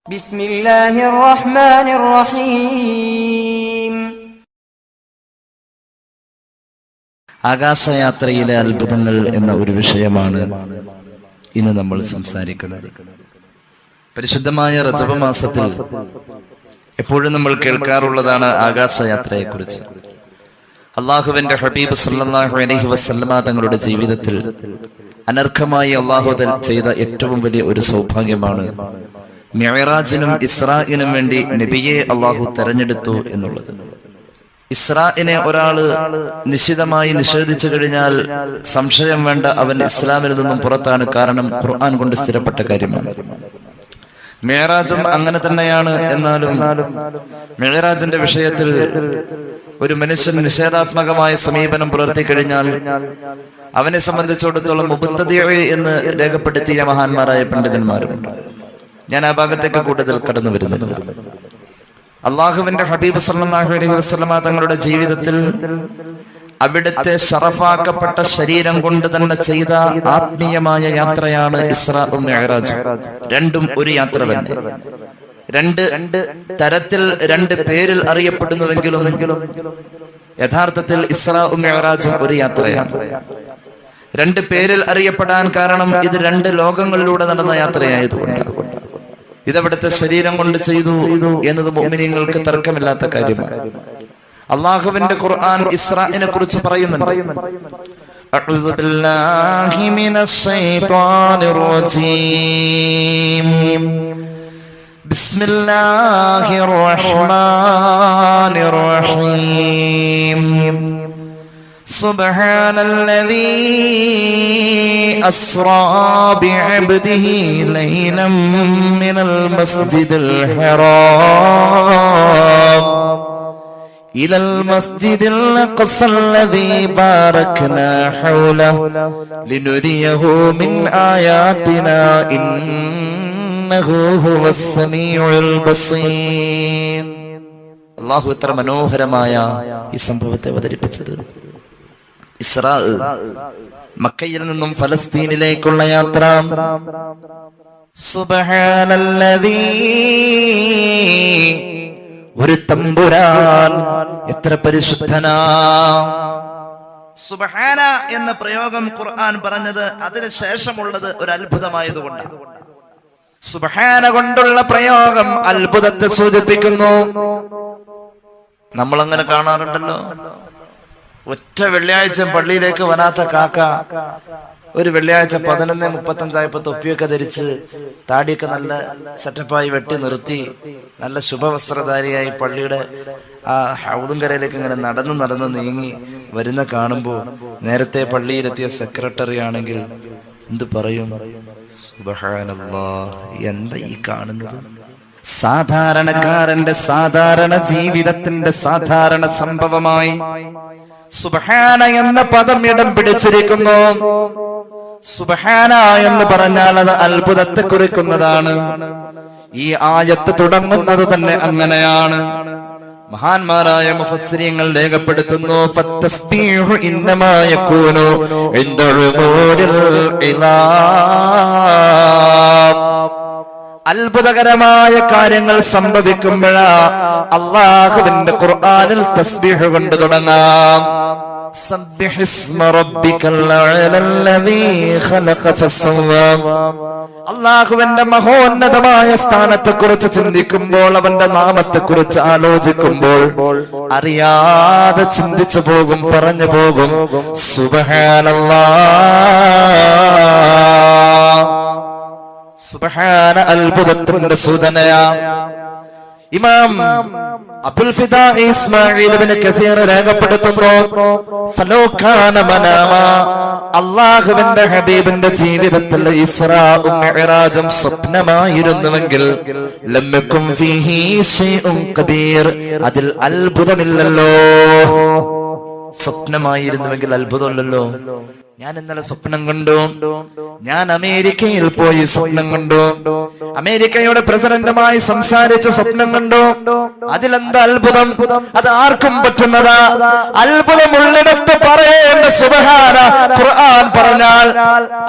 ബിസ്മില്ലാഹിർ റഹ്മാനിർ റഹീം. ആകാശയാത്രയിലെ അത്ഭുതങ്ങൾ എന്ന ഒരു വിഷയമാണ് ഇന്ന് നമ്മൾ സംസാരിക്കുന്നത്. പരിശുദ്ധമായ റജബ് മാസത്തിൽ എപ്പോഴും നമ്മൾ കേൾക്കാറുള്ളതാണ് ആകാശയാത്രയെക്കുറിച്ച്. അള്ളാഹുവിന്റെ ഹബീബ് സല്ലല്ലാഹു അലൈഹി വസല്ലമ തങ്ങളുടെ ജീവിതത്തിൽ അനർഘമായി അള്ളാഹു ചെയ്ത ഏറ്റവും വലിയ ഒരു സൗഭാഗ്യമാണ് മിഅ്റാജിനും ഇസ്രാഇനും വേണ്ടി നബിയെ അള്ളാഹു തെരഞ്ഞെടുത്തു എന്നുള്ളത്. ഇസ്രാഇനെ ഒരാള് നിശ്ചിതമായി നിഷേധിച്ചു കഴിഞ്ഞാൽ സംശയം വേണ്ട, അവൻ ഇസ്ലാമിൽ നിന്നും പുറത്താണ്. കാരണം ഖുർആൻ കൊണ്ട് സ്ഥിരപ്പെട്ട കാര്യമാണ്. മിഅ്റാജും അങ്ങനെ തന്നെയാണ്. എന്നാലും മിഅ്റാജിന്റെ വിഷയത്തിൽ ഒരു മനുഷ്യൻ നിഷേധാത്മകമായ സമീപനം പുലർത്തി കഴിഞ്ഞാൽ അവനെ സംബന്ധിച്ചിടത്തോളം മുബ്തദിഅ എന്ന് രേഖപ്പെടുത്തിയ മഹാന്മാരായ പണ്ഡിതന്മാരുമുണ്ട്. ഞാൻ ആ ഭാഗത്തേക്ക് കൂടുതൽ കടന്നു വരുന്നില്ല. അള്ളാഹുവിന്റെ ഹബീബ് സല്ലല്ലാഹു അലൈഹി വസല്ലമ തങ്ങളുടെ ജീവിതത്തിൽ അവിടുത്തെ ശറഫാക്കപ്പെട്ട ശരീരം കൊണ്ട് തന്നെ ചെയ്ത ആത്മീയമായ യാത്രയാണ് ഇസ്രാ മിഅ്റാജ്. രണ്ടും ഒരു യാത്ര തന്നെ. രണ്ട് തരത്തിൽ രണ്ട് പേരിൽ അറിയപ്പെടുന്നുവെങ്കിലും യഥാർത്ഥത്തിൽ ഇസ്രാ മിഅ്റാജും ഒരു യാത്രയാണ്. രണ്ട് പേരിൽ അറിയപ്പെടാൻ കാരണം ഇത് രണ്ട് ലോകങ്ങളിലൂടെ നടന്ന യാത്രയായതുകൊണ്ട്. ഇതവിടുത്തെ ശരീരം കൊണ്ട് ചെയ്തു എന്നത് മുഅ്മിനീങ്ങൾക്ക് തർക്കമില്ലാത്ത കാര്യമാണ്. അള്ളാഹുവിന്റെ ഖുർആൻ ഇസ്രാഇനെ കുറിച്ച് പറയുന്നുണ്ട്. അഊദു ബില്ലാഹി മിനശ് ശൈത്വാനിർ റജീം. ബിസ്മില്ലാഹിർ റഹ്മാനിർ റഹീം. സുബ്ഹാനല്ലദീ അസ്റാ ബിഅബ്ദിഹി ലൈലൻ മിനൽ മസ്ജിദിൽ ഹറാം ഇലൽ മസ്ജിദിൽ അഖ്സൽ ലദീ ബാറക്നാ ഹൗലഹു ലിനുരിയഹു മിൻ ആയാതിനാ ഇന്നഹു ഹുവസ് സമീഉൽ ബസീർ. അല്ലാഹു എത്ര മനോഹരമായ ഈ സംഭവത്തെ അവതരിപ്പിച്ചത്. ഇസ്രാ, മക്കയിൽ നിന്നും ഫലസ്തീനിലേക്കുള്ള യാത്ര. സുബ്ഹാനല്ലദീ, ഒരു തമ്പുരാൻ എത്ര പരിശുദ്ധനാ. സുബ്ഹാന എന്ന പ്രയോഗം ഖുർആൻ പറഞ്ഞത് അതിന് ശേഷമുള്ളത് ഒരു അത്ഭുതമായതുകൊണ്ടാണ്. സുബ്ഹാന കൊണ്ടുള്ള പ്രയോഗം അത്ഭുതത്തെ സൂചിപ്പിക്കുന്നു. നമ്മളങ്ങനെ കാണാറുണ്ടല്ലോ. ഒറ്റ വെള്ളിയാഴ്ച പള്ളിയിലേക്ക് വരാത്ത കാക്ക ഒരു വെള്ളിയാഴ്ച 11:35 തൊപ്പിയൊക്കെ ധരിച്ച് താടിയൊക്കെ നല്ല സെറ്റപ്പായി വെട്ടി നിർത്തി നല്ല ശുഭവസ്ത്രധാരിയായി പള്ളിയുടെ ആ ഹൗദുങ്കരയിലേക്ക് ഇങ്ങനെ നടന്ന് നീങ്ങി വരുന്ന കാണുമ്പോൾ നേരത്തെ പള്ളിയിലെത്തിയ സെക്രട്ടറി ആണെങ്കിൽ എന്ത് പറയും? സുബ്ഹാനല്ലാഹ്, എന്താ ഈ കാണുന്നത്? സാധാരണക്കാരന്റെ സാധാരണ ജീവിതത്തിന്റെ സാധാരണ സംഭവമായി സുബ്ഹാന എന്ന പദം ഇടം പിടിച്ചിരിക്കുന്നു. സുബ്ഹാന എന്ന് പറഞ്ഞാൽ അത് അത്ഭുതത്തെ കുറിക്കുന്നതാണ്. ഈ ആയത്ത് തുടങ്ങുന്നത് തന്നെ അങ്ങനെയാണ്. മഹാന്മാരായ മുഫസ്സിരീങ്ങൾ രേഖപ്പെടുത്തുന്നു, ഫത്തസ്ബീഹു ഇന്നമാ യകൂനു ഇൻദ ഉമൂരിൽ ഇലാം. അത്ഭുതകരമായ കാര്യങ്ങൾ സംഭവിക്കുമ്പോഴാ അല്ലാഹുവിന്റെ ഖുർആനിൽ തസ്ബീഹ് കൊണ്ട് തുടങ്ങാം. സബ്ബിഹിസ്മ റബ്ബിക്കൽ അഅലല്ലദീ ഖലഖ ഫസവ്വാ. അല്ലാഹുവിന്റെ മഹോന്നതമായ സ്ഥാനത്തെ കുറിച്ച് ചിന്തിക്കുമ്പോൾ, അവന്റെ നാമത്തെ കുറിച്ച് ആലോചിക്കുമ്പോൾ അറിയാതെ ചിന്തിച്ചു പോകും, പറഞ്ഞു പോകും സുബ്ഹാനല്ലാഹ്. സുബ്ഹാന അത്ഭുതത്തിന്റെ സൂചനയാ. ഇമാം അബുൽ ഫിദാ ഇസ്മാഈൽ ഇബ്നു കസീർ രേഖപ്പെടുത്തുന്നു, ഫലോ കാന മനാമാ, അല്ലാഹുവിന്റെ ഹബീബിന്റെ ജീവിതത്തിൽ ഇസ്രാഉം മിഅ്റാജും സ്വപ്നമായിരുന്നുവെങ്കിൽ ലം യകും ഫീഹി ശൈഉൻ കബീർ, അതിൽ അത്ഭുതമില്ലല്ലോ. സ്വപ്നമായിരുന്നുവെങ്കിൽ അത്ഭുതമില്ലല്ലോ. ഞാൻ ഇന്നലെ സ്വപ്നം കണ്ടു, ഞാൻ അമേരിക്കയിൽ പോയി സ്വപ്നം കണ്ടു, അമേരിക്കയുടെ പ്രസിഡന്റുമായി സംസാരിച്ച് സ്വപ്നം കണ്ടു, അതിലെന്താ അത്ഭുതം? അത് ആർക്കും പറ്റുന്നതാ. അത്ഭുതമുള്ളിടത്ത് പറയേണ്ട സുബ്ഹാന ഖുർആൻ പറഞ്ഞാൽ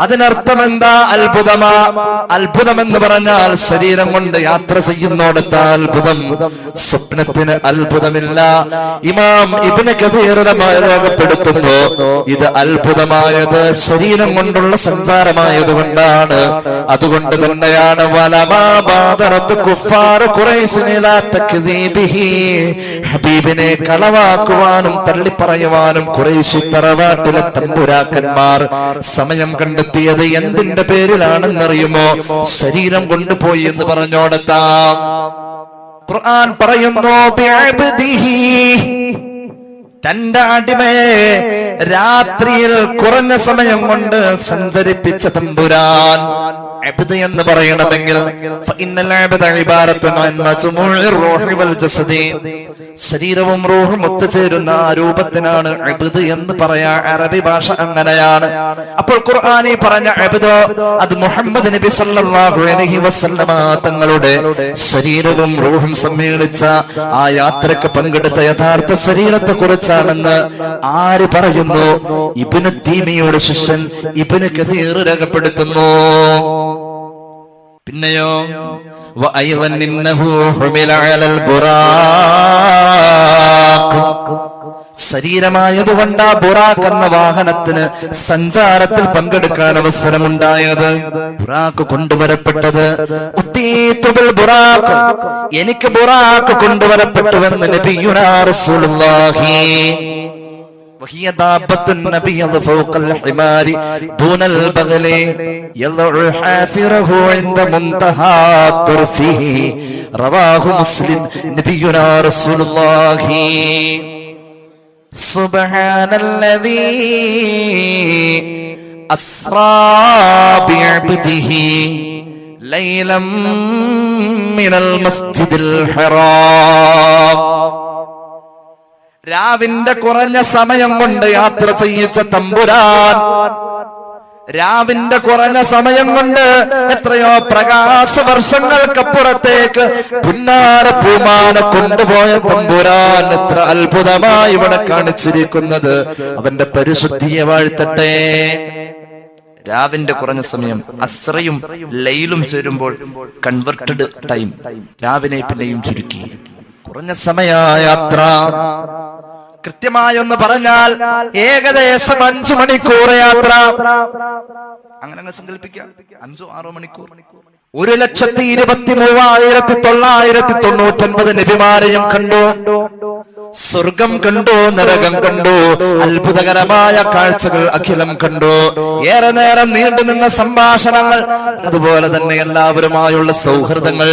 അതിനർത്ഥം എന്താ? അത്ഭുതമാ. അത്ഭുതമെന്ന് പറഞ്ഞാൽ ശരീരം കൊണ്ട് യാത്ര ചെയ്യുന്നോടത്ത അത്ഭുതം. സ്വപ്നത്തിന് അത്ഭുതമില്ല. ഇമാം ഇബ്നു കസീർ രേഖപ്പെടുത്തുന്നു, ഇത് അത്ഭുതമായത് ശരീരം കൊണ്ടുള്ള സഞ്ചാരമായതുകൊണ്ടാണ്. അതുകൊണ്ട് തന്നെയാണ് ഹബീബിനെ കളവാക്കുവാനും തള്ളിപ്പറയുവാനും ഖുറൈശി തറവാട്ടിലെ തമ്പുരാക്കന്മാർ സമയം കണ്ടെത്തിയത് എന്തിന്റെ പേരിലാണെന്നറിയുമോ? ശരീരം കൊണ്ടുപോയി എന്ന് പറഞ്ഞോടത്താം. ഖുർആൻ പറയുന്നു, ബിഅബ്ദിഹി, തന്റെ അടിമയെ രാത്രിയിൽ കുറഞ്ഞ സമയം കൊണ്ട് സഞ്ചരിപ്പിച്ച തമ്പുരാൻ. അബ്ദ് എന്ന് പറയണമെങ്കിൽ ശരീരവും റൂഹും ഒത്തുചേരുന്ന ആ രൂപത്തിനാണ് അബ്ദ് എന്ന് പറയാ. അറബി ഭാഷ അങ്ങനെയാണ്. അപ്പോൾ ഖുർആനി പറഞ്ഞ അബ്ദ് അത് മുഹമ്മദ് നബി സല്ലല്ലാഹു അലൈഹി വസല്ലമ തങ്ങളുടെ ശരീരവും റൂഹും സമ്മേളിച്ച ആ യാത്രക്ക് പങ്കെടുത്ത യഥാർത്ഥ ശരീരത്തെ കുറിച്ചാണെന്ന് ആര് പറയുന്നു? ഇബ്നു തീമിയുടെ ശിഷ്യൻ ഇബ്നു കസീർ രേഖപ്പെടുത്തുന്നു. പിന്നെയോ ശരീരമായതുകൊണ്ട് ആ ബുറാഖ് എന്ന വാഹനത്തിന് സഞ്ചാരത്തിൽ പങ്കെടുക്കാൻ അവസരമുണ്ടായത്. ബുറാഖ് കൊണ്ടുവരപ്പെട്ടത്, എനിക്ക് ബുറാഖ് കൊണ്ടുവരപ്പെട്ടുവെന്ന് നബിയുനാ റസൂലുള്ളാഹി. وهي دابة النبي فوق الحمار دون البغل يضع حافره عند منتهى طرفه رواه مسلم. نبينا رسول الله سبحان الذي أسرى بعبده ليلا من المسجد الحرام. രാവിന്റെ കുറഞ്ഞ സമയം കൊണ്ട് യാത്ര ചെയ്യിച്ച തമ്പുരാൻ, രാവിന്റെ കുറഞ്ഞ സമയം കൊണ്ട് എത്രയോ പ്രകാശ വർഷങ്ങൾക്കപ്പുറത്തേക്ക് പുന്നാര പൂമാന കൊണ്ടുപോയ തമ്പുരാൻ എത്ര അത്ഭുതമായി ഇവിടെ കാണിച്ചിരിക്കുന്നത്. അവന്റെ പരിശുദ്ധിയെ വാഴ്ത്തട്ടെ. രാവിന്റെ കുറഞ്ഞ സമയം, അസ്രയും ലൈലും ചേരുമ്പോൾ കൺവെർട്ടഡ് ടൈം, രാവിനെ പിന്നെയും ചുരുക്കി. കുറഞ്ഞ സമയ യാത്ര, കൃത്യമായൊന്ന് പറഞ്ഞാൽ ഏകദേശം 5 മണിക്കൂർ യാത്ര. അങ്ങനെ സങ്കല്പിക്കാം, 5-6 മണിക്കൂർ. 1,23,999 നബിമാരെയും കണ്ടു. സ്വർഗം കണ്ടു, നരകം കണ്ടു, അത്ഭുതകരമായ കാഴ്ചകൾ അഖിലം കണ്ടു. ഏറെ നേരം നീണ്ടുനിന്ന സംഭാഷണങ്ങൾ, അതുപോലെ തന്നെ എല്ലാവരുമായുള്ള സൗഹൃദങ്ങൾ.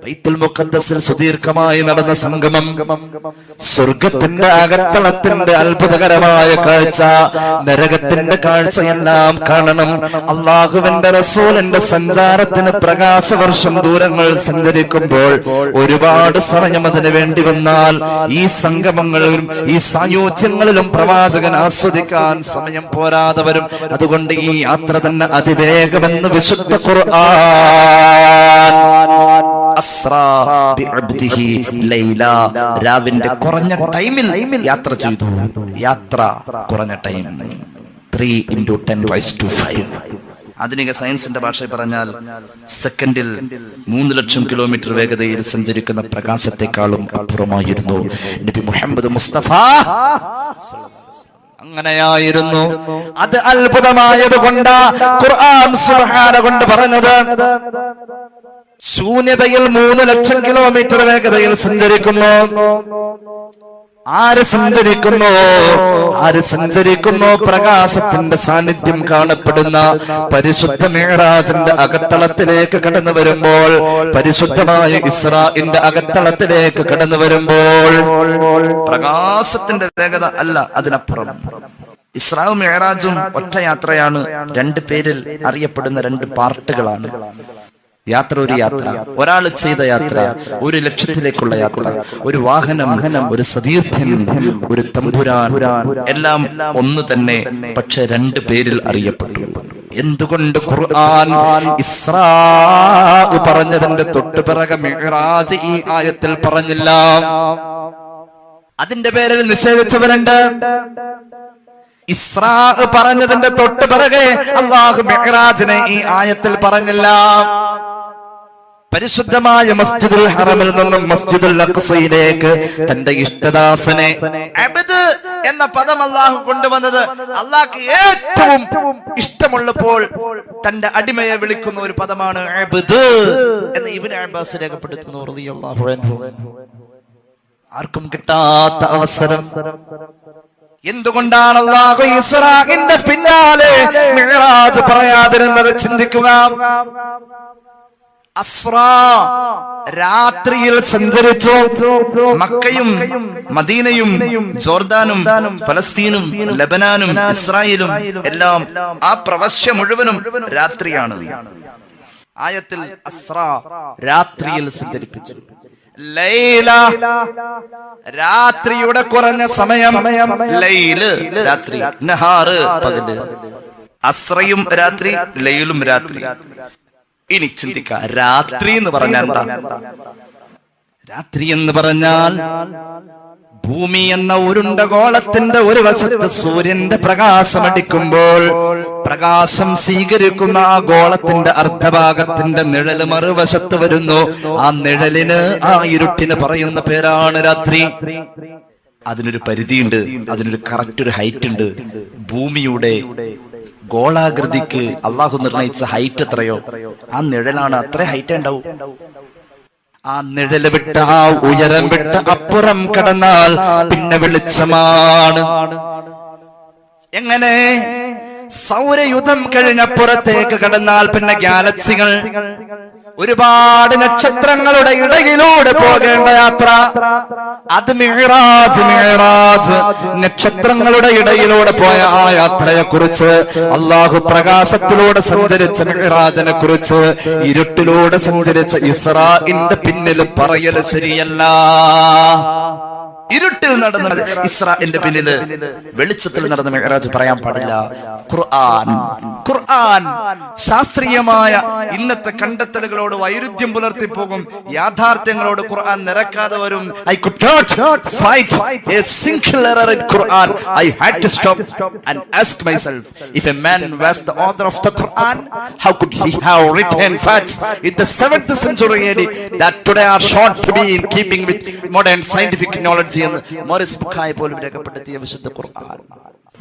ബൈത്തുൽ മുഖദ്ദസിൽ സുദീർഘമായി നടന്ന സംഗമം, സ്വർഗത്തിന്റെ അകത്തളത്തിന്റെ അത്ഭുതകരമായ കാഴ്ച, നരകത്തിന്റെ കാഴ്ചയെല്ലാം കാണണം. അള്ളാഹുവിന്റെ റസൂലിന്റെ സഞ്ചാരത്തിന് പ്രകാശവർഷം ദൂരങ്ങൾ സഞ്ചരിക്കുമ്പോൾ ഒരുപാട് സമയം അതിനു വേണ്ടി വന്നാൽ ഈ സംഗമങ്ങളിലും ഈ സായുജ്യങ്ങളിലും പ്രവാചകൻ ആസ്വദിക്കാൻ സമയം പോരാതെ വരും. അതുകൊണ്ട് ഈ യാത്ര തന്നെ അതിവേഗമെന്ന് വിശുദ്ധ ഖുർആൻ. രാവിന്റെ കുറഞ്ഞ ടൈമിൽ യാത്ര ചെയ്തു. യാത്ര കുറഞ്ഞ ടൈം 3 × 10⁵. ആധുനിക സയൻസിന്റെ ഭാഷയിൽ പറഞ്ഞാൽ സെക്കൻഡിൽ 3 ലക്ഷം കിലോമീറ്റർ വേഗതയിൽ സഞ്ചരിക്കുന്ന പ്രകാശത്തെക്കാളും അപ്പുറമായിരുന്നു നബി മുഹമ്മദ് മുസ്തഫ. അങ്ങനെയായിരുന്നു. അത് അത്ഭുതമായത് കൊണ്ട് ഖുർആൻ സുബ്ഹാന കൊണ്ട് പറഞ്ഞത്, ശൂന്യതയിൽ 3 ലക്ഷം കിലോമീറ്റർ വേഗതയിൽ സഞ്ചരിക്കുന്നു. ആര് സഞ്ചരിക്കുന്നു? പ്രകാശത്തിന്റെ സാന്നിധ്യം കാണപ്പെടുന്ന പരിശുദ്ധ മിഅ്റാജിന്റെ അകത്തളത്തിലേക്ക് കടന്നു വരുമ്പോൾ, പരിശുദ്ധമായ ഇസ്രാഇന്റെ അകത്തളത്തിലേക്ക് കടന്നു വരുമ്പോൾ, പ്രകാശത്തിന്റെ വേഗത അല്ല, അതിനപ്പുറം. ഇസ്രാഉം മിഅ്റാജും ഒറ്റ യാത്രയാണ്. 2 പേരിൽ അറിയപ്പെടുന്ന 2 പാർട്ടുകളാണ്. യാത്ര ഒരു യാത്ര, ഒരാൾ ചെയ്ത യാത്ര, 1 ലക്ഷ്യത്തിലേക്കുള്ള യാത്ര, ഒരു വാഹനം, ഒരു സതീർത്ഥ്യൻ, ഒരു തമ്പുരാൻ, എല്ലാം ഒന്ന് തന്നെ, പക്ഷെ 2 പേരിൽ അറിയപ്പെട്ടു. എന്തുകൊണ്ട് ഖുർആൻ ഇസ്രാ പറഞ്ഞതിന്റെ തൊട്ടുപിറകെ മിഅ്റാജ് ഈ ആയത്തിൽ പറഞ്ഞില്ല? അതിന്റെ പേരിൽ നിഷേധിച്ചവരുണ്ട്. ഇസ്രാ പറഞ്ഞതിന്റെ തൊട്ടുപിറകെ അല്ലാഹു മിഅ്റാജിനെ ഈ ആയത്തിൽ പറഞ്ഞില്ല. പരിശുദ്ധമായ മസ്ജിദുൽ ഹറമിൽ നിന്നും മസ്ജിദുൽ അഖ്സയിലേക്ക് തന്റെ ഇഷ്ടദാസനെ അബ്ദ് എന്ന പദം അല്ലാഹു കൊണ്ടുവന്നത് അല്ലാഹുക്ക് ഏറ്റവും ഇഷ്ടമുള്ളപ്പോൾ തന്റെ അടിമയെ വിളിക്കുന്ന ഒരു പദമാണ് അബ്ദ് എന്ന് ഇബ്നു അബ്ബാസ് രേഖപ്പെടുത്തുന്നു റളിയല്ലാഹു അൻഹു. ആർക്കും കിട്ടാത്ത അവസരം. എന്തുകൊണ്ടാണ് അല്ലാഹു ഇസ്രാഇന്റെ പിന്നാലെ മിഅ്റാജ് പറയാതിരുന്നത്? ചിന്തിക്കുക. അസ്റാ രാത്രിയിൽ സഞ്ചരിച്ചു. മക്കയും മദീനയും ജോർദാനും ഫലസ്തീനും ലബനാനും ഇസ്രായേലും എല്ലാം ആ പ്രവശ്യ മുഴുവനും രാത്രിയാണ്. ആയത്തിൽ അസ്റാ രാത്രിയിൽ സഞ്ചരിപ്പിച്ചു. ലൈല രാത്രിയുടെ കുറഞ്ഞ സമയം, ലൈല് രാത്രി, നഹാറ് പകല്. അസ്രയും രാത്രി, ലൈലും രാത്രി. ഇനി ചിന്തിക്ക, രാത്രി എന്ന് പറഞ്ഞാൽ എന്താ? രാത്രി എന്ന് പറഞ്ഞാൽ ഭൂമി എന്ന ഉരുണ്ട ഗോളത്തിന്റെ ഒരു വശത്ത് സൂര്യന്റെ പ്രകാശമടിക്കുമ്പോൾ പ്രകാശം സ്വീകരിക്കുന്ന ആ ഗോളത്തിന്റെ അർദ്ധഭാഗത്തിന്റെ നിഴല് മറുവശത്ത് വരുന്നു. ആ നിഴലിന്, ആ ഇരുട്ടിന് പറയുന്ന പേരാണ് രാത്രി. അതിനൊരു പരിധിയുണ്ട്, അതിനൊരു കറക്റ്റ് ഒരു ഹൈറ്റ് ഉണ്ട്. ഭൂമിയുടെ ഗോളാകൃതിക്ക് അള്ളാഹു നിർണയിച്ച ഹൈറ്റ് എത്രയോ ആ നിഴലാണ്, അത്ര ഹൈറ്റ് ഉണ്ടാവും. ആ നിഴല് വിട്ട്, ആ ഉയരം വിട്ട് അപ്പുറം കടന്നാൽ പിന്നെ വെളിച്ചമാണ്. എങ്ങനെ? സൗരയുധം കഴിഞ്ഞപ്പുറത്തേക്ക് കടന്നാൽ പിന്നെ ഗാലക്സികൾ, ഒരുപാട് നക്ഷത്രങ്ങളുടെ ഇടയിലൂടെ പോകേണ്ട യാത്ര. അത് മിഅ്റാജ്. മിഅ്റാജ് നക്ഷത്രങ്ങളുടെ ഇടയിലൂടെ പോയ ആ യാത്രയെ കുറിച്ച് അല്ലാഹു പ്രകാശത്തിലൂടെ സഞ്ചരിച്ച മിഅ്റാജിനെ കുറിച്ച് ഇരുട്ടിലൂടെ സഞ്ചരിച്ച ഇസ്രാഇന്റെ പിന്നിൽ പറയൽ ശരിയല്ല. ഇരുട്ടിൽ നടന്ന ഇസ്രാഇന്റെ പിന്നില് വെളിച്ചത്തിൽ നടന്ന മിഅ്റാജ് പറയാൻ പാടില്ല. ഖുർആൻ ശാസ്ത്രീയമായ ഇന്നത്തെ കണ്ടെത്തലുകളോട് വൈരുദ്ധ്യം പുലർത്തി പോകും. യാഥാർത്ഥ്യങ്ങളോട് ഖുർആൻ നിരക്കാതെ വരും. I could not find a single error in Quran. I had to stop and ask myself, if a man was the author of the Quran, how could he have written facts in the 7th century AD that today are shown to be in keeping with modern scientific knowledge എന്ന് Morris Bukhari പോലും രേഖപ്പെടുത്തിയ വിശുദ്ധ ഖുർആൻ.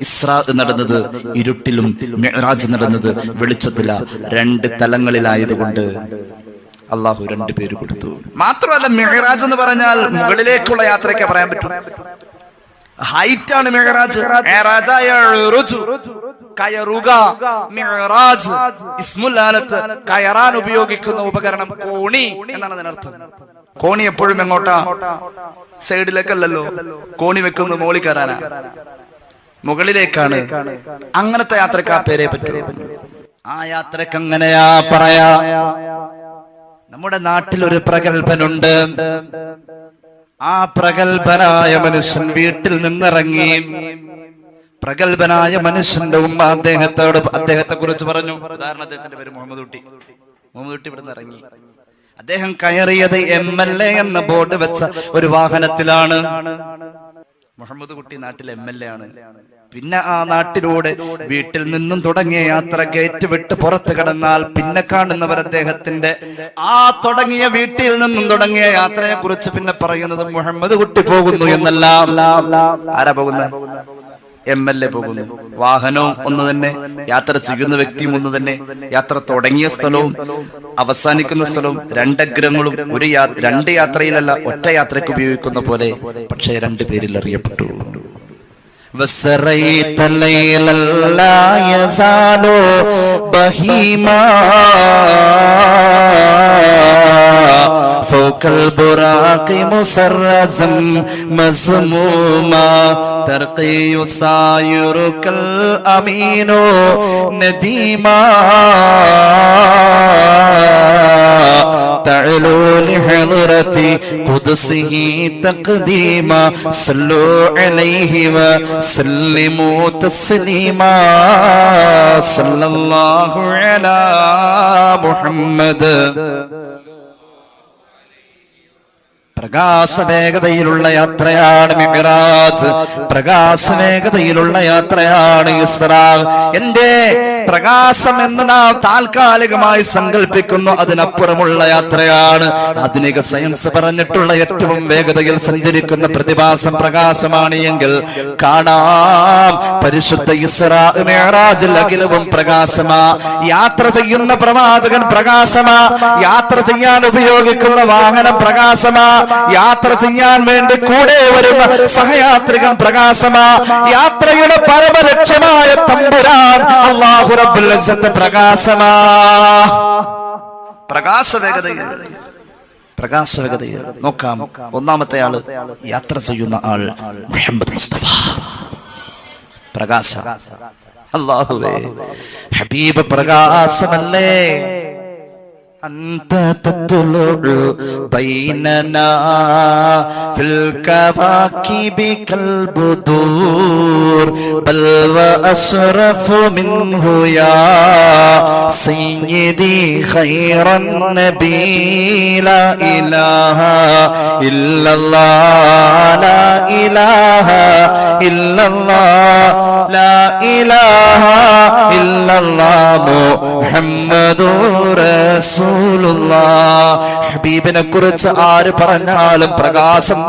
ഇസ്രാ നടന്നത് ഇരുട്ടിലും മിഅ്റാജ് നടന്നത് വെളിച്ചത്തില. രണ്ട് തലങ്ങളിലായതുകൊണ്ട് അള്ളാഹു രണ്ട് പേര് കൊടുത്തു. മാത്രമല്ല, മിഅ്റാജ് എന്ന് പറഞ്ഞാൽ മുകളിലേക്കുള്ള യാത്രയ്ക്ക് പറയാൻ പറ്റും. ഹൈറ്റ് ആണ് മിഅ്റാജ്. ഇസ്മുൽ ആലത്ത് കയറാൻ ഉപയോഗിക്കുന്ന ഉപകരണം കോണി എന്നാണ് അതിനർത്ഥം. കോണി എപ്പോഴും എങ്ങോട്ടാ? സൈഡിലേക്കല്ലല്ലോ. കോണി വെക്കുന്നത് മോളിൽ കയറാനാ, മുകളിലേക്കാണ്. അങ്ങനത്തെ യാത്രക്ക് ആ പേരെ പറ്റൂ. ആ യാത്രക്ക് അങ്ങനെയാ പറയാ. നമ്മുടെ നാട്ടിൽ ഒരു പ്രഗൽഭനുണ്ട്. ആ പ്രഗൽഭനായ മനുഷ്യൻ വീട്ടിൽ നിന്നിറങ്ങി. പ്രഗൽഭനായ മനുഷ്യന്റെ ഉമ്മ അദ്ദേഹത്തെ കുറിച്ച് പറഞ്ഞു. ഉദാഹരണം, അദ്ദേഹത്തിന്റെ പേര് മുഹമ്മദ് കുട്ടി. മുഹമ്മദ് കുട്ടി ഇവിടെ നിന്ന് ഇറങ്ങി. അദ്ദേഹം കയറിയത് MLA എന്ന ബോർഡ് വെച്ച ഒരു വാഹനത്തിലാണ്. മുഹമ്മദ് കുട്ടി നാട്ടിൽ MLA ആണ്. പിന്നെ ആ നാട്ടിലൂടെ വീട്ടിൽ നിന്നും തുടങ്ങിയ യാത്ര ഗേറ്റ് വിട്ട് പുറത്ത് കടന്നാൽ പിന്നെ കാണുന്നവർ അദ്ദേഹത്തിന്റെ ആ തുടങ്ങിയ വീട്ടിൽ നിന്നും തുടങ്ങിയ യാത്രയെ കുറിച്ച് പിന്നെ പറയുന്നത് മുഹമ്മദ് കുട്ടി പോകുന്നു എന്നല്ല. ആരാ പോകുന്നത്? MLA പോകുന്നു. വാഹനവും ഒന്ന് തന്നെ, യാത്ര ചെയ്യുന്ന വ്യക്തിയും ഒന്ന് തന്നെ, യാത്ര തുടങ്ങിയ സ്ഥലവും അവസാനിക്കുന്ന സ്ഥലവും രണ്ടഗ്രങ്ങളും രണ്ട് യാത്രയിലല്ല ഒറ്റ യാത്രയ്ക്ക് ഉപയോഗിക്കുന്ന പോലെ, പക്ഷേ രണ്ടു പേരിൽ അറിയപ്പെട്ടു. وسريت ليلا لا يزال بهيما فوق البراق مسرزا مزموما ترقي يسايرك الأمين نديما تعلو لحضرتي قدسه تقديما صلوا عليه وسلموا تسليما صلى الله على محمد. പ്രകാശവേഗതയിലുള്ള യാത്രയാണ് മിഅ്റാജ്, പ്രകാശവേഗതയിലുള്ള യാത്രയാണ് ഇസ്രാ. എന്റെ പ്രകാശം എന്ന് നാം താൽക്കാലികമായി സങ്കല്പിക്കുന്നു, അതിനപ്പുറമുള്ള യാത്രയാണ്. ആധുനിക സയൻസ് പറഞ്ഞിട്ടുള്ള ഏറ്റവും വേഗതയിൽ സഞ്ചരിക്കുന്ന പ്രതിഭാസം പ്രകാശമാണ് എങ്കിൽ കാണാം പരിശുദ്ധ ഇസ്രാ മിഅ്റാജിൽ അഖിലവും പ്രകാശമാ. യാത്ര ചെയ്യുന്ന പ്രവാചകൻ പ്രകാശമാ, യാത്ര ചെയ്യാൻ ഉപയോഗിക്കുന്ന വാഹനം പ്രകാശമാ, യാത്ര ചെയ്യാൻ വേണ്ടി കൂടെ വരുന്ന സഹയാത്രികൻ പ്രകാശമാ, യാത്രയുടെ പരമലക്ഷ്യമായ തമ്പുരാൻ അല്ലാഹു റബ്ബുൽ ഇസ്സത്ത് പ്രകാശമാ. പ്രകാശവേഗതയിൽ നോക്കാം. ഒന്നാമത്തെ ആള് യാത്ര ചെയ്യുന്ന ആൾ മുഹമ്മദ് മുസ്തഫ. പ്രകാശ അല്ലാഹുവേ, ഹബീബ് പ്രകാശമല്ലേ. أنت تطلع بيننا في الكواكب كالبدور بل وأشرف منه يا سيدي خير النبي لا إله إلا الله لا إله إلا الله لا إله إلا الله محمد رسول. ഹബീബിനെ കുറിച്ച് ആര് പറഞ്ഞാലും പ്രകാശം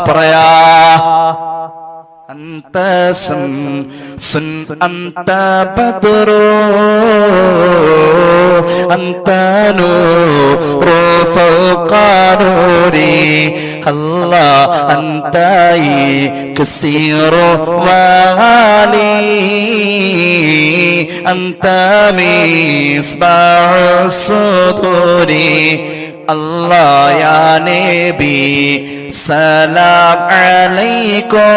പറയാ. അന്ത അന്ത ബദ്റു അന്ത നൂറു ഫൗഖ നൂരി അല്ലാഹ് അന്ത കസീറു വാലി أنت مصباح الصدور الله يا نبي سلام عليكم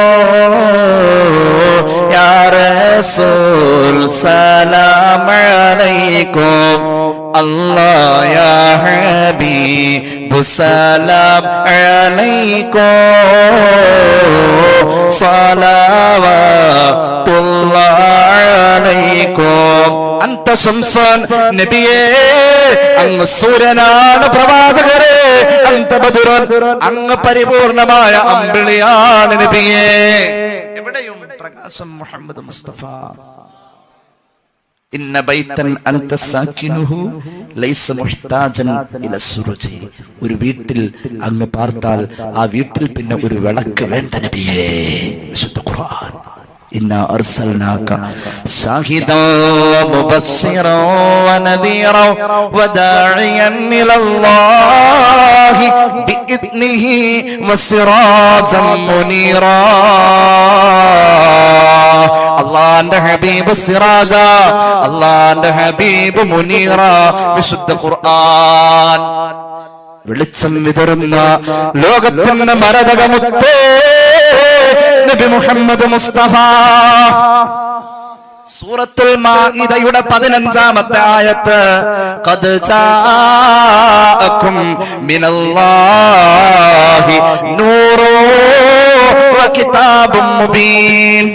يا رسول سلام عليكم الله يا حبيب سلام عليكم صلوات الله عليكم. أنت شمسان നബിയേ, അങ്ങ് സൂര്യനാണ് പ്രവാചകരെ. അന്ത ബദ്റുൻ, അങ്ങ് പരിപൂർണമായ അമ്പിളിയാണ് നബിയേ. എവിടെയും പ്രകാശം മുഹമ്മദ് മുസ്തഫ. ഇന്ന ബൈതൻ അൻത സാകിനുഹു ലൈസ മുഹ്താജൻ ഇല സുറുജി. ഒരു വീട്ടിൽ അങ്ങ് പാർത്താൽ ആ വീട്ടിൽ പിന്നെ ഒരു വിളക്ക് വേണ്ട നബിയേ. വിശുദ്ധ ഖുർആൻ. ഇന്നാ അർസൽനാക ശാഹിദൻ മുബശ്ശിറൻ വനദീറൻ വദാഇയൻ ഇലല്ലാഹി ബിഇദ്നിഹി വസിറാജൻ മുനീറാ. അല്ലാഹുവിന്റെ ഹബീബ് സിറാജ, അല്ലാഹുവിന്റെ ഹബീബ് മുനീറ. വിശുദ്ധ ഖുർആൻ. വെളിച്ചം വിതറുന്ന ലോകത്തിന്റെ മരതകമുത്തേ നബി മുഹമ്മദ് മുസ്തഫ. സൂറത്തുൽ മാഇദയുടെ 15-ാമത്തെ ആയത്ത്, ഖദ് ജാഅകും മിനല്ലാഹി നൂറു വ കിതാബും മുബീൻ.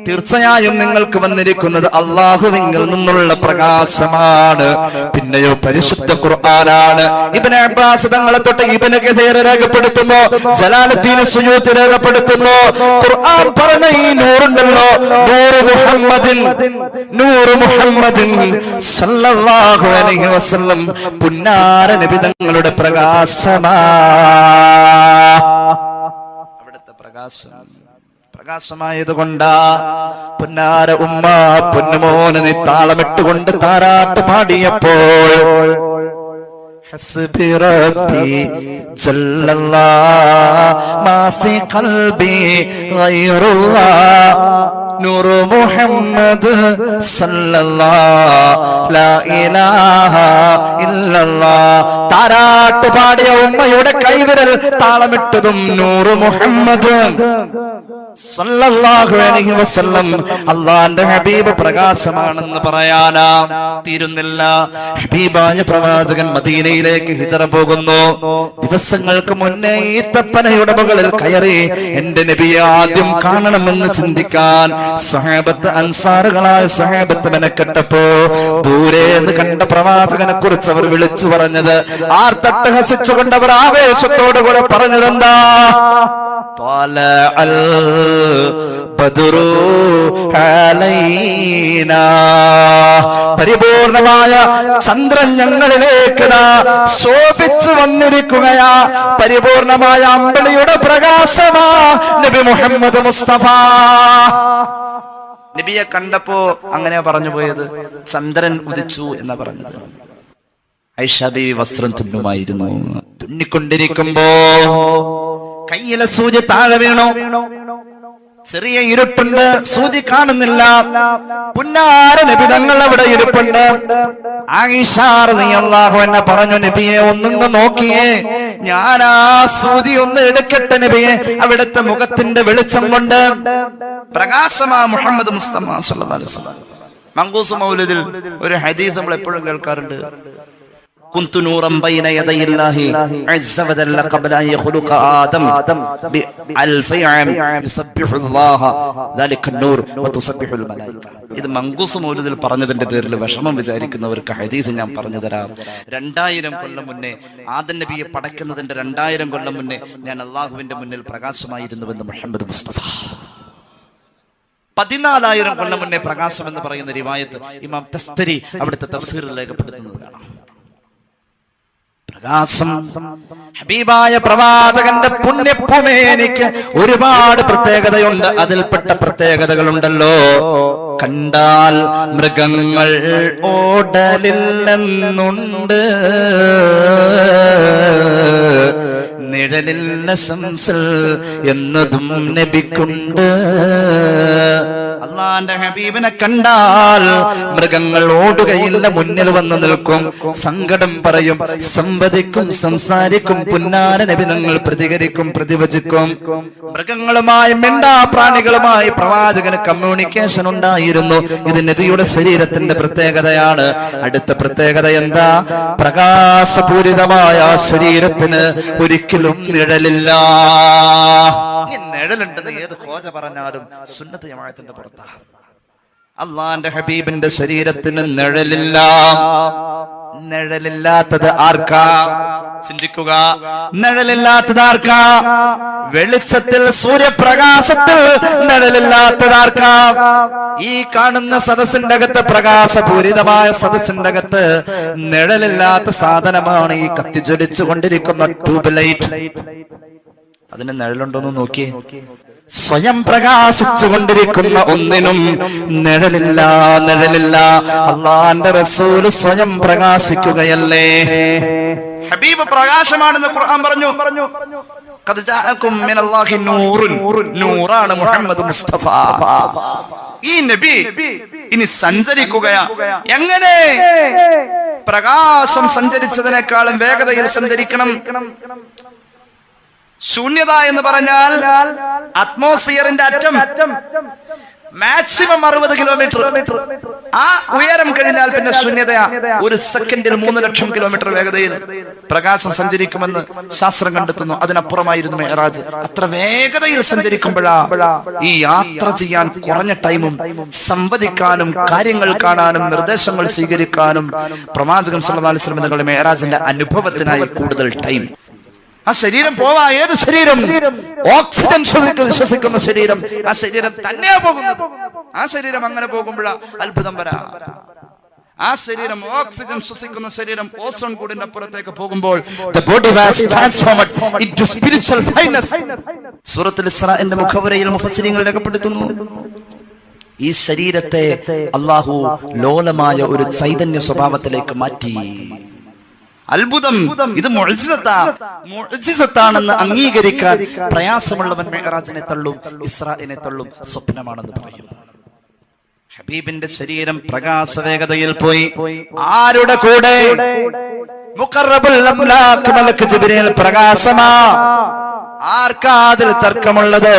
തീർച്ചയായും നിങ്ങൾക്ക് വന്നിരിക്കുന്നത് അല്ലാഹുവിങ്കിൽ നിന്നുള്ള പ്രകാശമാണ്, പിന്നെയോ പരിശുദ്ധ ഖുർആനാണ്. ഇബ്നു അബ്ബാസ് തങ്ങളെ തൊട്ട് ഇബ്നു കസീർ രേഖപ്പെടുത്തുന്നു, ജലാലുദ്ദീൻ സുയൂത്തി രേഖപ്പെടുത്തുന്നു, ഖുർആൻ പറഞ്ഞ ഈ നൂറുണ്ടല്ലോ, നൂറ് മുഹമ്മദിൻ സല്ലല്ലാഹു അലൈഹി വസല്ലം പുന്നാര നബി തങ്ങളുടെ പ്രകാശമാണ്. അവിടുത്തെ പ്രകാശമായതുകൊണ്ടാ പുന്നാര ഉമ്മ പൊന്നുമോന് നീ താളമിട്ടുകൊണ്ട് താരാട്ട് പാടിയപ്പോൾ ഹസ്ബി റബ്ബി ജല്ലല്ലാഹ് മാ ഫി ഖൽബി ഗൈറുല്ലാഹ് നൂറ് മുഹമ്മദ് സല്ലല്ലാഹു ലാ ഇലാഹ ഇല്ലല്ലാഹ്. താരാട്ട് പാടിയ ഉമ്മയുടെ കൈവിരൽ താളമിട്ടതും നൂറ് മുഹമ്മദ് സല്ലല്ലാഹു അലൈഹി വസല്ലം അല്ലാഹുവിന്റെ ഹബീബ് പ്രകാശമാണെന്ന് പറയാനാ തീരുന്നില്ല. ഹബീബായ പ്രവാചകൻ മദീനയിലേക്ക് ഹിജറ പോകുന്നു. ദിവസങ്ങൾക്ക് മുന്നേ ഈത്തപ്പനയുടെ മുകളിൽ കയറി എന്റെ നബിയെ ആദ്യം കാണണമെന്ന് ചിന്തിക്കാൻ സഹാബത്ത് അൻസാറുകളായ സഹാബത്ത് മെനക്കെട്ടപ്പോ ദൂരേന്ന് കണ്ട പ്രവാചകനെ കുറിച്ച് അവർ വിളിച്ചു പറഞ്ഞത്, ആർത്തട്ടഹസിച്ചുകൊണ്ട് അവർ ആവേശത്തോടുകൂടെ പറഞ്ഞതെന്താ? പരിപൂർണമായ ചന്ദ്രൻ ഞങ്ങളിലേക്ക് ശോഭിച്ചു വന്നിരിക്കുകയാ. പരിപൂർണമായ അമ്പിളിയുടെ പ്രകാശമാ നബി മുഹമ്മദ് മുസ്തഫ. നബിയെ കണ്ടപ്പോ അങ്ങനെ പറഞ്ഞു പോയത്, ചന്ദ്രൻ ഉദിച്ചു എന്നാ പറഞ്ഞത്. ഐഷ ബീവി വസ്ത്രം തുന്നുമായിരുന്നു. തുന്നിക്കൊണ്ടിരിക്കുമ്പോ കയ്യിലെ സൂചി താഴെ വീണു. ചെറിയ ഇരുട്ടുണ്ട്, സൂചി കാണുന്നില്ല. പുന്നാര നബി തങ്ങൾ അവിടെ ഇരിപ്പുണ്ട്. ആയിഷ റളിയല്ലാഹു അൻഹ പറഞ്ഞു, നബിയെ ഒന്നൊന്ന് നോക്കിയേ, ഞാൻ ആ സൂചി ഒന്ന് എടുക്കട്ടെ നബിയെ. അവിടുത്തെ മുഖത്തിന്റെ വെളിച്ചം കൊണ്ട് പ്രകാശമാ മുഹമ്മദ് മുസ്തഫ സല്ലല്ലാഹു അലൈഹി വസല്ലം. മങ്കൂസ് മൗലിദിൽ ഒരു ഹദീസ് നമ്മൾ എപ്പോഴും കേൾക്കാറുണ്ട്. كنت نورا بين يدي الله عز وجل قبل أن يخلق آدم بألف عام يسبح الله ذلك النور وتسبح الملائكة. ഇത് മങ്കൂസ് മൗലിദിൽ പറഞ്ഞതിന്റെ പേരിൽ വിഷമം വിചാരിക്കുന്നവർക്ക് ഹദീസ് ഞാൻ പറഞ്ഞു തരാം. 2000 കൊല്ലം മുന്നേ ആദം നബിയെ പടയ്ക്കുന്നതിന്റെ 2000 കൊല്ലം മുന്നേ ഞാൻ അള്ളാഹുവിന്റെ മുന്നിൽ പ്രകാശമായിരുന്നുവെന്ന് മുഹമ്മദ് മുസ്തഫ. 14000 കൊല്ലം മുന്നേ പ്രകാശം എന്ന് പറയുന്ന റിവായത്ത് ഇമാം തസ്തരി അവിടുത്തെ തഫ്സീറിൽ രേഖപ്പെടുത്തുന്നത് കാണാം. പ്രകാശം ഹബീബായ പ്രവാചകന്റെ പുണ്യഭൂമിക്ക് ഒരുപാട് പ്രത്യേകതയുണ്ട്. അതിൽപ്പെട്ട പ്രത്യേകതകളുണ്ടല്ലോ. കണ്ടാൽ മൃഗങ്ങൾ ഓടലില്ലെന്നുണ്ട്, നിഴലില്ല ശംസൽ എന്നതും നബിക്കുണ്ട്. അള്ളാന്റെ ഹബീബിനെ കണ്ടാൽ മൃഗങ്ങൾ ഓടുകയില്ല, മുന്നിൽ വന്ന് നിൽക്കും, സങ്കടം പറയും, സംവദിക്കും, സംസാരിക്കും. പുന്നാര നബി തങ്ങൾ പ്രതികരിക്കും, പ്രതിവചിക്കും. മൃഗങ്ങളുമായി മിണ്ടാ പ്രാണികളുമായി പ്രവാചകന് കമ്മ്യൂണിക്കേഷൻ ഉണ്ടായിരുന്നു. ഇത് നബിയുടെ ശരീരത്തിന്റെ പ്രത്യേകതയാണ്. അടുത്ത പ്രത്യേകത എന്താ? പ്രകാശപൂരിതമായ ശരീരത്തിന് ഒരിക്കലും നിഴലില്ല. നിഴലുണ്ടെന്ന് ഏത് കോജ പറഞ്ഞാലും സുന്നത്ത് ജമാഅത്തിന്റെ പുറത്താ. അള്ളാന്റെ ഹബീബിന്റെ ശരീരത്തിന് നിഴലില്ല. നിഴലില്ലാത്തത് ആർക്കാ? ചിന്തിക്കുക. നിഴലില്ലാത്തത് ആർക്കാ? വെളിച്ചത്തിൽ, സൂര്യപ്രകാശത്തിൽ നിഴലില്ലാത്തത് ആർക്കാ? ഈ കാണുന്ന സദസ്സിന്റെ അകത്ത്, പ്രകാശപൂരിതമായ സദസ്സിന്റെ അകത്ത് നിഴലില്ലാത്ത സാധനമാണ് ഈ കത്തിജ്വലിച്ചു കൊണ്ടിരിക്കുന്ന ട്യൂബ് ലൈറ്റ്. അതിന് നിഴലുണ്ടോന്ന് നോക്കിയേ. സ്വയം പ്രകാശിച്ചു കൊണ്ടിരിക്കുന്ന ഒന്നിനും നിഴലില്ല, നിഴലില്ല. അള്ളാന്റെ റസൂൽ സ്വയം പ്രകാശിക്കുകയല്ലേ. ഹബീബ് പ്രകാശമാണെന്ന് ഖുർആൻ പറഞ്ഞു. ഖദ് ജാഅകും മിനല്ലാഹി നൂറുൻ. നൂറാണ് മുഹമ്മദ് മുസ്തഫ. ഈ നബി ഇനി സഞ്ചരിക്കുകയാ. എങ്ങനെ? പ്രകാശം സഞ്ചരിച്ചതിനേക്കാളും വേഗതയിൽ സഞ്ചരിക്കണം. ശൂന്യത എന്ന് പറഞ്ഞാൽ അറ്റ്മോസ്ഫിയറിന്റെ അറ്റം മാക്സിമം 60 കിലോമീറ്റർ. ആ ഉയരം കഴിഞ്ഞാൽ പിന്നെ ശൂന്യതയാ. ഒരു സെക്കൻഡിൽ 3 ലക്ഷം കിലോമീറ്റർ വേഗതയിൽ പ്രകാശം സഞ്ചരിക്കുമെന്ന് ശാസ്ത്രം കണ്ടെത്തുന്നു. അതിനപ്പുറമായിരുന്നു മെഹറാജ്. അത്ര വേഗതയിൽ സഞ്ചരിക്കുമ്പോഴാ ഈ യാത്ര ചെയ്യാൻ കുറഞ്ഞ ടൈമും സംവദിക്കാനും കാര്യങ്ങൾ കാണാനും നിർദ്ദേശങ്ങൾ സ്വീകരിക്കാനും പ്രവാചകൻ സല്ലല്ലാഹു അലൈഹി വസല്ലം തങ്ങളുടെ മെഹറാജിന്റെ അനുഭവത്തിനായി കൂടുതൽ ടൈം. ആ ശരീരം പോവാ. ഏത് ശരീരം? ഓക്സിജൻ ശ്വസിക്കുന്ന ശരീരം. ആ ശരീരം തന്നെയാ പോകുന്നത്. ആ ശരീരം അങ്ങനെ പോകുമ്പോഴാ അത്ഭുതം വരാ. ആ ശരീരം, ഓക്സിജൻ ശ്വസിക്കുന്ന ശരീരം, ഓസോൺ കൂടിന്റെ അപ്പുറത്തേക്ക് പോകുമ്പോൾ the body was transformed into spiritual fineness. സൂറത്തുൽ ഇസ്രാഇന്റെ മുഖവരയിൽ മുഫസ്സിരീങ്ങൾ രേഖപ്പെടുത്തുന്നു, ഈ ശരീരത്തെ അല്ലാഹു ലോലമായ ഒരു ചൈതന്യ സ്വഭാവത്തിലേക്ക് മാറ്റി. അത്ഭുതം. ഇത് മുഅ്ജിസത്താണെന്ന് അംഗീകരിക്കാൻ പ്രയാസമുള്ളവൻ മിഅ്റാജിനെ തള്ളും, ഇസ്രാഇനെ തള്ളും, സ്വപ്നമാണെന്ന് പറയും. ഹബീബിന്റെ ശരീരം പ്രകാശവേഗതയിൽ പോയി. ആരുടെ കൂടെ? മുഖറബുൽ അംലാഖ് മലക്ക് ജിബ്രീൽ പ്രകാശമാ. ആർക്കാ അതിൽ തർക്കമുള്ളത്?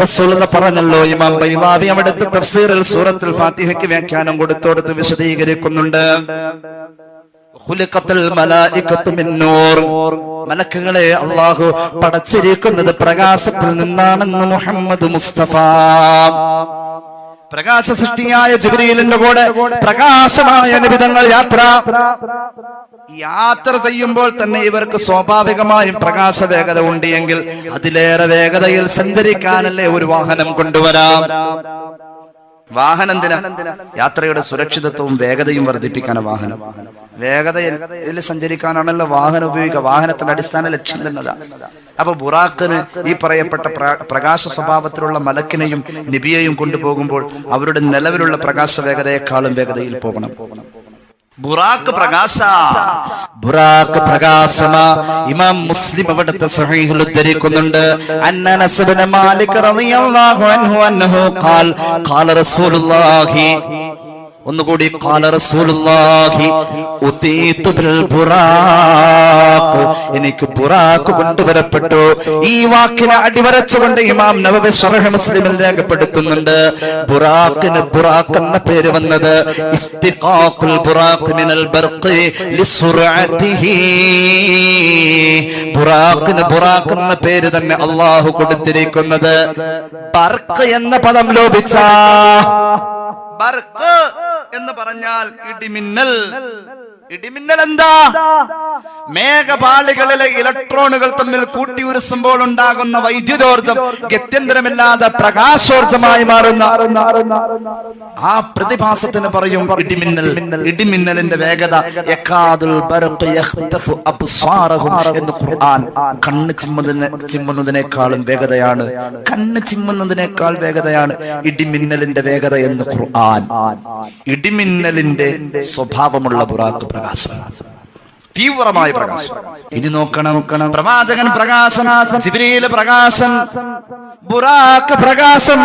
റസൂലുള്ളാഹി പറഞ്ഞല്ലോ. ഇമാം ബൈളാവി അവിടുത്തെ തഫ്സീറിൽ സൂറത്തുൽ ഫാത്തിഹയ്ക്ക് വ്യാഖ്യാനം കൊടുത്തോടത്ത് വിശദീകരിക്കുന്നുണ്ട്. ഖുലിഖത്തുൽ മലായികത്തു മിൻ നൂർ, മലക്കുകളെ അല്ലാഹു പടച്ചിരിക്കുന്നത് പ്രകാശത്തിൽ നിന്നാണെന്ന് മുഹമ്മദ് മുസ്തഫ. പ്രകാശ സൃഷ്ടിയായ ജിബ്രീലിന്റെ കൂടെ പ്രകാശമായ നിബിതങ്ങൾ യാത്ര ചെയ്യുമ്പോൾ തന്നെ ഇവർക്ക് സ്വാഭാവികമായും പ്രകാശ വേഗത ഉണ്ട് എങ്കിൽ അതിലേറെ വേഗതയിൽ സഞ്ചരിക്കാനല്ലേ ഒരു വാഹനം കൊണ്ടുവരാം. വാഹനം എന്തിനാ? യാത്രയുടെ സുരക്ഷിതത്വവും വേഗതയും വർദ്ധിപ്പിക്കാൻ വാഹനം. വേഗതയിൽ സഞ്ചരിക്കാനാണല്ലോ വാഹനം ഉപയോഗിക്കുക. വാഹനത്തിന്റെ അടിസ്ഥാന ലക്ഷ്യം തന്നതാ. അപ്പൊ ബുറാഖിന് ഈ പറയപ്പെട്ട പ്രകാശ സ്വഭാവത്തിലുള്ള മലക്കിനെയും നബിയെയും കൊണ്ടുപോകുമ്പോൾ അവരുടെ നിലവിലുള്ള പ്രകാശ വേഗതയെക്കാളും വേഗതയിൽ പോകണം. ബുറാഖ് പ്രകാശമാ. ഇമാം മുസ്ലിം അവിടുത്തെ സഹീഹിൽ ഉദ്ധരിക്കുന്നുണ്ട്. അനസ് ഇബ്നു മാലിക് റളിയല്ലാഹു അൻഹു അന്നഹു ഖാല റസൂലുള്ളാഹി, ഒന്നുകൂടി ഖാല റസൂലുള്ളാഹി ഉതീതു ബിൽ ബുറാഖ്, എനിക്ക് ബുറാഖ് കൊണ്ടുവരപ്പെട്ടു. ഈ വാക്കിനെ അടിവരച്ചുകൊണ്ട് ഇമാം നവവി ശറഹ് മുസ്ലിമിൽ രേഖപ്പെടുത്തുന്നുണ്ട്. ബുറാഖിന് ബുറാഖ് എന്ന പേര് വന്നത് ഇസ്തിഖാഖുൽ ബുറാഖ് മിനൽ ബർഖി ലിസുർഅതിഹി. ബുറാഖിന് ബുറാഖ് എന്ന പേര് തന്നെ അല്ലാഹു കൊടുത്തിരിക്കുന്നത് ബർഖ് എന്ന പദം ലോപിച്ച. ബർഖ് എന്ന് പറഞ്ഞാൽ ഇടിമിന്നൽ. ഇടിമിന്നൽ എന്താ? മേഘപാളികളിലെ ഇലക്ട്രോണുകൾ തമ്മിൽ കൂട്ടിയുരസുമ്പോൾ ഉണ്ടാകുന്ന വൈദ്യുതോർജം ഗത്യന്തരമില്ലാതെ പ്രകാശോർജമായി മാറുന്ന ആ പ്രതിഭാസത്തിന് പറയും ഇടിമിന്നൽ. ഇടിമിന്നലിന്റെ വേഗത എന്ന് ഖുർആൻ. കണ്ണ് ചിമ്മുന്നതിനേക്കാളും വേഗതയാണ്, കണ്ണ് ചിമ്മുന്നതിനേക്കാൾ വേഗതയാണ് ഇടിമിന്നലിന്റെ വേഗത എന്ന് ഖുർആൻ. ഇടിമിന്നലിന്റെ സ്വഭാവമുള്ള ബുറാഖ് പ്രകാശം, തീവ്രമായ പ്രകാശം. ഇനി നോക്കണം, പ്രവാചകൻ പ്രകാശം, ജിബ്രീൽ പ്രകാശം, ബുറാഖ് പ്രകാശം.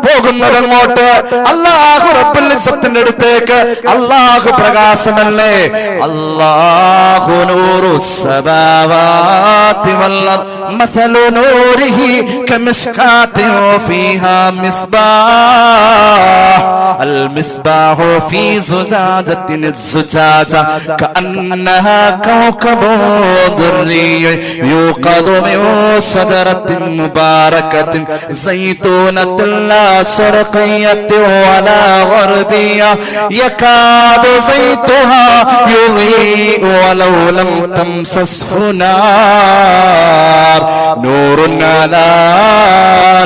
പോകുന്നത് അങ്ങോട്ട് അല്ലാഹു റബ്ബുൽ ഇസ്സത്തിന്റെ അടുത്തേക്ക്. അല്ലാഹു പ്രകാശമല്ലേ? അല്ലാഹു നൂറുസ് സമാവാതി വൽ അർദ് മസലു നൂരിഹി കമിസ്കാത്തിൻ ഫീഹാ മിസ്ബാഹ് അൽ മിസ്ബാഹു ഫീ സുജാജത്തിൻ الزجاجة كأنها كوكب دري يوقد من شجرة مباركة زيتونة لا شرقية ولا غربية يكاد زيتها يضيء ولو لم تمسسه نار نور على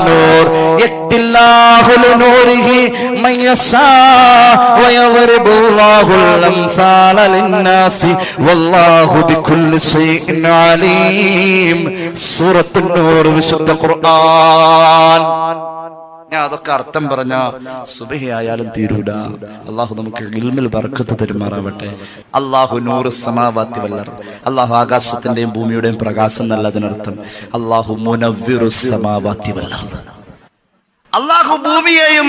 نور يهدي الله لنوره من يشاء ويضرب الله الأمثال للناس والله بكل شيء عليم. സൂറത്തുൻ നൂർ, വിശുദ്ധ ഖുർആൻ. ഞാൻ അതൊക്കെ അർത്ഥം പറഞ്ഞ സുബഹി ആയാലും തീരൂല. അള്ളാഹു നമുക്ക് ഇൽമിൽ ബർക്കത്ത് തരുമാറാവട്ടെ. അല്ലാഹു നൂറുസ് സമാവാതി വൽ അർദ്, അള്ളാഹു ആകാശത്തിന്റെയും ഭൂമിയുടെയും പ്രകാശം എന്നതിനർത്ഥം. അല്ലാഹു മുനവ്വിറുസ് സമാവാതി വൽ അർദ്, അള്ളാഹു ഭൂമിയെയും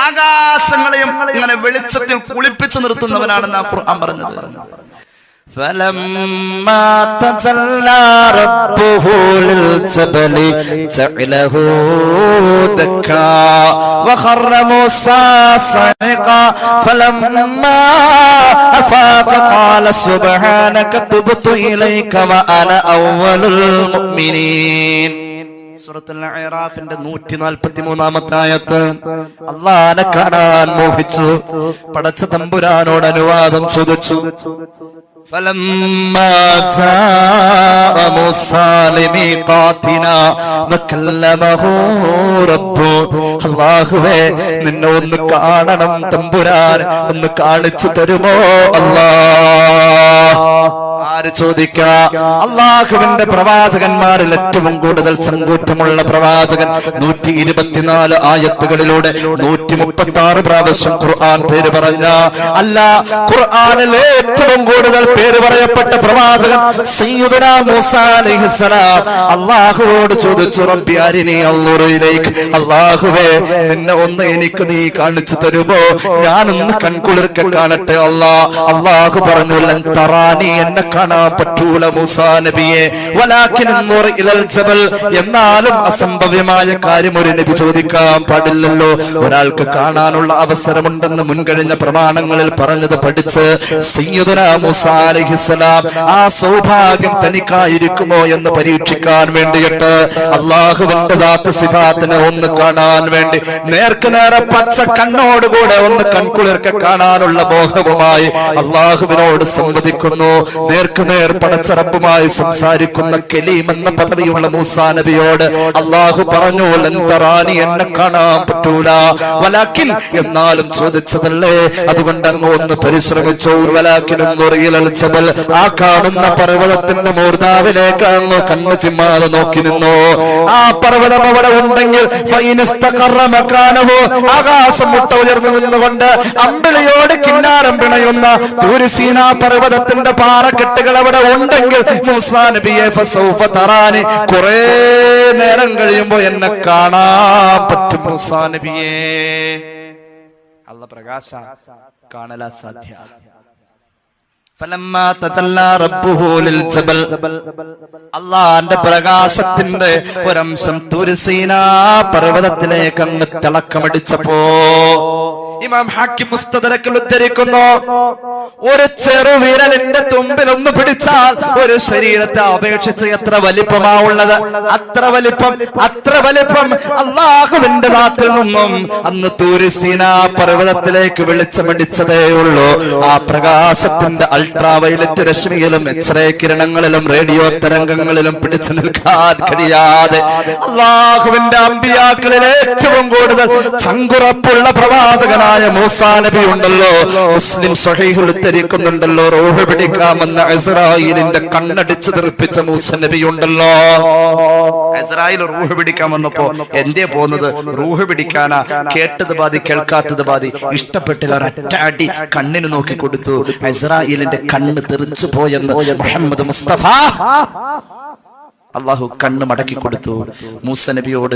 ആകാശങ്ങളെയും ഇങ്ങനെ വെളിച്ചത്തിൽ കുളിപ്പിച്ചു നിർത്തുന്നവനാണെന്ന് ആ ഖുർആൻ പറഞ്ഞത്. فلما تجلى ربه للجبل جعله دكا وخر موسى صعقا فلما أفاق قال سبحانك تبت إليك وأنا أول المؤمنين. സൂറത്തുൽ അഅറാഫിന്റെ 143-ാമത്തെ ആയത്ത്. അല്ലാഹനെ കാണാൻ മോഹിച്ചു, പടച്ച തമ്പുരാനോട് അനുവാദം ചോദിച്ചു. فلما جاء موسى لميقاتنا وكلمه ربه. അല്ലാഹുവേ, നിന്നെ ഒന്ന് കാണണം തമ്പുരാൻ, ഒന്ന് കാണിച്ചു തരുമോ അല്ലാഹ്? ആര് ചോദിക്കാ? അള്ളാഹുവിന്റെ പ്രവാചകന്മാരിൽ ഏറ്റവും കൂടുതൽ ചങ്കൂറ്റമുള്ള പ്രവാചകൻ 124 ആയത്തുകളിലൂടെ 136 പ്രാവശ്യം ഖുർആൻ പേര് പറഞ്ഞ, അല്ല ഖുർആനിൽ ഏറ്റവും കൂടുതൽ പേര് പറയപ്പെട്ട പ്രവാചകൻ സയ്യിദുനാ മൂസാ അലൈഹിസ്സലാം അള്ളാഹുവോട് ചോദിച്ചു, റബ്ബി അരിനി അൻദുറു ഇലൈക്, അള്ളാഹുവേ നിന്നെ ഒന്ന് എനിക്ക് നീ കാണിച്ചു തരുമോ? ഞാനൊന്ന് കൺകുളിർക്കെ കാണട്ടെ അള്ളാഹു പറഞ്ഞു, ലൻ തറാനി, എന്നെ കാണാൻ പറ്റൂല മൂസാ നബിയെ, വലാകിൻ അൻദുർ ഇലൽ ജബൽ, എന്നാലും അസംഭവ്യമായ കാര്യം ഒരു നബി ചോദിക്കാൻ പാടില്ലല്ലോ. ഒരാൾക്ക് കാണാനുള്ള അവസരമുണ്ടെന്ന് മുൻകഴിഞ്ഞ പ്രമാണങ്ങളിൽ പറഞ്ഞത് പഠിച്ച് സയ്യിദുനാ മൂസാ അലൈഹിസ്സലാം ആ സൗഭാഗ്യം തനിക്കായിരിക്കുമോ എന്ന് പരീക്ഷിക്കാൻ വേണ്ടിയിട്ട് അള്ളാഹുവിന്റെ ദാത്ത് സിഫാത്തിനെ ഒന്ന് കാണാൻ വേണ്ടി നേർക്ക് നേരെ പച്ച കണ്ണോടുകൂടെ ഒന്ന് കൺകുളിർക്കെ കാണാനുള്ള മോഹവുമായി അള്ളാഹുവിനോട് സംവദിക്കുന്നു. നേർക്ക് നേർ പടച്ച റബ്ബുമായി സംസാരിക്കുന്ന കലീം എന്ന പദവിയുള്ള മൂസാ നബിയോട് അള്ളാഹു പറഞ്ഞു, ലൻ തറാനി, എന്നെ കാണാൻ പറ്റൂല, വലാകിൻ, എന്നാലും ചോദിച്ചതല്ലേ, അതുകൊണ്ട് അങ്ങ് ഒന്ന് പരിശ്രമിച്ചു. വലാകിൻ അൻദുർ ഇലൽ ജബൽ, ആ കാണുന്ന പർവ്വതത്തിന്റെ മൂർധാവിലേക്ക് അങ്ങ് കണ്ണ് ചിമ്മാതെ നോക്കി നിന്നു. ആ പർവ്വതം അവിടെ ഉണ്ടെങ്കിൽ ഫൈനസ്തഖറ മകാനഹു, ആകാശം മുട്ട ഉയർന്നു നിന്നുകൊണ്ട് അമ്പിളിയോട് കിന്നാരം പിണയുന്ന തൂർ സീനാ പർവ്വതത്തിന്റെ പാറക്കെട്ടുകൾ അവിടെ ഉണ്ടെങ്കിൽ മൂസാ നബിയെ ഫസൗഫ തറാനി, കുറേ നേരം കഴിയുമ്പോ എന്നെ കാണാൻ പറ്റും മൂസാ നബിയെ. അല്ലാഹ് പ്രകാശ കാണല സാധ്യ. അള്ളാന്റെ പ്രകാശത്തിന്റെ ഒരംശം തൂർ സീനാ പർവ്വതത്തിലേക്ക് അങ്ങ് തിളക്കമടിച്ചപ്പോ ഇമാം ഹാക്കിം മുസ്തദറക്കിൽ ഉദ്ധരിക്കുന്നു, ഒരു ചെറുവിരലിന്റെ തുമ്പിൽ ഒന്ന് പിടിച്ചാൽ ഒരു ശരീരത്തെ അപേക്ഷിച്ച് എത്ര വലിപ്പമാ ഉള്ളത്, അത്ര വലിപ്പം അള്ളാഹുവിന്റെ നാട്ടിൽ നിന്നും അന്ന് തൂർ സീനാ പർവ്വതത്തിലേക്ക് വെളിച്ചമടിച്ചതേ ഉള്ളൂ. ആ പ്രകാശത്തിന്റെ അൾട്രാ വയലറ്റ് രശ്മിയിലും എക്സ്റേ കിരണങ്ങളിലും റേഡിയോ തരംഗങ്ങളിലും പിടിച്ചു നിൽക്കാൻ കഴിയാതെ അള്ളാഹുവിന്റെ അമ്പിയാക്കളിൽ ഏറ്റവും കൂടുതൽ ചങ്കുറപ്പുള്ള പ്രവാചകനായ മൂസാ നബി ഉണ്ടല്ലോ, മുസ്ലിം സ്വഹീഹിൽ ഉദ്ധരിക്കുന്നുണ്ടല്ലോ, റൂഹ് പിടിക്കാമെന്ന ഇസ്രായേലിന്റെ കണ്ണടിച്ച് തെറിപ്പിച്ച മൂസാ നബി ഉണ്ടല്ലോ. ഇസ്രായേൽ റൂഹ് പിടിക്കാൻ വന്നപ്പോ എന്തേ പോകുന്നത്? റൂഹ് പിടിക്കാനാ. കേട്ടത് ബാധി കേൾക്കാത്തത് ബാധി. ഇഷ്ടപ്പെട്ടില്ല, ഒരൊറ്റ അടി കണ്ണിന് നോക്കി കൊടുത്തു. ഇസ്രായേലിന്റെ കണ്ണ് തെറിച്ചു പോയെന്ന് മുഹമ്മദ് മുസ്തഫ അള്ളാഹു കണ്ണ് മടക്കി കൊടുത്തു. മൂസാ നബിയോട്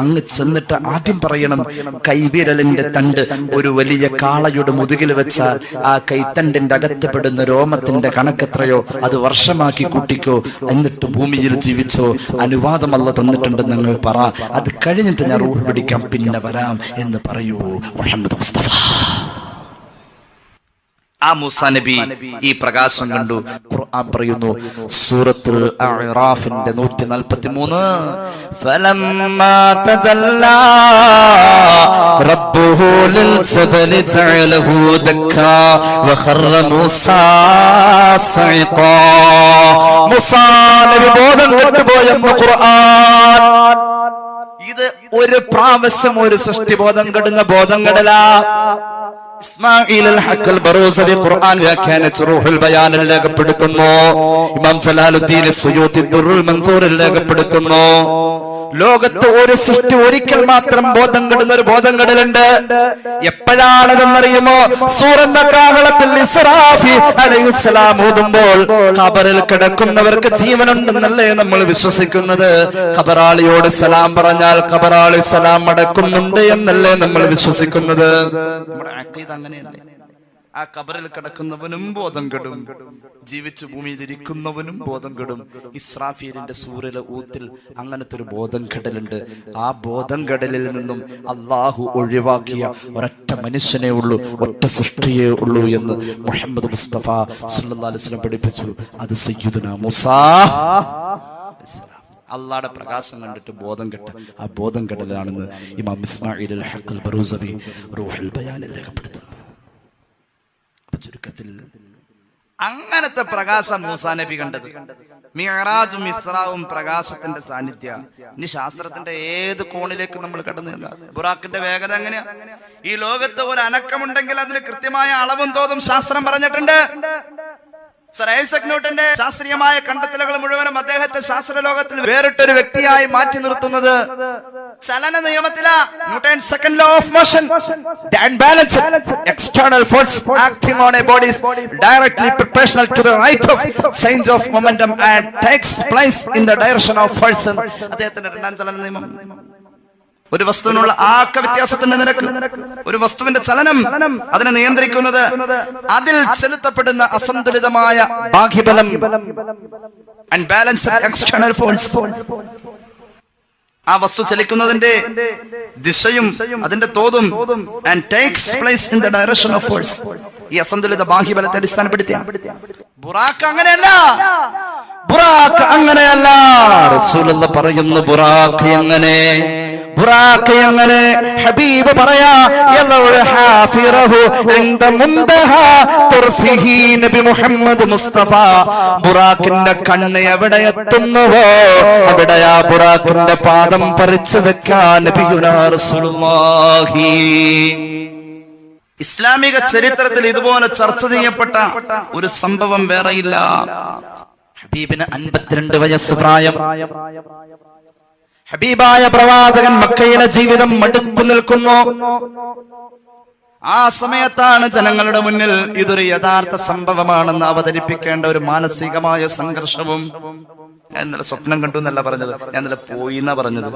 അങ്ങ് ചെന്നിട്ട് ആദ്യം പറയണം, കൈവിരലിന്റെ തണ്ട് ഒരു വലിയ കാളയുടെ മുതുകിൽ വെച്ചാൽ ആ കൈത്തണ്ടിന്റെ അകത്തപ്പെടുന്ന രോമത്തിന്റെ കണക്കെത്രയോ അത് വർഷമാക്കി കൂട്ടിക്കോ, എന്നിട്ട് ഭൂമിയിൽ ജീവിച്ചോ, അനുവാദം അല്ലാഹു തന്നിട്ടുണ്ടെന്ന് നിങ്ങൾ പറ, അത് കഴിഞ്ഞിട്ട് ഞാൻ റൂഹ് പിടിക്കാം, പിന്നെ വരാം എന്ന് പറയൂ മുഹമ്മദ് മുസ്തഫ. ആ മൂസാ നബി ഈ പ്രകാശം കണ്ടു. ഖുർആൻ പറയുന്നു സൂറത്തുൽ അഅറാഫിന്റെ 143, ഫലമ്മാ തജല്ലാ റബ്ബുഹു ലിൽ ജബലി ജഅലഹു ദക്ക വഖറ മൂസാ സൈഖാ. മൂസാ നബി ബോധം കെട്ടുപോയെന്ന് ഖുർആൻ. ഇത് ഒരു പ്രാവശ്യം ഒരു സൃഷ്ടിബോധം കെടുന്ന ബോധം കെടലാ. ഇസ്മാഈൽ അൽ-ഹഖ് അൽ-ബറൂസവി ഖുർആൻ വ്യാഖ്യാനിച്ച് റൂഹുൽ ബയാനിൽ രേഖപ്പെടുത്തുന്നു. ഇമാം ജലാലുദ്ദീൻ സുയൂത്തി ദുർറുൽ മൻസൂറിൽ രേഖപ്പെടുത്തുന്നു, ലോകത്ത് ഒരു സൃഷ്ടി ഒരിക്കൽ മാത്രം ബോധം കെടുന്ന ഒരു ബോധം കെടലുണ്ട്. എപ്പോഴാണെന്നറിയുമോ? സൂറന്ന കാഹളത്തിൽ ഇസ്രാഫീൽ അലൈഹിസ്സലാം ഓതുമ്പോൾ ഖബറിൽ കിടക്കുന്നവർക്ക് ജീവനുണ്ടെന്നല്ലേ നമ്മൾ വിശ്വസിക്കുന്നത്. ഖബറാളിയോട് സലാം പറഞ്ഞാൽ ഖബറാളി സലാം മടക്കുന്നുണ്ട് എന്നല്ലേ നമ്മൾ വിശ്വസിക്കുന്നത്. നമ്മുടെ അഖീദ അങ്ങനെയല്ലേ? ആ ഖബറിൽ കിടക്കുന്നവനും ബോധം കെടും, ജീവിച്ചു ഭൂമിയിലിരിക്കുന്നവനും ബോധം കെടും. ഇസ്രാഫീലിന്റെ സൂര്യലെ ഊത്തിൽ അങ്ങനത്തെ ഒരു ബോധം കെടലുണ്ട്. ആ ബോധം കെടലിൽ നിന്നും അള്ളാഹു ഒഴിവാക്കിയ ഒരൊറ്റ മനുഷ്യനേ ഉള്ളൂ, ഒറ്റ സൃഷ്ടിയേ ഉള്ളൂ എന്ന് മുഹമ്മദ് മുസ്തഫ സല്ലല്ലാഹു അലൈഹി വസല്ലം പഠിപ്പിച്ചു. അത് സയ്യിദുനാ മൂസാ. അള്ളാഹുടെ പ്രകാശം കണ്ടിട്ട് ബോധം കെട്ട ആ ബോധം കെടലാണെന്ന് ഇമാം ഇസ്മാഈൽ അൽ-ഹഖ് അൽ-ബറൂസവി റൂഹുൽ ബയാനിൽ രേഖപ്പെടുത്തുന്നു. ചുരുക്കത്തിൽ അങ്ങനത്തെ പ്രകാശം മൂസാ നബി കണ്ടത്. മിഅ്റാജും ഇസ്രാവും പ്രകാശത്തിന്റെ സാന്നിധ്യ. ഇനി ശാസ്ത്രത്തിന്റെ ഏത് കോണിലേക്ക് നമ്മൾ കടന്നു നിന്ന ബുറാക്കിന്റെ വേഗത എങ്ങനെയാ? ഈ ലോകത്ത് ഒരു അനക്കമുണ്ടെങ്കിൽ അതിന് കൃത്യമായ അളവും തോതും ശാസ്ത്രം പറഞ്ഞിട്ടുണ്ട്. സർ ഐസക് ന്യൂട്ടന്റെ ശാസ്ത്രീയമായ കണ്ടെത്തലുകൾ മുഴുവനും അദ്ദേഹത്തെ ശാസ്ത്രലോകത്തിൽ വേറിട്ടൊരു വ്യക്തിയായി മാറ്റി നിർത്തുന്നത് ചലന നിയമത്തില Newton second law of motion, the unbalanced external force acting on a body is directly proportional to the rate of change of momentum and takes place in the direction of force. അദ്ദേഹത്തിന്റെ രണ്ടാം ചലന നിയമം ഒരു വസ്തുവിനുള്ള ആക്ക വ്യത്യാസത്തിന്റെ നിരക്ക്, ഒരു വസ്തുവിന്റെ ചലനം അതിനെ നിയന്ത്രിക്കുന്നത് അതിൽ ചെലുത്തപ്പെടുന്ന അസന്തുലിതമായ ബാഹ്യബലം, അൺബാലൻസ്ഡ് എക്സ്റ്റേണൽ ഫോഴ്സ്. ആ വസ്തു ചലിക്കുന്നതിന്റെ ദിശയും അതിന്റെ തോതും and takes place in the direction of force. ഈ അസന്തുലിത ബാഹ്യബലത്തെ അടിസ്ഥാനപ്പെടുത്തിയ ബുറാഖ് അങ്ങനെയല്ല. ബുറാഖ് അങ്ങനെയല്ല. റസൂലുള്ളാഹി പറയുന്നു ബുറാഖ് എങ്ങനെ, ബുറാഖ് എങ്ങനെ? ഹബീബ് പറയാ നബി മുഹമ്മദ് മുസ്തഫ ബുറാഖിന്റെ കണ്ണ് എവിടെ എത്തുന്നുവോ അവിടെയാ ബുറാഖിന്റെ പാദം പറിച്ചു വെക്കാൻ നബിയുനാ റസൂലുള്ളാഹി. ഇസ്ലാമിക ചരിത്രത്തിൽ ഇതുപോലെ ചർച്ച ചെയ്യപ്പെട്ട ഒരു സംഭവം വേറെയില്ല. ഹബീബിന് 52 വയസ്സ് പ്രായം. ഹബീബായ പ്രവാചകൻ മക്കയിലെ ജീവിതം മടുത്തു നിൽക്കുന്നു. ആ സമയത്താണ് ജനങ്ങളുടെ മുന്നിൽ ഇതൊരു യഥാർത്ഥ സംഭവമാണെന്ന് അവതരിപ്പിക്കേണ്ട ഒരു മാനസികമായ സംഘർഷവും. ഞാൻ ഇന്നലെ സ്വപ്നം കണ്ടു എന്നല്ല പറഞ്ഞത്, ഞാൻ ഇന്നലെ പോയി എന്നാ പറഞ്ഞത്.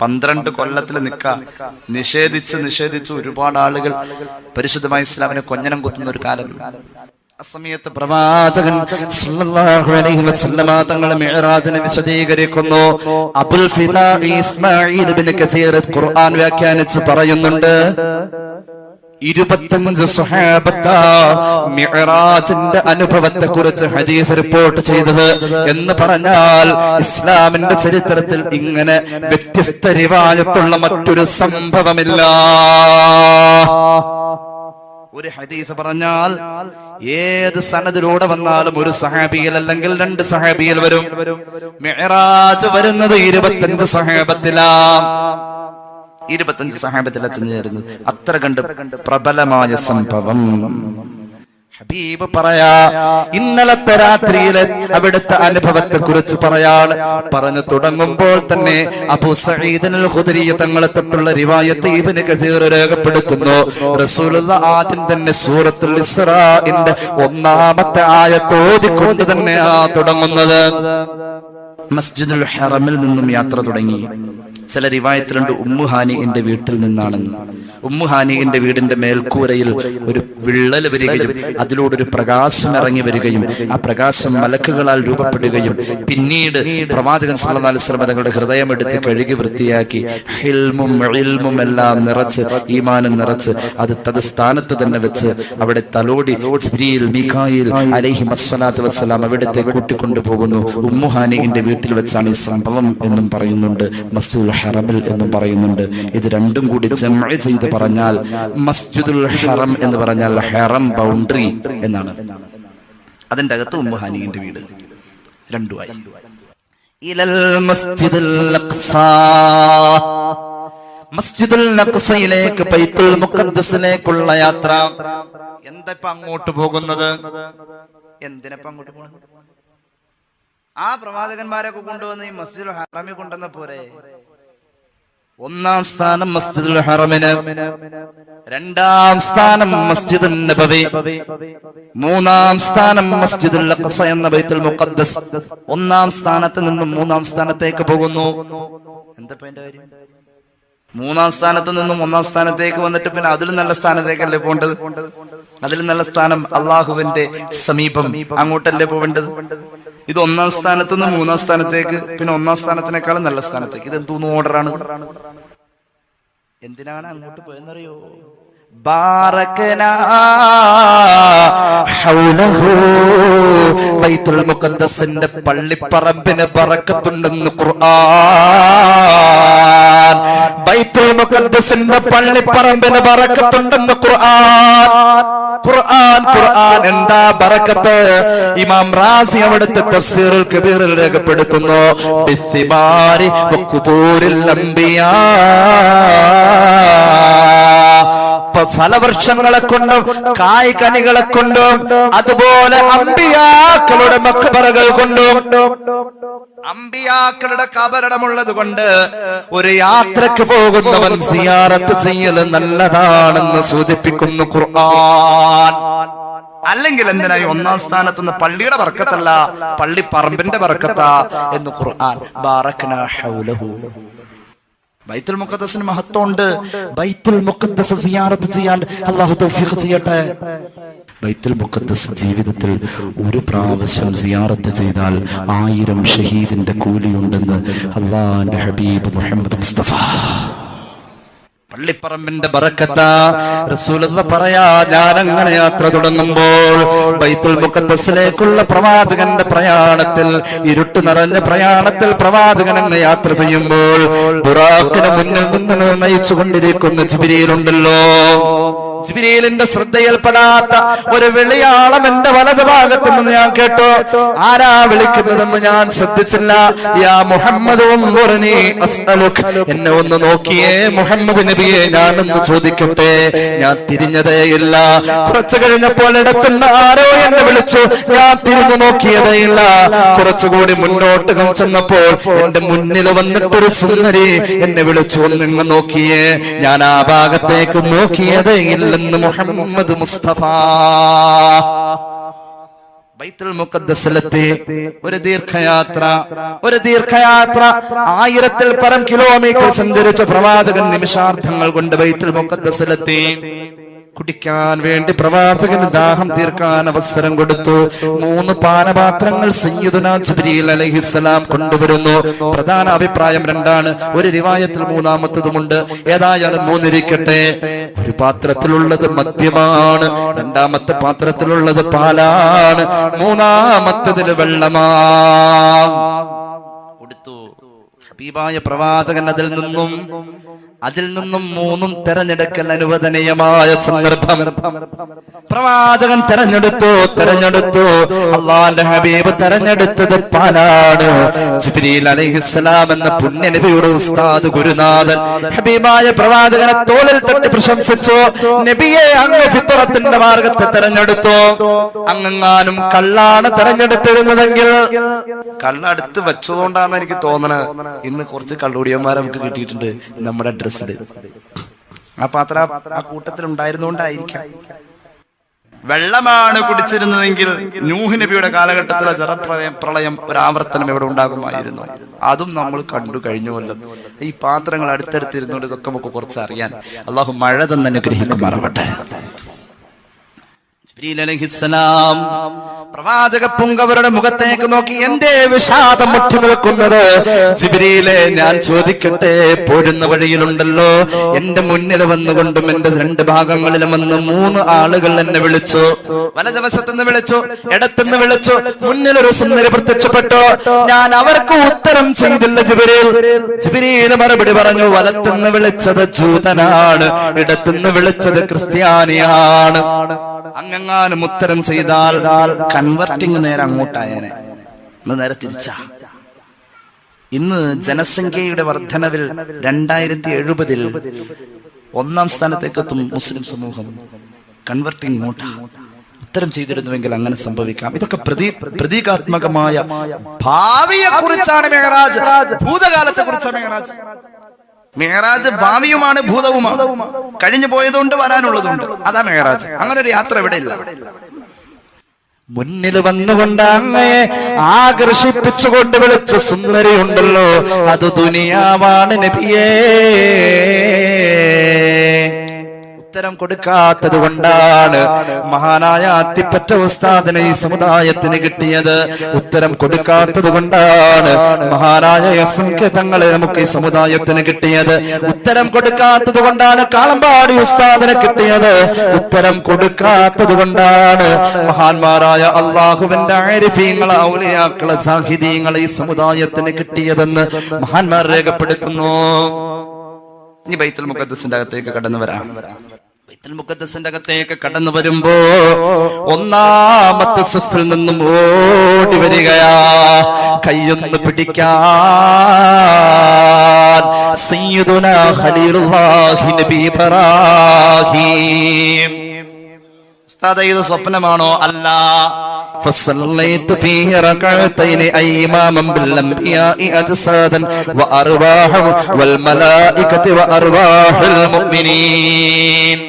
12 കൊല്ലത്തിൽ നിഷേധിച്ച് ഒരുപാട് ആളുകൾ പരിശുദ്ധമായ ഇസ്ലാമിനെ കൊഞ്ഞനം കുത്തുന്ന ഒരു കാലം. ആ സമയത്ത് പ്രവാചകൻ സല്ലല്ലാഹു അലൈഹി വസല്ലമ തങ്ങൾ മിഅ്റാജിനെ വിശദീകരിക്കുന്നു. അബുൽ ഫിദാ ഇസ്മാഈൽ ഇബ്നു കസീർ ഖുർആൻ വ്യാഖ്യാനിച്ച് പറയുന്നുണ്ട് 25 സ്വഹാബത്ത മിഅ്റാജിന്റെ അനുഭവത്തെ കുറിച്ച് ഹദീസ് റിപ്പോർട്ട് ചെയ്തത് എന്ന് പറഞ്ഞാൽ ഇസ്ലാമിന്റെ ചരിത്രത്തിൽ ഇങ്ങനെ വ്യത്യസ്ത റിവായത്തുള്ള മറ്റൊരു സംഭവമില്ല. ഒരു ഹദീസ് പറഞ്ഞാൽ ഏത് സനദിലൂടെ വന്നാലും ഒരു സഹാബിയിൽ അല്ലെങ്കിൽ 2 സഹാബിയിൽ വരും. മിഅ്റാജ് വരുന്നത് 25 സഹാബത്തിലാണ്. 25 സഹാബത്തിലാ ചെന്നുചേരുന്നത്. അത്ര കണ്ട് പ്രബലമായ സംഭവം. ഹബീബ് പറയാ ഇന്നലത്തെ രാത്രിയിലെ അവിടുത്തെ അനുഭവത്തെ കുറിച്ച് പറഞ്ഞു തുടങ്ങുമ്പോൾ തന്നെ അബൂ സഈദ് അൽ ഖുദരി തങ്ങളെ തൊട്ടുള്ള റിവായത്ത് ഇബ്നു കസീർ രേഖപ്പെടുത്തുന്നു. റസൂലുള്ളാഹി ആദ്യം തന്നെ സൂറത്തുൽ ഇസ്രാഇന്റെ 1-ാമത്തെ ആയത്ത് ഓതിക്കൊണ്ട് തന്നെയാ തുടങ്ങുന്നത്. മസ്ജിദുൽ ഹറമിൽ നിന്നും യാത്ര തുടങ്ങി. ചില റിവായത്തിലുണ്ട് ഉമ്മു ഹാനിന്റെ വീട്ടിൽ നിന്നാണെന്ന്. ഉമ്മു ഹാനിന്റെ വീടിന്റെ മേൽക്കൂരയിൽ ഒരു വിള്ളൽ വരികയും അതിലൂടെ ഒരു പ്രകാശം ഇറങ്ങി വരികയും ആ പ്രകാശം മലക്കുകളാൽ രൂപപ്പെടുകയും പിന്നീട് പ്രവാചകൻ സല്ലല്ലാഹു അലൈഹി വസല്ലം തങ്ങളുടെ ഹൃദയം എടുത്ത് കഴുകി വൃത്തിയാക്കി ഹിൽമും ഇൽമും എല്ലാം നിറച്ച് ഈമാനും നിറച്ച് അത് തദ്സ്ഥാനത്ത് തന്നെ വെച്ച് അവിടെ തലോടി ജിബ്രീൽ മീകായിൽ അലൈഹി വസ്സലാത്തു വസ്സലാം അവിടുത്തെ കൂട്ടിക്കൊണ്ടു പോകുന്നു. ഉമ്മു ഹാനിന്റെ വീട്ടിൽ വെച്ചാണ് ഈ സംഭവം എന്നും പറയുന്നുണ്ട്, മസ്ജിദുൽ ഹറമിൽ എന്നും പറയുന്നുണ്ട്. ഇത് രണ്ടും കൂടി ജംഅ ചെയ്ത് പറഞ്ഞാൽ മസ്ജിദുൽ ഹറം എന്ന് പറഞ്ഞാൽ ഹറം ബൗണ്ടറി എന്നാണ്. അതിന്റെ അകത്ത് ഉമ്മു ഹാനിന്റെ വീട് രണ്ടുമായി. ഇലൽ മസ്ജിദുൽ അഖ്സാ, മസ്ജിദുൽ അഖ്സയിലേക്ക് ബൈത്തുൽ മുഖദ്ദസിലേക്കുള്ള യാത്ര. എന്താ ഇപ്പൊ അങ്ങോട്ട് പോകുന്നത്? എന്തിനപ്പ അങ്ങോട്ട് പോകുന്നത്? ആ പ്രവാചകന്മാരൊക്കെ കൊണ്ടുവന്ന് ഈ മസ്ജിദുൽ ഹറമിൽ കൊണ്ടുവന്ന പോരെ? 1-ാം സ്ഥാനം മസ്ജിദുൽ ഹറമിന്, 2-ാം സ്ഥാനം മസ്ജിദുൻ നബവി, 3-ാം സ്ഥാനം മസ്ജിദുൽ അഖ്സ എന്ന ബൈത്തുൽ മുഖദ്ദസ്. 1-ാം സ്ഥാനത്ത് നിന്നും 3-ാം സ്ഥാനത്തേക്ക് പോകുന്നു. എന്താ അതിന്റെ കാര്യം? 3-ാം സ്ഥാനത്ത് നിന്നും 1-ാം സ്ഥാനത്തേക്ക് വന്നിട്ട് പിന്നെ അതിലും നല്ല സ്ഥാനത്തേക്കല്ലേ പോകേണ്ടത്? അതിലും നല്ല സ്ഥാനം അള്ളാഹുവിന്റെ സമീപം, അങ്ങോട്ടല്ലേ പോവേണ്ടത്? ഇത് 1-ാം സ്ഥാനത്ത് നിന്ന് 3-ാം സ്ഥാനത്തേക്ക്, പിന്നെ 1-ാം സ്ഥാനത്തിനേക്കാളും നല്ല സ്ഥാനത്തേക്ക്. ഇത് എന്തോന്ന് ഓർഡറാണ്? എന്തിനാണ് അങ്ങോട്ട് പോയെന്നറിയോ? ബാറകനാ ഹൗലഹു, ബൈത്തുൽ മുഖദ്ദസിന്റെ പള്ളിപ്പറമ്പിന് ബറക്കത്തുണ്ടെന്ന് ഖുർആൻ. ബൈത്തുൽ മുഖദ്ദസിന്റെ പള്ളിപ്പറമ്പിന് ബറക്കത്തുണ്ടെന്ന് ഖുർആൻ. എന്താ ബറക്കത്ത്? ഇമാം റാസി അവിടുത്തെ തഫ്സീറുൽ കബീറിൽ രേഖപ്പെടുത്തുന്നു. ബിസ്സിമാരി വഖുബൂരിൽ അംബിയാ, ഫലവൃക്ഷങ്ങളെ കൊണ്ടും കായ്കനികളെ കൊണ്ടും അതുപോലെ അമ്പിയാക്കളുടെ മഖ്ബറകൾ കൊണ്ടും അമ്പിയാക്കളുടെ കബറിടമുള്ളത് കൊണ്ട് ഒരു യാത്രക്ക് പോകുന്നവൻ സിയാറത്ത് ചെയ്യൽ നല്ലതാണെന്ന് സൂചിപ്പിക്കുന്നു ഖുർആൻ. അല്ലെങ്കിൽ എന്തിനായി ഒന്നാം സ്ഥാനത്ത് നിന്ന് പള്ളിയുടെ ബർക്കത്തല്ല, പള്ളി പറമ്പിന്റെ ബർക്കത്താ എന്ന് ഖുർആൻ. ബാറക്നാ ഹൗലഹു. ബൈത്തുൽ മുഖദ്ദസിന് മഹത്വമുണ്ട്. ബൈത്തുൽ മുഖദ്ദസ് സിയാറത്ത് ചെയ്യാൻ അല്ലാഹു തൗഫീഖ് ചെയ്യട്ടെ. ബൈത്തുൽ മുഖദ്ദസ് ജീവിതത്തിൽ ഒരു പ്രാവശ്യം സിയാറത്ത് ചെയ്താൽ 1000 ഷഹീദിന്റെ കൂലിയുണ്ടെന്ന് അല്ലാഹുവിന്റെ ഹബീബ് മുഹമ്മദ് മുസ്തഫ. പള്ളിപ്പറമ്പിന്റെ ബറക്കത്താ. റസൂലുള്ളാഹി പറയാ, ഞാൻ അങ്ങനെ യാത്ര തുടങ്ങുമ്പോൾ ബൈത്തുൽ മുഖദ്ദസിലേക്കുള്ള പ്രവാചകന്റെ പ്രയാണത്തിൽ, ഇരുട്ട് നിറഞ്ഞ പ്രയാണത്തിൽ പ്രവാചകൻ അങ്ങ് യാത്ര ചെയ്യുമ്പോൾ ബുറാഖിന് മുന്നിൽ നിന്ന് നയിച്ചുകൊണ്ടിരിക്കുന്ന ജിബ്രീലുണ്ടല്ലോ, ജിബ്രീലിന്റെ ശ്രദ്ധയിൽപ്പെടാത്ത ഒരു വിളിയാളം എന്റെ വലതു ഭാഗത്ത് നിന്ന് ഞാൻ കേട്ടു. ആരാ വിളിക്കുന്നതെന്ന് ഞാൻ ശ്രദ്ധിച്ചില്ല. യാ മുഹമ്മദ് ഉൻദുർനി അസ്അലുക, എന്നെ ഒന്ന് നോക്കിയേ മുഹമ്മദ് നബിയെ, ഞാനൊന്ന് ചോദിക്കട്ടെ. ഞാൻ തിരിഞ്ഞതേ ഇല്ല. കുറച്ചു കഴിഞ്ഞപ്പോൾ ഇടത്തുനിന്ന് ആരോ എന്നെ വിളിച്ചു. ഞാൻ തിരിഞ്ഞു നോക്കിയതേ ഇല്ല. കുറച്ചുകൂടി മുന്നോട്ട് ചെന്നപ്പോൾ എന്റെ മുന്നിൽ വന്നിട്ടൊരു സുന്ദരി എന്നെ വിളിച്ചു, ഒന്നിങ്ങ് നോക്കിയേ. ഞാൻ ആ ഭാഗത്തേക്ക് നോക്കിയതേ ഇല്ല എന്ന് മുഹമ്മദ് മുസ്തഫ. ബൈത്തുൽ മുഖദ്ദസിലെത്തി ഒരു ദീർഘയാത്ര 1000-ൽ പരം കിലോമീറ്റർ സഞ്ചരിച്ച പ്രവാചകൻ നിമിഷാർത്ഥങ്ങൾ കൊണ്ട് ബൈത്തുൽ മുഖദ്ദസിലെത്തി. കുടിക്കാൻ വേണ്ടി പ്രവാചകന് ദാഹം തീർക്കാൻ അവസരം കൊടുത്തു. 3 പാനപാത്രങ്ങൾ സയ്യിദുനാ ജിബ്രീൽ അലൈഹിസ്സലാം കൊണ്ടുവരുന്നു. പ്രധാന അഭിപ്രായം 2ആണ്. ഒരു റിവായത്തിൽ 3-മത്തതുമുണ്ട്. ഏതായാലും 3 ഇരിക്കട്ടെ. ഒരു പാത്രത്തിലുള്ളത് മദ്യമാണ്, 2-മത്തെ പാത്രത്തിലുള്ളത് പാലാണ്, 3-മത്തതിൽ വെള്ളമാണ്. കൊടുത്തു. ഹബീബായ പ്രവാചകൻ അതിൽ നിന്നും 3 തെരഞ്ഞെടുക്കൽ അനുവദനീയമായ സന്ദർഭം. പ്രവാചകൻ തെരഞ്ഞെടുത്തു. അല്ലാഹുവിന്റെ ഹബീബ് തെരഞ്ഞെടുത്തത് പാലാണ്. ജിബ്രീൽ അലൈഹിസ്സലാം എന്ന പുണ്യ നബിയുടെ ഉസ്താദ് ഗുരുനാഥൻ ഹബീബായ പ്രവാചകനെ തോളിൽ തട്ടി പ്രശംസിച്ചു. നബിയെ, അങ്ങ് ഫിത്രത്തിന്റെ മാർഗത്തെ തെരഞ്ഞെടുത്തു. അങ്ങെങ്ങാനും കള്ളാണ് തെരഞ്ഞെടുത്തിരുന്നതെങ്കിൽ, കള്ളടുത്ത് വെച്ചതുകൊണ്ടാണ് എനിക്ക് തോന്നണത് ഇന്ന് കുറച്ച് കള്ളുടിയന്മാരെ നമുക്ക് കിട്ടിയിട്ടുണ്ട് നമ്മുടെ ഡ്രസ്സിൽ. ആ പാത്രം ആ കൂട്ടത്തിൽ ഉണ്ടായിരുന്നുകൊണ്ടായിരിക്കാം. വെള്ളമാണ് കുടിച്ചിരുന്നതെങ്കിൽ നൂഹ് നബിയുടെ കാലഘട്ടത്തിലെ ജലപ്രളയം ഒരു ആവർത്തനം ഇവിടെ ഉണ്ടാകുമായിരുന്നു. അതും നമ്മൾ കണ്ടു കഴിഞ്ഞുവല്ലോ. ഈ പാത്രങ്ങൾ അടുത്തടുത്തിരുന്നുകൊണ്ട് ഇതൊക്കെ നമുക്ക് കുറച്ച് അറിയാൻ അള്ളാഹു മഴ തന്നെ അനുഗ്രഹിക്കുമാറാവട്ടെ. ജിബ്രീൽ അലൈഹിസ്സലാം പ്രവാചക പുങ്കവരുടെ മുഖത്തേക്ക് നോക്കി, എന്തേ വിഷാദം മുറ്റി നിൽക്കുന്നത്? ജിബ്രീലെ, ഞാൻ ചോദിക്കട്ടെ. പോരുന്ന വഴിയിലുണ്ടല്ലോ എന്റെ മുന്നിൽ വന്നുകൊണ്ടും എന്റെ 2 ഭാഗങ്ങളിലും വന്ന് 3 ആളുകൾ എന്നെ വിളിച്ചു. വലതുവശത്തുനിന്ന് വിളിച്ചു, ഇടത്തുനിന്ന് വിളിച്ചു, മുന്നിലൊരു സുന്ദരി പ്രത്യക്ഷപ്പെട്ടു. ഞാൻ അവർക്ക് ഉത്തരം ചെയ്തില്ല ജിബ്രീൽ. ജിബ്രീൽ മറുപടി പറഞ്ഞു, വലത്തുനിന്ന് വിളിച്ചത് ജൂതനാണ്, ഇടത്തുനിന്ന് വിളിച്ചത് ക്രിസ്ത്യാനിയാണ്. അങ്ങെങ്ങാനും ഉത്തരം ചെയ്താൽ കൺവർട്ടിങ് നേരെ അങ്ങോട്ടായനെ. നേരെ തിരിച്ച. ഇന്ന് ജനസംഖ്യയുടെ വർധനവിൽ 2070-ൽ 1-ാം സ്ഥാനത്തേക്ക് എത്തും മുസ്ലിം സമൂഹം. കൺവർട്ടിങ് ഇങ്ങോട്ടാ. ഉത്തരം ചെയ്തിരുന്നുവെങ്കിൽ അങ്ങനെ സംഭവിക്കാം. ഇതൊക്കെ പ്രതീകാത്മകമായ ഭാവിയെ കുറിച്ചാണ് മെഹറാജ്, ഭൂതകാലത്തെ കുറിച്ചാണ് മെഹറാജ്. മെഹറാജ് ഭാവിയുമാണ്, ഭൂതവുമാണ്. കഴിഞ്ഞു പോയതുകൊണ്ട് വരാനുള്ളതുണ്ട്. അതാ മെഹറാജ്. അങ്ങനെ ഒരു യാത്ര ഇവിടെ ഇല്ല. മുന്നിൽ വന്നുകൊണ്ട് അങ്ങയെ ആകർഷിപ്പിച്ചുകൊണ്ട് വിളിച്ച സുന്ദരിയുണ്ടല്ലോ, അത് ദുനിയാവാണ് നബിയേ. ഉത്തരം കൊടുക്കാത്തത് കൊണ്ടാണ് മഹാനായ അത്തിപ്പറ്റ ഉസ്താദിനെ ഈ സമുദായത്തിന് കിട്ടിയത്. ഉത്തരം കൊടുക്കാത്തത് കൊണ്ടാണ് മഹാനായ SMK തങ്ങളെ നമുക്ക് ഈ സമുദായത്തിന് കിട്ടിയത്. ഉത്തരം കൊടുക്കാത്തത് കൊണ്ടാണ് കാളമ്പാടി ഉസ്താദിനെ കിട്ടിയത്. ഉത്തരം കൊടുക്കാത്തത് കൊണ്ടാണ് മഹാന്മാരായ അള്ളാഹുവിന്റെ ആരിഫീങ്ങളെ, ഔലിയാക്കളെ, സാഹിദീങ്ങളെ ഈ സമുദായത്തിന് കിട്ടിയതെന്ന് മഹാന്മാർ രേഖപ്പെടുത്തുന്നു. ഇനി ബൈത്തുൽ മുഖദ്ദസിന്റെ അകത്തേക്ക് കടന്നു വരാം. ബൈത്തുൽ മുഖദ്ദസിന്റെ അകത്തേക്ക് കടന്നു വരുമ്പോ ഒന്നാമത്തെ സഫിൽ നിന്നും ഓടി വരികയാ, കയ്യൊന്ന് പിടിക്കാൻ സയ്യിദുനാ ഖലീലുല്ലാഹി നബി ഇബ്രാഹിം. ഉസ്താദേ, ഇത് സ്വപ്നമാണോ? അല്ല. فصليت فيه ركعتين أي إماما بالأنبياء أجسادا وأرواحا والملائكة وأرواح المؤمنين.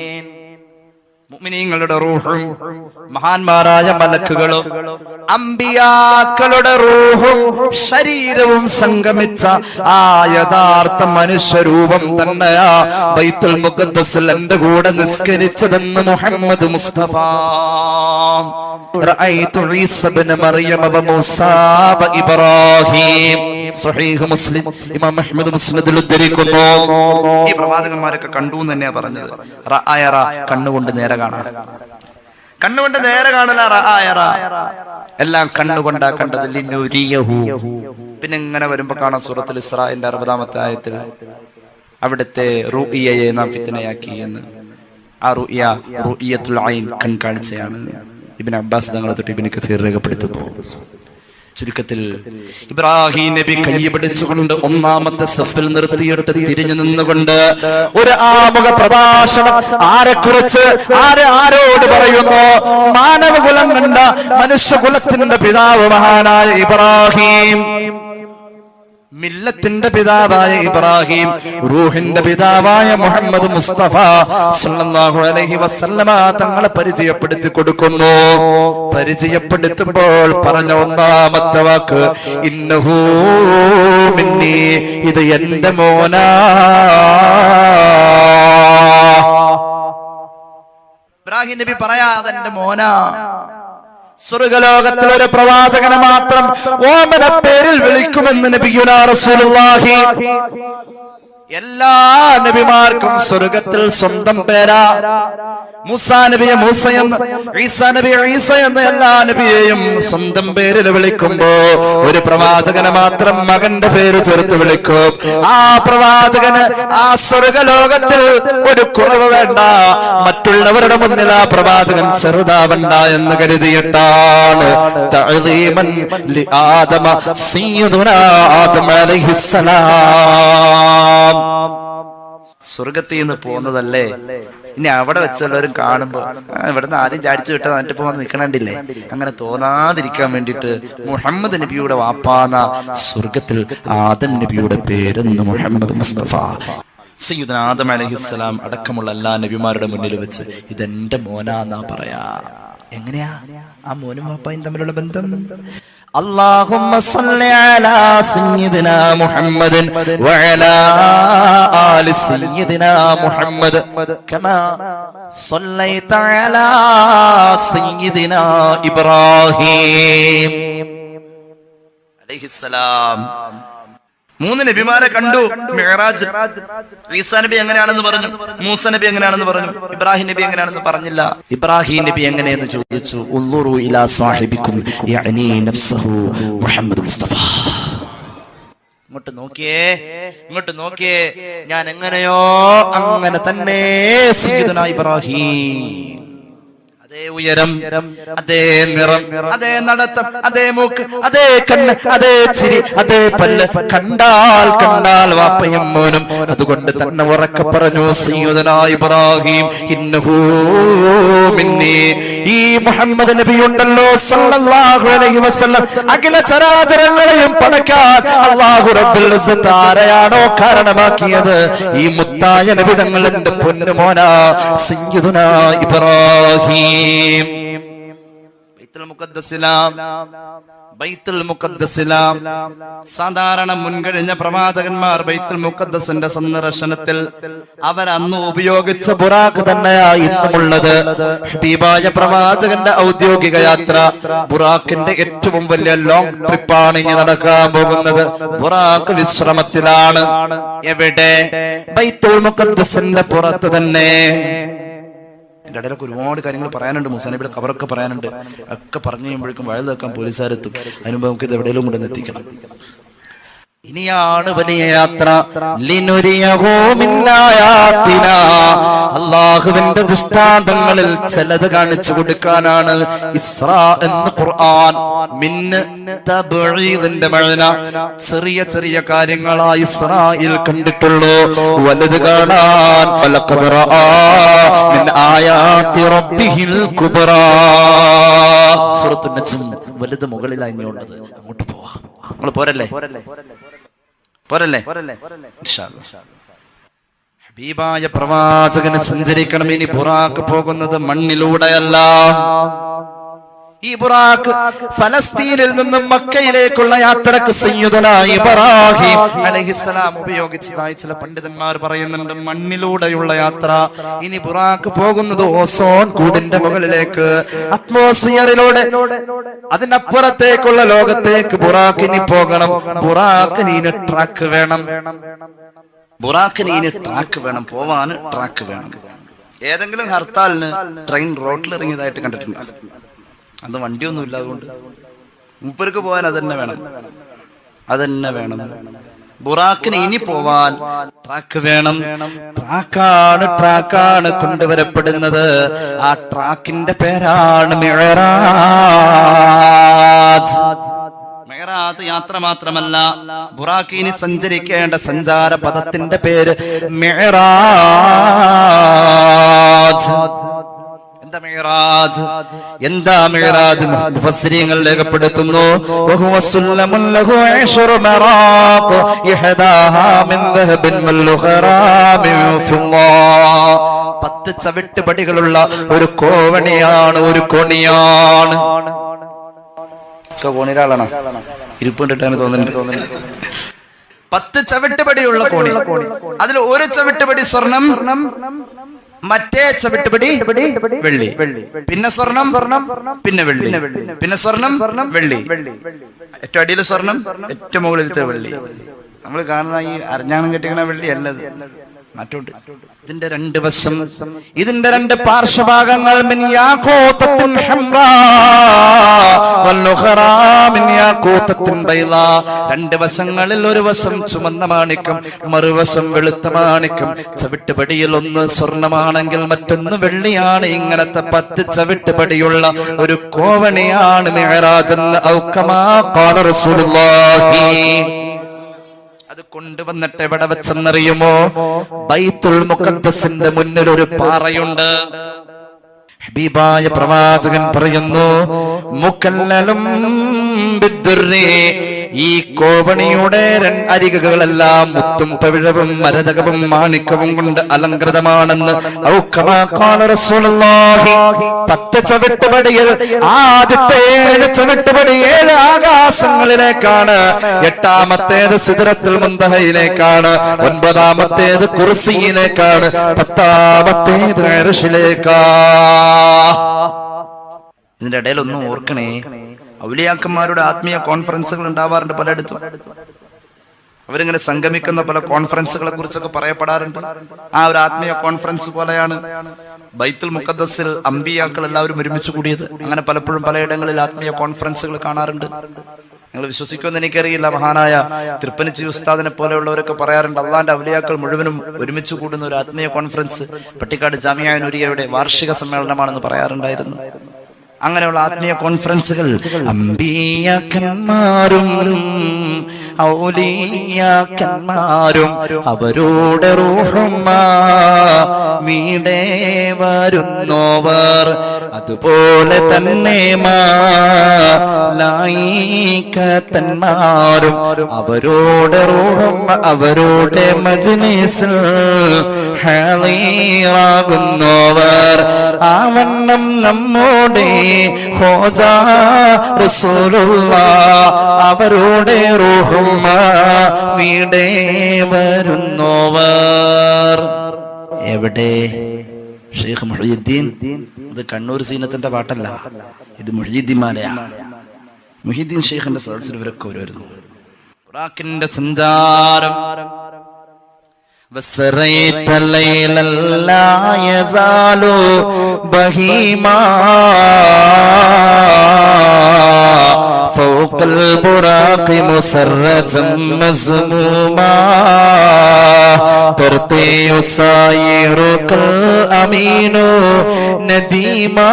മുഅ്മിനീങ്ങളുടെ റൂഹും മഹാന്മാരായ മലക്കുകളും അമ്പിയാക്കളുടെ റൂഹും ശരീരവും സംഗമിച്ച ആ യഥാർത്ഥ മനുഷ്യരൂപം തന്നെയാ ബൈത്തുൽ മുഖദ്ദസിൽ എന്റെ കൂടെ നിസ്കരിച്ചതെന്ന് മുഹമ്മദ് മുസ്തഫ. റഅയ്തു ഈസ ഇബ്ന മറിയം വ മൂസാ വ ഇബ്രാഹിം. സ്വഹീഹ് മുസ്ലിം, ഇമാം അഹ്മദ് മുസ്നദിൽ ഉദ്ധരിക്കുന്നു. ഈ പ്രവാചകന്മാരൊക്കെ കണ്ടു എന്ന് തന്നെയാ പറഞ്ഞത്. റഅയറ, കണ്ണുകൊണ്ട് നേരെ കാണാൻ, കണ്ണുകൊണ്ട് നേരെ കാണല. റഅയറ എല്ലാം കണ്ണുകൊണ്ടാ കണ്ടത്. ലിനുരിയഹു. പിന്നെ ഇങ്ങനെ വരുമ്പോ കാണാം സൂറത്തുൽ ഇസ്രാഇന്റെ 60-ാമത്തെ ആയത്തിൽ അവിടുത്തെ റുഇയയെ നാം ഫിത്നയാക്കി എന്ന്. ആ റുഇയത്തുൽ ഐൻ, കൺകാഴ്ചയാണ്. ഇബ്നു അബ്ബാസ് തങ്ങളെ തൊട്ട് ഇബ്നു കസീർ രേഖപ്പെടുത്തുന്നു. ചുരുക്കത്തിൽ ഇബ്രാഹിം നബി കൈ പിടിച്ചുകൊണ്ട് ഒന്നാമത്തെ സഫിൽ നിർത്തിയിട്ട് തിരിഞ്ഞു നിന്നുകൊണ്ട് ഒരു ആമുഖ പ്രഭാഷണം ആരെക്കുറിച്ച്, ആരോട് പറയുന്നു? മാനവകുലം കണ്ട മനുഷ്യകുലത്തിന്റെ പിതാവ് മഹാനായ ഇബ്രാഹിം, മില്ലത്തിന്റെ പിതാവായ ഇബ്രാഹിം, റൂഹിന്റെ പിതാവായ മുഹമ്മദ് മുസ്തഫ സല്ലല്ലാഹു അലൈഹി വസല്ലമ തങ്ങളെ പരിചയപ്പെടുത്തി കൊടുക്കുന്നു. പരിചയപ്പെടുത്തുമ്പോൾ പറഞ്ഞ ഒന്നാമത്തെ വാക്ക് ഇന്നഹു മിന്നി, ഇത് എന്റെ മോനാ. ഇബ്രാഹിം നബി പറയാ, അതെന്റെ മോനാ. സ്വർഗലോകത്തിൽ ഒരു പ്രവാചകനെ മാത്രം ഓമന പേരിൽ വിളിക്കുമെന്ന് നബിയുനാ റസൂലുള്ളാഹി. എല്ലാ നബിമാർക്കും സ്വർഗത്തിൽ സ്വന്തം പേരാ. മൂസാ നബിയെ മൂസ എന്ന്, ഈസാ നബിയെ ഈസ എന്ന് എല്ലാ നബിയെയും സ്വന്തം പേരിൽ വിളിക്കുമ്പോ ഒരു പ്രവാചകനെ മാത്രം മകന്റെ പേര് ചേർത്ത് വിളിക്കും. ആ പ്രവാചകന് ആ സ്വർഗലോകത്തിൽ ഒരു കുറവ് വേണ്ട. മറ്റുള്ളവരുടെ മുന്നിൽ ആ പ്രവാചകൻ ചെറുതാവണ്ട എന്ന് കരുതിയിട്ടാണ് തഅ്ലീമൻ ലി ആദമ സയ്യിദുനാ ആദം അലൈഹിസ്സലാം. സ്വർഗത്തിൽ നിന്ന് പോകുന്നതല്ലേ, ഇനി അവിടെ വെച്ചുള്ളവരും കാണുമ്പോ ഇവിടുന്ന് ആദ്യം ചാടിച്ചു വിട്ടത് എന്നിട്ട് ഇപ്പൊ വന്ന് നിൽക്കണില്ലേ, അങ്ങനെ തോന്നാതിരിക്കാൻ വേണ്ടിയിട്ട് മുഹമ്മദ് നബിയുടെ വാപ്പാന്ന സ്വർഗത്തിൽ ആദം നബിയുടെ പേരെന്ന് മുഹമ്മദ് മുസ്തഫ സയ്യിദുനാ ആദം അലൈഹിസ്സലാം അടക്കമുള്ള എല്ലാ നബിമാരുടെ മുന്നിൽ വെച്ച് ഇതെന്റെ മോനാന്നാ പറയാ. എങ്ങനെയാ ആ മോനും വാപ്പായും തമ്മിലുള്ള ബന്ധം? اللهم صل على سيدنا محمد وعلى آل سيدنا محمد كما صليت على سيدنا إبراهيم عليه السلام. മൂന്ന് നബിമാരെ കണ്ടു മിഅ്റാജ്. ഈസാ നബി എങ്ങനെയാണെന്ന് പറഞ്ഞു, മൂസ നബി എങ്ങനെയാണെന്ന് പറഞ്ഞു, ഇബ്രാഹിം നബി എങ്ങനെയാണെന്ന് പറഞ്ഞില്ല. ഇബ്രാഹിം നബി എങ്ങനെയെന്ന് ചോദിച്ചു. ഉൻദുറു ഇലാ സാഹിബിക്കും യഅനി നഫ്സഹു മുഹമ്മദ് മുസ്തഫ. ഇങ്ങോട്ട് നോക്കിയേ, ഞാൻ എങ്ങനെയോ അങ്ങനെ തന്നെ സയ്യിദുനാ ഇബ്രാഹിം. അതേ ഉയരം, അതേ നിറം, അതേ നടത്തം, അതേ മൂക്ക്, അതേ കണ്ണ്, അതേ ചിരി, അതേ പല്ല്, കണ്ടാൽ വാപ്പയും മോനും. അതുകൊണ്ട് തന്നെ ഉറക്കെ പറഞ്ഞു സയ്യിദുനാ ഇബ്രാഹിം ഇന്നഹു മിന്നി. ഈ മുഹമ്മദ് നബി ഉണ്ടല്ലോ സല്ലല്ലാഹു അലൈഹി വസല്ലം, അഖില ചരാചരങ്ങളെയും പടക്കാൻ അല്ലാഹു റബ്ബുൽ ഇസ്സത്ത് ആരെയാണോ കാരണമാക്കിയത്, ഈ മുത്തായ നബി തങ്ങൾ എന്റെ പൊന്നു മോനാ സയ്യിദുനാ ഇബ്രാഹിം. ബൈത്തുൽ മുഖദ്ദസിലാം സാധാരണ മുൻകഴിഞ്ഞ പ്രവാചകന്മാർ ബൈത്തുൽ മുഖദ്ദസിന്റെ സന്ദർശനത്തിൽ അവരന്ന് ഉപയോഗിച്ച ബുറാഖ് തന്നെയായി ഇന്നുമുള്ളത്. ഹബീബായ പ്രവാചകന്റെ ഔദ്യോഗിക യാത്ര ബുറാഖിന്റെ ഏറ്റവും വലിയ ലോങ് ട്രിപ്പാണ് ഇനി നടക്കാൻ പോകുന്നത്. ബുറാഖ് വിശ്രമത്തിലാണ്. എവിടെ? ബൈത്തുൽ മുഖദ്ദസിന്റെ പുറത്ത് തന്നെ. എന്റെ ഇടയിലൊക്കെ ഒരുപാട് കാര്യങ്ങൾ പറയാനുണ്ട്, മുസാനബിയുടെ കവറൊക്കെ പറയാനുണ്ട്. ഒക്കെ പറഞ്ഞു കഴിയുമ്പോഴേക്കും വഴുത് വെക്കാൻ പോലീസുകാരെത്തും. അതിനുമ്പ് നമുക്ക് ഇത് എവിടെയെങ്കിലും കൊണ്ടുവന്ന് എത്തിക്കണം. ഇനിയാണ് വലിയ യാത്ര. ലിനുരിയഹു മിൻ ആയാതിനാ, അല്ലാഹുവിന്റെ ദൃഷ്ടാന്തങ്ങളിൽ ചിലത് കാണിച്ചു കൊടുക്കാനാണ് ഇസ്രാ എന്ന് ഖുർആൻ. മിന്ന് തബ്ഈദിന്റെ മഅന, ചെറിയ ചെറിയ കാര്യങ്ങളായി ഇസ്രായിൽ കണ്ടിട്ടുള്ളൂ, വലുത് കാണാൻ. വലഖദ് റആ മിൻ ആയാതി റബ്ബിഹിൽ കുബ്റാ. സൂറത്തുൻ നജ്ം വലുത് മുകളിലായി ഉള്ളത്. അങ്ങോട്ട് പോവാം. നമ്മൾ പോരല്ലേ? ഹബീബായ പ്രവാചകന് സഞ്ചരിക്കണം. ഇനി ബുറാക്ക് പോകുന്നത് മണ്ണിലൂടെയല്ല. ഈ ബുറാക്ക് ഫലസ്തീനിൽ നിന്നും മക്കയിലേക്കുള്ള യാത്രക്ക് സയ്യിദുനാ ഇബ്രാഹിം അലൈഹിസ്സലാം ഉപയോഗിച്ചതായി ചില പണ്ഡിതന്മാർ പറയുന്നുണ്ട്. മണ്ണിലൂടെയുള്ള യാത്ര. ഇനി ബുറാക്ക് പോകുന്നത് ഓസോൺ കൂടിന്റെ മുകളിലേക്ക്, അറ്റ്മോസ്ഫിയറിലൂടെ, അതിനപ്പുറത്തേക്കുള്ള ലോകത്തേക്ക് ബുറാക്കിനി പോകണം. ബുറാക്കിന് ഇനി ട്രാക്ക് വേണം. ബുറാക്കിന് ഇനി ട്രാക്ക് വേണം. പോവാന് ട്രാക്ക് വേണം. ഏതെങ്കിലും ഹർത്താലിന് ട്രെയിൻ റോഡിൽ ഇറങ്ങിയതായിട്ട് കണ്ടിട്ടുണ്ട്? അത് വണ്ടിയൊന്നുമില്ല. അതുകൊണ്ട് മൂപ്പർക്ക് പോകാൻ അതന്നെ വേണം, അതന്നെ വേണം. ബുറാക്കിന് ഇനി പോവാൻ ട്രാക്ക് വേണം. ട്രാക്കാണ് കൊണ്ടുവരപ്പെടുന്നത്. ആ ട്രാക്കിന്റെ പേരാണ് മിഅ്റാജ്. മിഅ്റാജ് യാത്ര മാത്രമല്ല, ബുറാക്കിനി സഞ്ചരിക്കേണ്ട സഞ്ചാര പദത്തിന്റെ പേര് മിഅ്റാജ്. എന്താ മിഅ്റാജ്? എന്താ മിഅ്റാജ്? മുഫസ്സിരീങ്ങൾ രേഖപ്പെടുത്തുന്നു, വഹുവ സുല്ലമുൻ ലഹു 10 മറാഖ് യഹദാഹാ മിൻ ദഹബിൻ വൽഉഖറാ മിൻ ഫിദ്ദാ. 10 ചവിട്ടുപടികളുള്ള ഒരു കോവണിയാണ്, ഒരു കോണിയാണ്. കോണിരാളാണ് ഇരിപ്പുണ്ടിട്ടാണ് തോന്നുന്നത്. 10 ചവിട്ടുപടിയുള്ള കോണി. അതിൽ ഒരു ചവിട്ടുപടി സ്വർണം, മറ്റേ ചവിട്ടുപടി വെള്ളി, പിന്നെ സ്വർണം, പിന്നെ വെള്ളി, പിന്നെ സ്വർണം, വെള്ളി. ഏറ്റവും അടിയിൽ സ്വർണം, ഏറ്റവും മുകളിലത്തെ വെള്ളി. നമ്മൾ കാണുന്ന ഈ അരഞ്ഞാണം കെട്ടിക്കണ വെള്ളി അല്ലത്, മാറ്റമുണ്ട്. ഇതിന്റെ 2 വശം, ഇതിന്റെ 2 പാർശ്വഭാഗങ്ങൾ മിൻ യാഖൂതത്തിൻ ഹംറാ വൽഉഖറാ മിൻ യാഖൂതത്തിൻ ബൈളാ. 2 വശങ്ങളിൽ ഒരു വശം ചുമന്ന മാണിക്യം, മറുവശം വെളുത്ത മാണിക്യം. ചവിട്ടുപടിയിൽ ഒന്ന് സ്വർണമാണെങ്കിൽ മറ്റൊന്ന് വെള്ളിയാണ്. ഇങ്ങനത്തെ 10 ചവിട്ടുപടിയുള്ള ഒരു കോവണിയാണ് മിഅ്റാജ് എന്ന് ഔ കമാ ഖാല റസൂലുള്ളാഹി. അത് കൊണ്ടുവന്നിട്ട് എവിടെ വെച്ചെന്നറിയുമോ? ബൈത്തുൽ മുഖദ്ദസിന്റെ മുന്നിൽ ഒരു പാറയുണ്ട്. ഹബീബായ പ്രവാചകൻ പറയുന്നു, മുക്കല്ലലും ബിദ്ദുർരി, ഈ കോവണിയുടെ അരികുകളെല്ലാം മുത്തും പവിഴവും മരതകവും മാണിക്കവും കൊണ്ട് അലങ്കൃതമാണെന്ന് ഔ കമാ ഖാല റസൂലുള്ളാഹി. 10 ചവിട്ടുപടിയിൽ ആദ്യത്തെ 7 ചവിട്ടുപടി 7 ആകാശങ്ങളിലേക്കാണ്, 8ാമത്തേത് സിദ്റത്തുൽ മുൻതഹയിലേക്കാണ്, 9ാമത്തേത് കുർസിയിലേക്കാണ്, 10ാമത്തേത് അർശിലേക്കാ. ഇതിന്റെ ഇടയിൽ ഒന്നും ഓർക്കണേ, ഔലിയാക്കന്മാരുടെ ആത്മീയ കോൺഫറൻസുകൾ ഉണ്ടാവാറുണ്ട് പലയിടത്തും. അവരിങ്ങനെ സംഗമിക്കുന്ന പല കോൺഫറൻസുകളെ കുറിച്ചൊക്കെ പറയപ്പെടാറുണ്ട്. ആ ഒരു ആത്മീയ കോൺഫറൻസ് പോലെയാണ് ബൈത്തുൽ മുഖദ്ദസിൽ അമ്പിയാക്കൾ എല്ലാവരും ഒരുമിച്ച് കൂടിയത്. അങ്ങനെ പലപ്പോഴും പലയിടങ്ങളിൽ ആത്മീയ കോൺഫറൻസുകൾ കാണാറുണ്ട്. നിങ്ങൾ വിശ്വസിക്കുമെന്ന് എനിക്കറിയില്ല. മഹാനായ തൃപ്പനിച്ചി ഉസ്താദിനെ പോലെയുള്ളവരൊക്കെ പറയാറുണ്ട്, അള്ളാന്റെ ഔലിയാക്കൾ മുഴുവനും ഒരുമിച്ച് കൂടുന്ന ഒരു ആത്മീയ കോൺഫറൻസ് പട്ടിക്കാട് ജാമിഅ നൂരിയയുടെ വാർഷിക സമ്മേളനമാണെന്ന് പറയാറുണ്ടായിരുന്നു. അങ്ങനെയുള്ള ആത്മീയ കോൺഫറൻസുകൾ അമ്പിയാക്കന്മാരും ഔലിയാക്കന്മാരും അവരുടെ റൂഹുമാ വീടേ വരുന്നോവർ, അതുപോലെ തന്നെ മലായികത്തന്മാരും അവരുടെ റൂഹും അവരുടെ മജ്‌ലിസിൽ ഹാളിറാകുന്നോവർ. ആവണ്ണം നമ്മുടെ ഖോജാ റസൂലുള്ളാഹ് അവരുടെ റൂഹും വീടേ വരുന്നോവർ. എവിടെ? ഷെയ്ഖ് മുഹ്യിദ്ദീൻ. ഇത് കണ്ണൂർ സീനത്തിന്റെ പാട്ടല്ല, ഇത് മുഹ്യിദ്ദീൻ മാലയാണ്. മുഹ്യിദ്ദീൻ ഷെയ്ഖിന്റെ സദസ്സിൽ ഇവരൊക്കെ വരുന്നു. ബുറാക്കിന്റെ സഞ്ചാരം وسريت ليلا لا يزال بهيما فوق البراق مسرجا مزموما ترتي سائرك الأمين نديما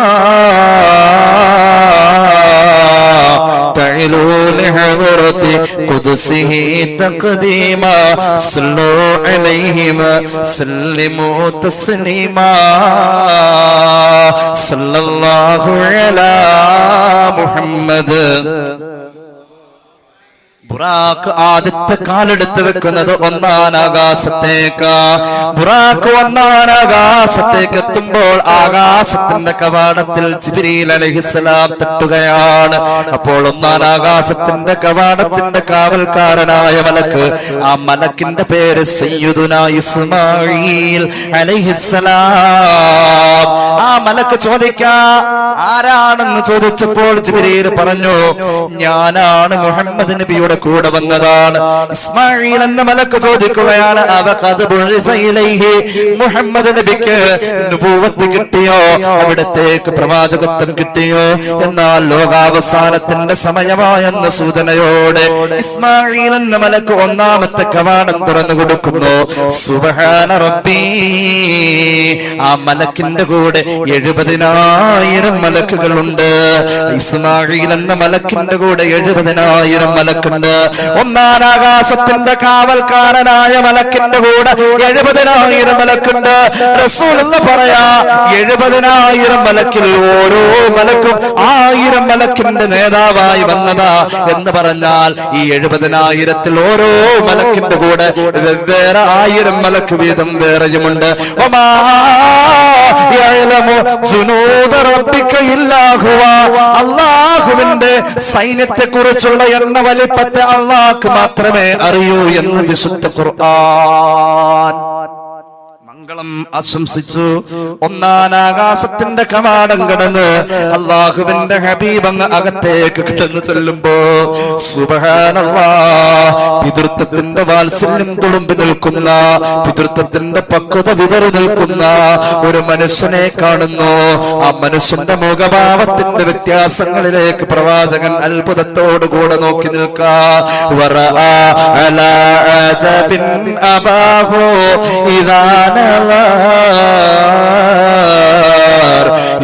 تعلو لحضرة قدسه تقديما صلوا عليهم سلموا تسليما صلى الله على محمد. ബുറാഖ് ആദ്യത്തെ കാലെടുത്ത് വെക്കുന്നത് ഒന്നാം ആകാശത്തേക്ക്. ബുറാഖ് ഒന്നാം ആകാശത്തേക്ക് എത്തുമ്പോൾ ആകാശത്തിന്റെ കവാടത്തിൽ ജിബ്രീൽ അലൈഹിസ്സലാം തട്ടുകയാണ്. അപ്പോൾ ഒന്നാം ആകാശത്തിന്റെ കവാടത്തിന്റെ കാവൽക്കാരനായ മലക്ക്, ആ മലക്കിന്റെ പേര് സയ്യിദുനാ ഇസ്മാഈൽ അലൈഹിസ്സലാം. ആ മലക്ക് ചോദിക്കാ ആരാണെന്ന് ചോദിച്ചപ്പോൾ ജിബ്രീൽ പറഞ്ഞു, ഞാനാണ് മുഹമ്മദ് നബിയുടെ കൂടെ വന്നതാണ്. ഇസ്മാഈൽ എന്ന മലക്ക് ചോദിക്കുകയാണ്, മുഹമ്മദ് നബിക്ക് നുബുവത്ത് കിട്ടിയോ, അവിടത്തേക്ക് പ്രവാചകത്വം കിട്ടിയോ? എന്നാൽ ലോകാവസാനത്തിന്റെ സമയമായെന്ന സൂചനയോടെ ഇസ്മാഈൽ എന്ന മലക്ക് ഒന്നാമത്തെ കവാടം തുറന്നു കൊടുക്കുന്നു. സുബ്ഹാന റബ്ബി. ആ മലക്കിന്റെ കൂടെ 70,000 മലക്കുകളുണ്ട്. ഇസ്മാഈൽ എന്ന മലക്കിന്റെ കൂടെ 70,000 മലക്കുണ്ട്. ഒന്നാം ആകാശത്തിന്റെ കാവൽക്കാരനായ മലക്കിന്റെ കൂടെ 70,000 മലക്കുണ്ട്. റസൂലുള്ള പറയാ, 70,000 മലക്കിൽ ഓരോ മലക്കും 1000 മലക്കിന്റെ നേതാവായി വന്നതാ എന്ന് പറഞ്ഞാൽ ഈ 70,000-ൽ ഓരോ മലക്കിന്റെ കൂടെ വെവ്വേറെ 1000 മലക്ക് വീതം വേറെയുമുണ്ട്. അല്ലാഹുവിന്റെ സൈന്യത്തെ കുറിച്ചുള്ള എണ്ണ വലിപ്പത്തെ അല്ലാഹ്ക്ക് മാത്രമേ അറിയൂ എന്ന് വിശുദ്ധ ഖുർആൻ. മംഗളം ആശംസിച്ചു. ഒന്നാം ആകാശത്തിന്റെ കവാടം കടന്ന് അല്ലാഹുവിന്റെ ഹബീബ് അങ്ങ് അകത്തേക്ക് കിടന്നു ചെല്ലുമ്പോ സുബ്ഹാനല്ലാഹ്, പിതൃത്വത്തിന്റെ വാത്സല്യം തുളുമ്പി നിൽക്കുന്ന, പിതൃത്വത്തിന്റെ പക്വത വിതറി നിൽക്കുന്ന ഒരു മനുഷ്യനെ കാണുന്നു. ആ മനുഷ്യന്റെ മുഖഭാവത്തിന്റെ വ്യത്യാസങ്ങളിലേക്ക് പ്രവാചകൻ അത്ഭുതത്തോടുകൂടെ നോക്കി നിൽക്കാ.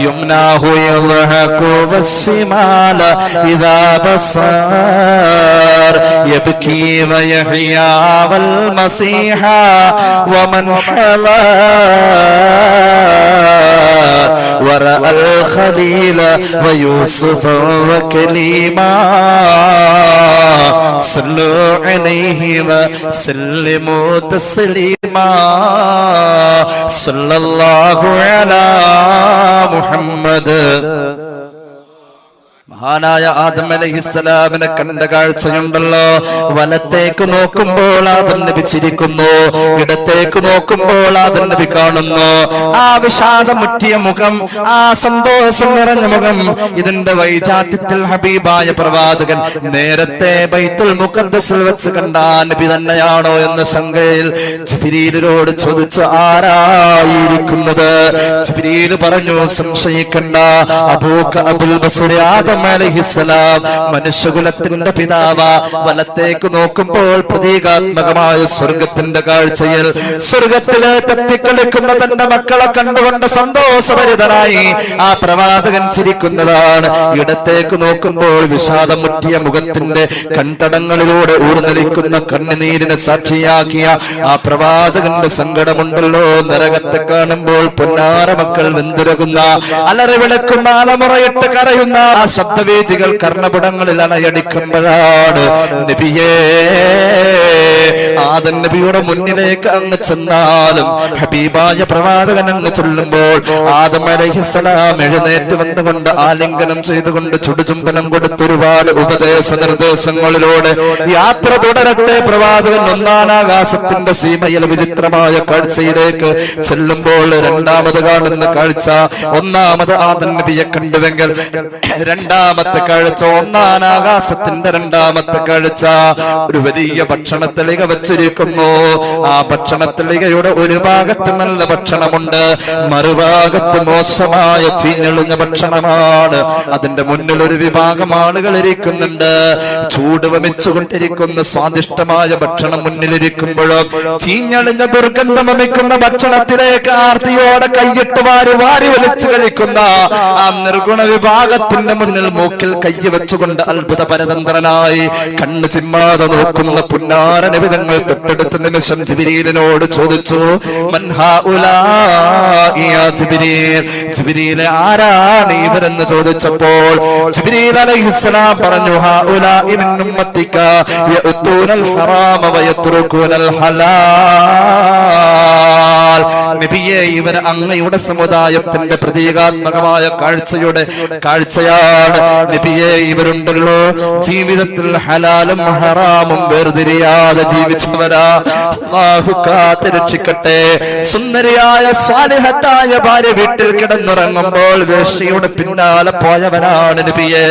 يمناه يضحك والشمال إذا بصر يبكي ويحيا والمسيح ومن حضر ورأى الخليل ويوسف وكليما صلوا عليه وسلموا تسليما صلى الله على محمد. മഹാനായ ആദം അലൈഹിസ്സലാമിനെ കണ്ട കാഴ്ചയുണ്ടല്ലോ. വലത്തേക്ക് നോക്കുമ്പോൾ ആദം നബി ചിരിക്കുന്നു, ഇടത്തേക്ക് നോക്കുമ്പോൾ ആദം നബി കാണുന്നു. ആ വിഷാദമുറ്റിയ മുഖം, ആ സന്തോഷം നിറഞ്ഞ മുഖം, ഇതിന്റെ വൈചാത്യത്തിൽ ഹബീബായ പ്രവാചകൻ നേരത്തെ ബൈത്തുൽ മുഖദ്ദസിൽ വെച്ച് കണ്ട നബി തന്നെയാണോ എന്ന ശങ്കയിൽ ജിബ്രീലിനോട് ചോദിച്ചു, ആരായിരിക്കുന്നത്? ജിബ്രീൽ പറഞ്ഞു, സംശയിക്കണ്ട, അബൂക അബുൽ ബസ്ർ ആദം അലൈഹിസ്സലാം, മനുഷ്യകുലത്തിന്റെ പിതാവ. വലത്തേക്ക് നോക്കുമ്പോൾ പ്രതീകാത്മകമായ സ്വർഗത്തിന്റെ കാഴ്ചയിൽ സ്വർഗത്തിലെ തത്തിക്കളിക്കുന്ന തന്റെ മക്കളെ കണ്ടുകൊണ്ട് സന്തോഷഭരിതനായി ആ പ്രവാചകൻ ചിരിക്കുന്നതാണ്. ഇടത്തേക്ക് നോക്കുമ്പോൾ വിഷാദം മുറ്റിയ മുഖത്തിന്റെ കൺതടങ്ങളിലൂടെ ഊർന്നലിക്കുന്ന കണ്ണുനീരിനെ സാക്ഷിയാക്കിയ ആ പ്രവാചകന്റെ സങ്കടമുണ്ടല്ലോ. നരകത്തെ കാണുമ്പോൾ പൊന്നാര മക്കൾ വെന്തുരകുന്ന, അലറി വിളക്കുന്ന, അലമുറയിട്ട് കരയുന്ന ആ ശബ്ദവേദികൾ കർണപുടങ്ങളിൽ അണയടിക്കുമ്പോഴാണ് നബിയേ, ആദം നബിയുടെ മുന്നിലേക്ക് അങ്ങ് ചെന്നാലും ഹബീബായ പ്രവാചകൻ അങ്ങ് ചൊല്ലുമ്പോൾ ആദം അലൈഹിസ്സലാം എഴുന്നേറ്റ് വന്നുകൊണ്ട് ആലിംഗനം ചെയ്തുകൊണ്ട് ചുടുചുംബനം കൊടുത്ത് ഒരുപാട് ഉപദേശ നിർദ്ദേശങ്ങളിലൂടെ യാത്ര തുടരട്ടെ. പ്രവാചകൻ ഒന്നാം ആകാശത്തിന്റെ സീമയിൽ വിചിത്രമായ കാഴ്ചയിലേക്ക് ചെല്ലുമ്പോൾ രണ്ടാമത് കാണുന്ന കാഴ്ച, ഒന്നാമത് ആദം നബിയെ കണ്ടുവെങ്കിൽ രണ്ടാമത്തെ കാഴ്ച, ഒന്നാം ആകാശത്തിന്റെ രണ്ടാമത്തെ കാഴ്ച ഒരു വലിയ ഭക്ഷണത്തളിക തളിക വെച്ചിരിക്കുന്നു. ആ ഭക്ഷണത്തളികയുടെ ഒരു ഭാഗത്ത് നല്ല ഭക്ഷണമുണ്ട്, മറുഭാഗത്ത് മോശമായ ചീഞ്ഞെളിഞ്ഞ ഭക്ഷണമാണ്. അതിന്റെ മുന്നിൽ ഒരു വിഭാഗം ആളുകൾ ഇരിക്കുന്നുണ്ട്. ചൂട് വമിച്ചുകൊണ്ടിരിക്കുന്ന സ്വാദിഷ്ടമായ ഭക്ഷണം മുന്നിലിരിക്കുമ്പോഴോ ചീഞ്ഞെളിഞ്ഞ ദുർഗന്ധം വമിക്കുന്ന ഭക്ഷണത്തിലേക്ക് ആർത്തിയോടെ കൈയിട്ട് വാരി വാരി വലിച്ചു കഴിക്കുന്ന ആ നിർഗുണ വിഭാഗത്തിന്റെ മുന്നിൽ മൂക്കിൽ കയ്യ് വെച്ചുകൊണ്ട് അത്ഭുത പരതന്ത്രനായി കണ്ണ് ചിമ്മാതെ നോക്കുന്ന പുന്നാര നിബിധങ്ങൾ തൊട്ടടുത്ത നിമിഷം ജിബ്രീലിനോട് ചോദിച്ചു, മൻ ഹൗലാഇ യാ ജിബ്രീൽ, ജിബ്രീൽ ആരാണ് ഇവരെന്ന് ചോദിച്ചപ്പോൾ ജിബ്രീൽ അലൈഹിസ്സലാം പറഞ്ഞു, ഹൗലാഇ മിൻ ഉമ്മത്തിക യഅ്തൂനൽ ഹറാമ വയത്റുകൂനൽ ഹലാൽ. നബിയേ, ഇവർ അങ്ങയുടെ സമുദായത്തിന്റെ പ്രതീകാത്മകമായ കാഴ്ചയാണ്. നബിയേ, ഇവരുണ്ടല്ലോ ജീവിതത്തിൽ ഹലാലും ഹറാമും വേർതിരിയാതെ ജീവിച്ചവരാ. അല്ലാഹു കാത്ത് രക്ഷിക്കട്ടെ. സുന്ദരിയായ സ്വാലിഹത്തായ ഭാര്യ വീട്ടിൽ കിടന്നുറങ്ങുമ്പോൾ വേശ്യയുടെ പിന്നാലെ പോയവനാണ് നബിയേ.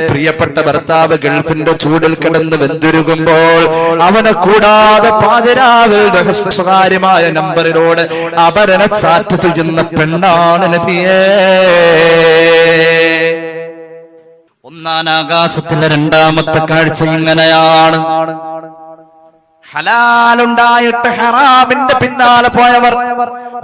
പ്രിയപ്പെട്ട ഭർത്താവ് ഗൾഫിന്റെ ചൂടിൽ കിടന്ന് വെന്തുരുകുമ്പോൾ അവനെ കൂടാതെ പാതിരാവിൽ രഹസ്യ സ്വകാര്യമായ നമ്പറിലൂടെ അപരനെ ചാറ്റ് ചെയ്യുന്ന പെണ്ണാണ് നബിയേ. ഒന്നാം ആകാശത്തിലെ രണ്ടാമത്തെ കാഴ്ച ഇങ്ങനെയാണ്. ഹലാലുണ്ടായിട്ട് ഹറാമിന്റെ പിന്നാലെ പോയവർ.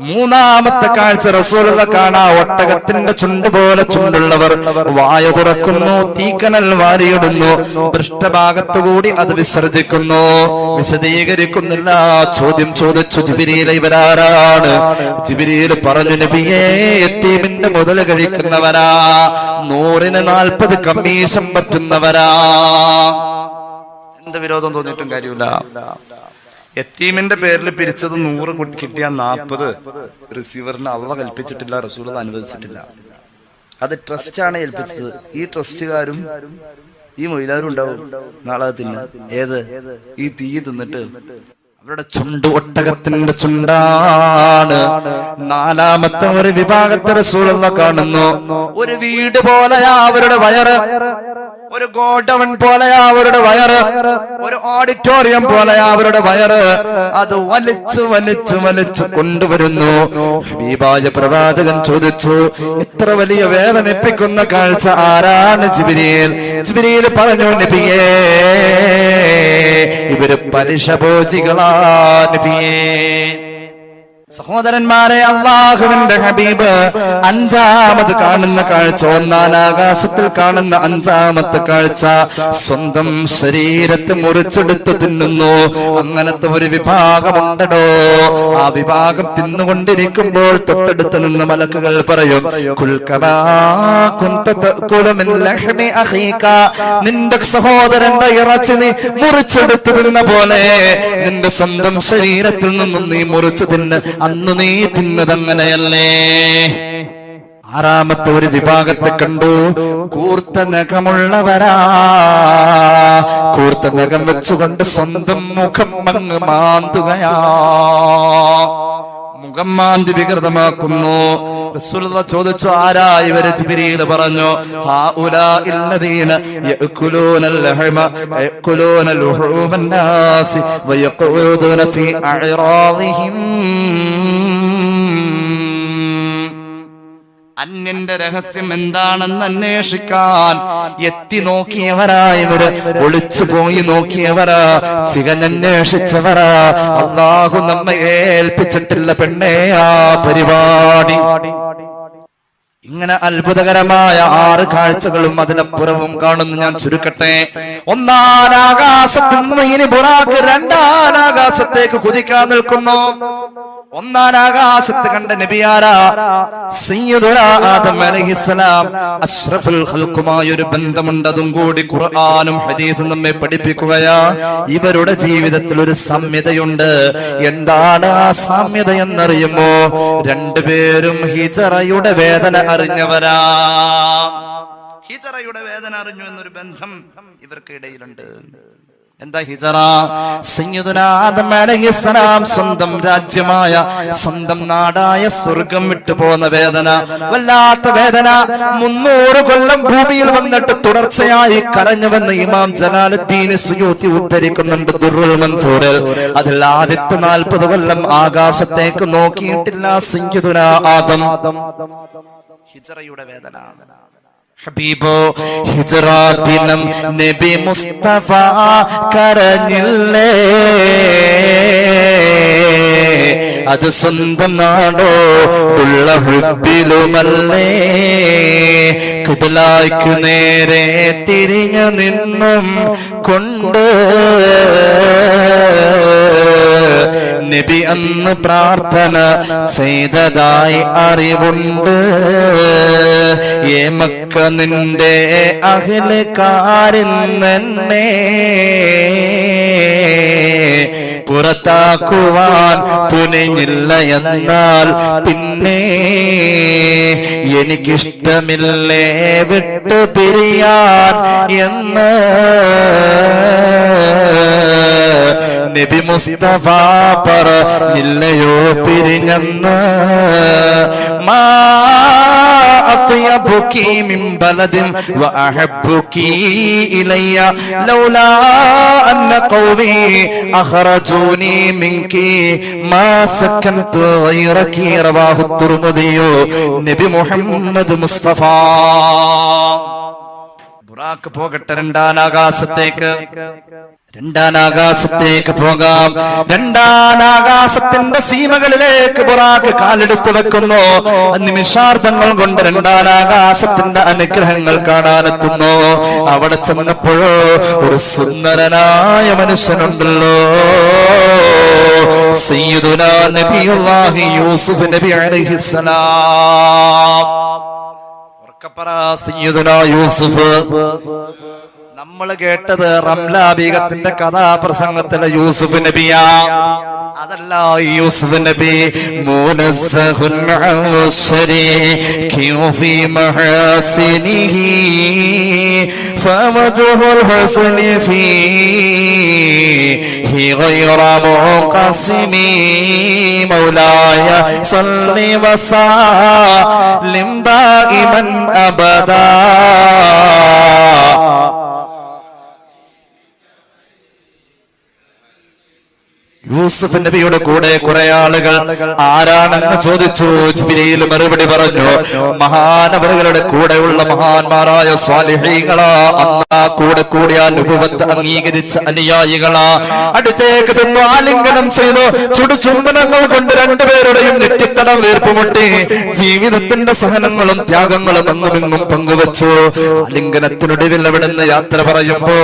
മൂന്നാമത്തെ കാഴ്ച റസൂലുള്ളാഹി കാണാ, ഒട്ടകത്തിന്റെ ചുണ്ട് പോലെ ചുണ്ടുള്ളവർ വായ തുറക്കുന്നു, തീക്കനൽ വാരിയിടുന്നു, പൃഷ്ഠഭാഗത്തുകൂടി അത് വിസർജിക്കുന്നു. വിശദീകരിക്കുന്നില്ല. ചോദ്യം ചോദിച്ചു, ജിബ്രീൽ ഇവരാരാണ്? ജിബ്രീൽ പറഞ്ഞു, നബിയേ, യതീമിന്റെ മുതൽ കഴിക്കുന്നവരാ, 140 കമ്മീഷൻ പറ്റുന്നവരാ. എന്ത് വിരോധം തോന്നിയിട്ടും കാര്യമില്ല. യതീമിന്റെ പേരിൽ പിരിച്ചത് 100 കിട്ടിയാൽ 40 റിസീവറിന് അള്ളാഹ് കൽപ്പിച്ചിട്ടില്ല, റസൂൽ അനുവദിച്ചിട്ടില്ല. അത് ട്രസ്റ്റാണ് ഏൽപ്പിച്ചത്. ഈ ട്രസ്റ്റുകാരും ഈ മൊയിലാരും ഉണ്ടാവും നാളെ തിന്ന്. ഏത്? ഈ തീ തിന്നിട്ട്. അവരുടെ ചുണ്ട് ഒട്ടകത്തിന്റെ ചുണ്ടാണ്. നാലാമത്തെ ഒരു വിഭാഗത്തെ റസൂലുള്ളാഹി കാണുന്നു. ഒരു വീട് പോലെയാ അവരുടെ വയറ്, ഒരു ഗോഡവൻ പോലെയാ അവരുടെ വയറ്, ഒരു ഓഡിറ്റോറിയം പോലെയാ അവരുടെ വയറ്. അത് വലിച്ചു വലിച്ചു വലിച്ചു കൊണ്ടുവരുന്നു. ഹബീബായ പ്രവാചകൻ ചോദിച്ചു, ഇത്ര വലിയ വേദനിപ്പിക്കുന്ന കാഴ്ച ആരാണ്? ജിബ്രീൽ. ജിബ്രീൽ പറഞ്ഞു, നബിയേ, ഇവര് പലിശഭോജികളാ നബിയേ. സഹോദരന്മാരെ, അല്ലാഹുവിന്റെ ഹബീബ് അഞ്ചാമത് കാണുന്ന കാഴ്ച, ഒന്നാം ആകാശത്തിൽ കാണുന്ന അഞ്ചാമത്തെ കാഴ്ച, സ്വന്തം ശരീരത്തെ മുറിച്ചെടുത്ത് തിന്നുന്നു. അങ്ങനത്തെ ഒരു വിഭാഗമുണ്ടോ? ആ വിഭാഗം തിന്നുകൊണ്ടിരിക്കുമ്പോൾ തൊട്ടടുത്ത് നിന്ന് മലക്കുകൾ പറയും, നിന്റെ സഹോദരന്റെ ഇറച്ചി നീ മുറിച്ചെടുത്ത് തിന്ന പോലെ നിന്റെ സ്വന്തം ശരീരത്തിൽ നിന്നും നീ മുറിച്ചു തിന്ന് അന്ന് നീ തിന്നതങ്ങനെയല്ലേ. ആറാമത്തെ ഒരു വിഭാഗത്തെ കണ്ടു, കൂർത്ത നഖമുള്ളവരാ. കൂർത്ത നഖം വെച്ചുകൊണ്ട് സ്വന്തം മുഖം അങ്ങ് മാന്തുകയാ, മുഖം മാന്തി വികൃതമാക്കുന്നു. റസൂലുള്ളാഹി ചോദിച്ചു, ആരാ ഇവര്? ജിബ്രീൽ പറഞ്ഞു, ഹൗലാഇൽ ലദീന യഅകുലൂനൽ ലഹമ യഅകുലൂന ലുഹൂമൻ നാസി വയഖൂദൂന ഫീ അഅറാദിഹിം. അന്യന്റെ രഹസ്യം എന്താണെന്ന് അന്വേഷിക്കാൻ എത്തി നോക്കിയവരാ ഇവര്, ഒളിച്ചു പോയി നോക്കിയവരാ, ചികഞ്ഞന്വേഷിച്ചവരാ. അല്ലാഹു നമ്മെ ഏൽപ്പിച്ചിട്ടില്ല പെണ്ണേ ആ പരിപാടി. ഇങ്ങനെ അത്ഭുതകരമായ 6 കാഴ്ചകളും അതിനപ്പുറവും കാണുന്നു. ഞാൻ ചുരുക്കട്ടെ. ഒന്നാം ആകാശത്ത് നിന്ന് ഇനി ബുറാഖ് രണ്ടാം ആകാശത്തേക്ക് കുതിക്കാൻ നിൽക്കുന്നു. ഒന്നാം ആകാശത്ത് കണ്ട നബിയാരാ? സയ്യിദുനാ ആദം അലൈഹിസ്സലാം. അഷ്റഫുൽ ഖൽഖുമായ ഒരു ബന്ധമുണ്ട്. അതും കൂടി ഖുർആനും ഹദീസും നമ്മെ പഠിപ്പിക്കുകയാ. ഇവരുടെ ജീവിതത്തിൽ ഒരു സാമ്യതയുണ്ട്. എന്താണ് ആ സാമ്യത എന്നറിയുമോ? രണ്ടുപേരും ഹിജറയുടെ വേദന അറിഞ്ഞവരാ. ഹിജറയുടെ വേദന അറിഞ്ഞു എന്നൊരു ബന്ധം ഇവർക്കിടയിലുണ്ട്. എന്താ ഹിജറ? സയ്യിദുനാ ആദം അലൈഹിസ്സലാം സ്വന്തം രാജ്യമായ സ്വന്തം നാടായ സ്വർഗം വിട്ടു പോകുന്ന വേദന, വല്ലാത്ത വേദന. 300 കൊല്ലം ഭൂമിയിൽ വന്നിട്ട് തുടർച്ചയായി കരഞ്ഞുവെന്ന് ഇമാം ജലാലുദ്ദീൻ സുയൂത്തി ഉദ്ധരിക്കുന്നുണ്ട് ദുർറുൽ മൻസൂറിൽ. അതിൽ ആദ്യത്തെ 40 കൊല്ലം ആകാശത്തേക്ക് നോക്കിയിട്ടില്ല സയ്യിദുനാ ആദം. ഹിജറയുടെ വേദന. ഹബീബോ ഹിജറ ദിനം നബി മുസ്തഫ കരഞ്ഞില്ലേ? അത് സ്വന്തം നാടോ ഉള്ള ഹുബിലുമല്ലേ? ഖിബ്ലയ്ക്ക് നേരെ തിരിഞ്ഞു നിന്നും കൊണ്ട് നബി അന്ന് പ്രാർത്ഥന ചെയ്തതായി അറിവുണ്ട്. മക്ക നിന്റെ അഹ്ലുകാരിന്നെ പുറത്താക്കുവാൻ തുനിഞ്ഞില്ല എന്നാൽ പിന്നെ എനിക്കിഷ്ടമില്ലേ വിട്ടു പിരിയാൻ എന്ന് നബി മുസ്തഫ പറഞ്ഞില്ലയോ പിരിഞ്ഞെന്ന്. മാ അത്യബുകി മിൻ ബലദിൻ വഅഹബ്ബുകി ഇലയ്യ ലൗലാ അന്ന ഖൗമി അഖറജൂനി മിൻകി മാ സക്കൻതു ഗൈറകി. റവാഹു തുർമുദി. നബി മുഹമ്മദ് മുസ്തഫ. ബുറാക്ക് പോകട്ടെ രണ്ടാനാകാശത്തേക്ക്. രണ്ടാനാകാശത്തേക്ക് പോകാം. രണ്ടാനാകാശത്തിന്റെ സീമകളിലേക്ക് ബുറാക്ക് കാലെടുത്തു വെക്കുന്നു. നിമിഷാർദ്ധങ്ങൾ കൊണ്ട് രണ്ടാനാകാശത്തിന്റെ അനുഗ്രഹങ്ങൾ കാണാനെത്തുന്നു. അവിടെ ചെന്നപ്പോഴോ ഒരു സുന്ദരനായ മനുഷ്യനുണ്ടല്ലോ, സയ്യിദുനാ നബിയുല്ലാഹി യൂസുഫ് നബി അലൈഹിസ്സലാം. ഉറക്കപ്പറ സയ്യിദുനാ യൂസുഫ്. നമ്മൾ കേട്ടത് റംല ബീഗത്തിന്റെ കഥാപ്രസംഗത്തിലെ യൂസുഫ് നബിയാ. അതല്ല യൂസുഫ് നബി. മുനസ്സഹുൻ അശ്ശരീകി ഫീ മഹാസിനിഹി ഫവജ്ഹുൽ ഹുസ്നി ഫീഹി ഗൈറ മുഖസിമി. മൗലായ സല്ലി വസല്ലിം ദായിമൻ അബദാ. യൂസുഫ് നബിയുടെ കൂടെ കുറെ ആളുകൾ ആരാണെന്ന് ചോദിച്ചു. ജിബ്രീൽ മറുപടി പറഞ്ഞു, മഹാനവറുകളുടെ കൂടെയുള്ള മഹാന്മാരായ സ്വാലിഹീങ്ങളാ. അല്ലാ കൂടെ കൂടിയ നുബുവത്ത് അംഗീകരിച്ച അനുയായികളാ. അടുത്തേക്ക് ചെന്നു ആലിംഗനം ചെയ്തു. ചുടുചുംബനങ്ങൾ കൊണ്ട് രണ്ടുപേരുടെയും നെറ്റിത്തടം വീർപ്പുമുട്ടി. ജീവിതത്തിന്റെ സഹനങ്ങളും ത്യാഗങ്ങളും എന്നുമെങ്ങും പങ്കുവച്ചു. ആലിംഗനത്തിനൊടുവിൽ അവിടുന്ന് യാത്ര പറയുമ്പോൾ